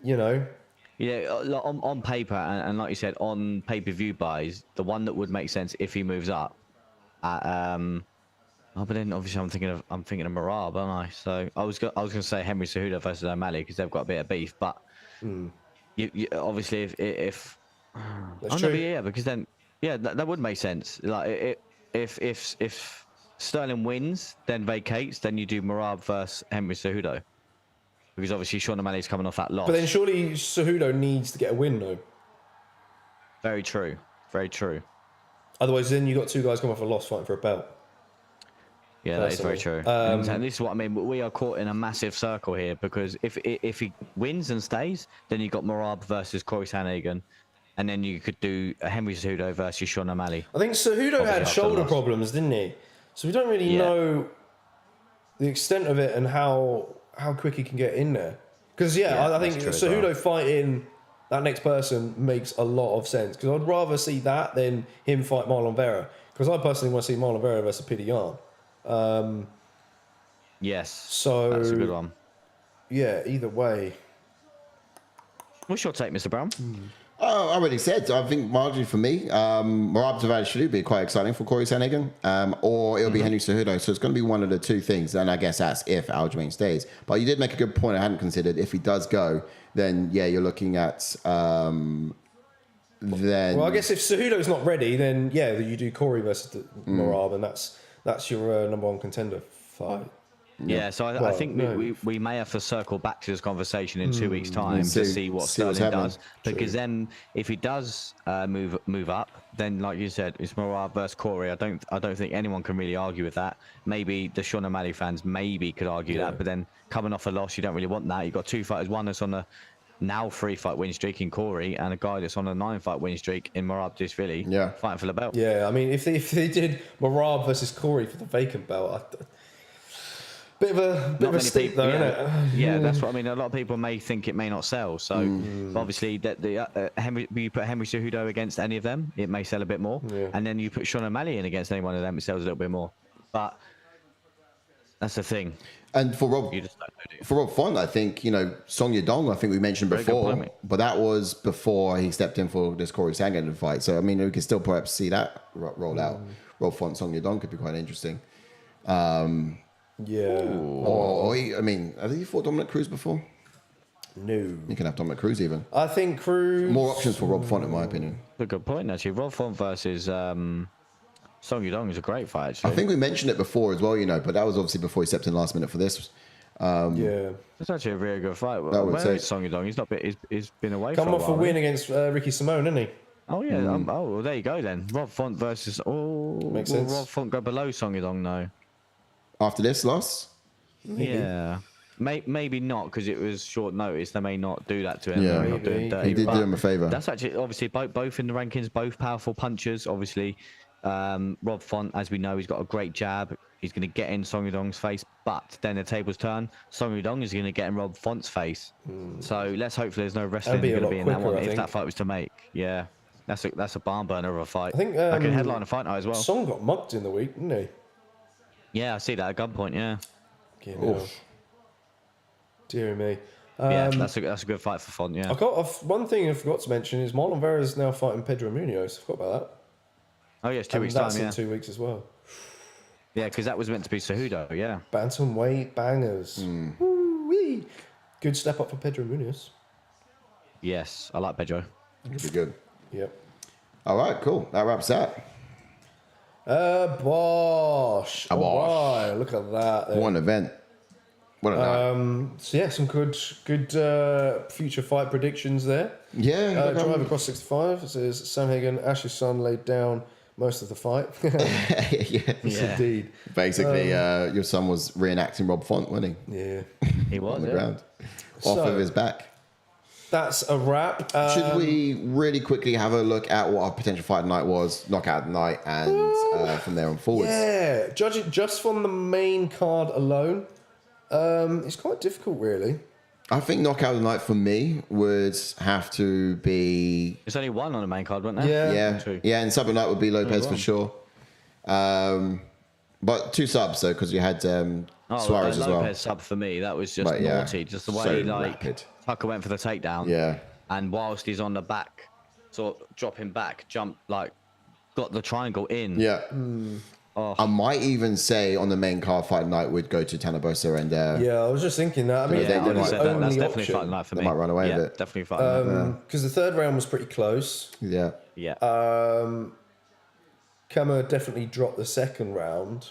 Yeah, on paper and like you said, on pay-per-view buys, the one that would make sense if he moves up. But then obviously I'm thinking of Merab, aren't I? So I was gonna say Henry Cejudo versus O'Malley because they've got a bit of beef, but you obviously if that's true. Yeah, because then that would make sense. Like if Sterling wins, then vacates, then you do Merab versus Henry Cejudo. Because obviously Sean O'Malley's coming off that loss. But then surely Cejudo needs to get a win, though. Very true. Very true. Otherwise, then you got two guys coming off a loss fighting for a belt. Yeah, that is very true. And this is what I mean. We are caught in a massive circle here because if he wins and stays, then you got Merab versus Cory Sandhagen, and then you could do a Henry Cejudo versus Sean O'Malley. I think Cejudo had shoulder problems, didn't he? So we don't really know the extent of it and how quick he can get in there. Because, I think Cejudo fighting that next person makes a lot of sense. Because I'd rather see that than him fight Marlon Vera. Because I personally want to see Marlon Vera versus Peter Yan. Yes. So that's a good one. Yeah, either way. What's your take, Mr. Brown? Oh, I already said. I think marginally for me, Merab Dvalishvili be quite exciting for Cory Sandhagen, or it'll be Henry Cejudo. So it's going to be one of the two things, and I guess that's if Aljamain stays. But you did make a good point I hadn't considered. If he does go, then you're looking at then. Well, I guess if Cejudo's not ready, then you do Cory versus Merab, and that's your number one contender fight. Yeah, so I think we may have to circle back to this conversation in 2 weeks' time to see what Sterling does. Because then, if he does move up, then like you said, it's Merab versus Cory. I don't think anyone can really argue with that. Maybe the Sean O'Malley fans could argue that, but then coming off a loss, you don't really want that. You've got two fighters, one that's on a now 3-fight win streak in Cory, and a guy that's on a 9-fight win streak in Merab Dvalishvili, fighting for the belt. Yeah, I mean, if they did Merab versus Cory for the vacant belt, bit of a steep though, isn't it? Yeah, that's what I mean. A lot of people may think it may not sell. So obviously, that you put Henry Cejudo against any of them, it may sell a bit more. Yeah. And then you put Sean O'Malley in against any one of them, it sells a little bit more. But that's the thing. And for Rob Font, I think Song Yadong. I think we mentioned before, but that was before he stepped in for this Cory Sandhagen fight. So I mean, we could still perhaps see that roll out. Rob Font, Song Yadong could be quite interesting. Yeah. Or have you fought Dominic Cruz before? No. You can have Dominic Cruz even. I think Cruz... More options for Rob Font, in my opinion. A good point, actually. Rob Font versus Song Yadong is a great fight, actually. I think we mentioned it before as well, but that was obviously before he stepped in last minute for this. It's actually a really good fight. Where is Song Yadong? He's been away for a while. Come off a win hasn't against Ricky Simone, didn't he? Oh, yeah. Well, there you go, then. Rob Font versus... Makes sense. Rob Font go below Song Yadong, no? After this loss? Yeah. Maybe not, because it was short notice. They may not do that to him. Yeah, he did do him a favour. That's actually, obviously, both in the rankings, both powerful punchers. Obviously, Rob Font, as we know, he's got a great jab. He's going to get in Song Yadong's face, but then the tables turn. Song Yadong is going to get in Rob Font's face. So let's hope there's no wrestling going to be in that one if that fight was to make. Yeah, that's a barn burner of a fight. I think that could headline a fight night as well. Song got mugged in the week, didn't he? Yeah, I see that at gunpoint. Yeah. Dear me. Yeah, that's a good fight for Font. Yeah. One thing I forgot to mention is Marlon Vera is now fighting Pedro Munoz. I forgot about that. Oh yeah, it's 2 weeks time. That's in 2 weeks as well. Yeah, because that was meant to be Cejudo. Yeah. Bantamweight bangers. Woo-wee. Good step up for Pedro Munoz. Yes, I like Pedro. It'll be good. Yep. All right, cool. That wraps that. Bosh. All right, look at that. There. One event. What a night. So yeah, some good future fight predictions there. Yeah. Drive across 65. It says Sandhagen, Ash's son laid down most of the fight. Yes, indeed. Basically, your son was reenacting Rob Font, wasn't he? Yeah. He was on the ground, off of his back. That's a wrap. Should we really quickly have a look at what our potential fight night was, knockout night, and from there on forwards? Yeah, judging just from the main card alone, it's quite difficult, really. I think knockout of the night for me would have to be. There's only one on the main card, wasn't there? Yeah. Two. Yeah, and sub of the night would be Lopes for sure. But 2 subs though, because you had Suarez as well. Lopes sub for me, that was just naughty. Just the way rapid. Tucker went for the takedown. Yeah. And whilst he's on the back, sort of dropping back, got the triangle in. Yeah. I might even say on the main card fight night would go to Boser and yeah, I was just thinking that. I mean, that's definitely fight night for me. They might run away with it. Definitely fight night. Because the third round was pretty close. Yeah. Yeah. Camur definitely dropped the second round.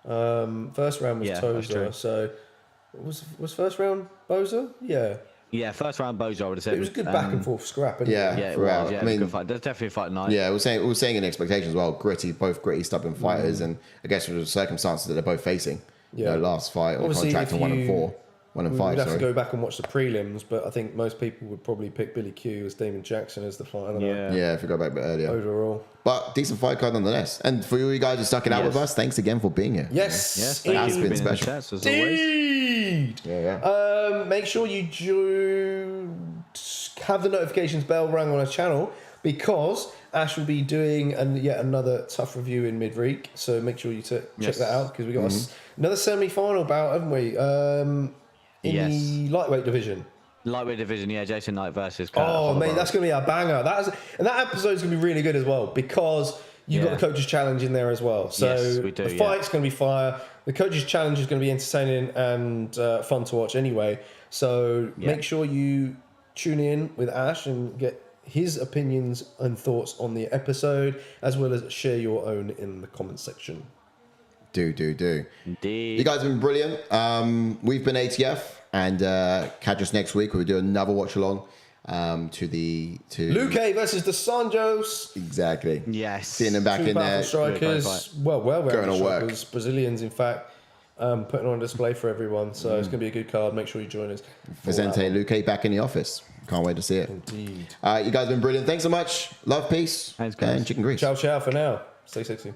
First round was Tozer. So was first round Boser? Yeah. Yeah, first round Boser, I would have said. It was a good back and forth scrap. Yeah, it was. Yeah, I mean, good fight. There's definitely a fight night. Yeah, we were saying in expectations as well. Both gritty, stubborn fighters, and I guess with the circumstances that they're both facing. Yeah. Last fight on Obviously, contract on 1 and 4, 1 and 5. We'd have to go back and watch the prelims, but I think most people would probably pick Billy Q as Damon Jackson as the fight. I don't know. Yeah, if we go back a bit earlier. Overall. But decent fight card nonetheless. And for you guys who stuck it out with us, thanks again for being here. Yes. That's been special. As always. Yeah. Make sure you have the notifications bell rung on our channel because Ash will be doing yet another tough review in midweek. So make sure you check that out because we got another semi-final bout, haven't we? In the lightweight division. Lightweight division, yeah. Jason Knight versus. Oh, mate, that's going to be a banger. And that episode's going to be really good as well because you've got the coaches challenge in there as well. So yes, we do, the fight's going to be fire. The coaches challenge is going to be entertaining and fun to watch anyway. So make sure you tune in with Ash and get his opinions and thoughts on the episode, as well as share your own in the comment section. Do. Indeed. You guys have been brilliant. We've been ATF, and catch us next week. We'll do another watch along to Luke versus the Sanjos. Exactly. Yes. Seeing them back in there. Strikers. Well, going to work. Strikers, Brazilians, in fact. Putting on display for everyone, so it's going to be a good card. Make sure you join us. Vicente Luque back in the office. Can't wait to see it. Indeed. You guys have been brilliant. Thanks so much. Love, peace, Thanks, guys. and chicken grease. Ciao for now. Stay sexy.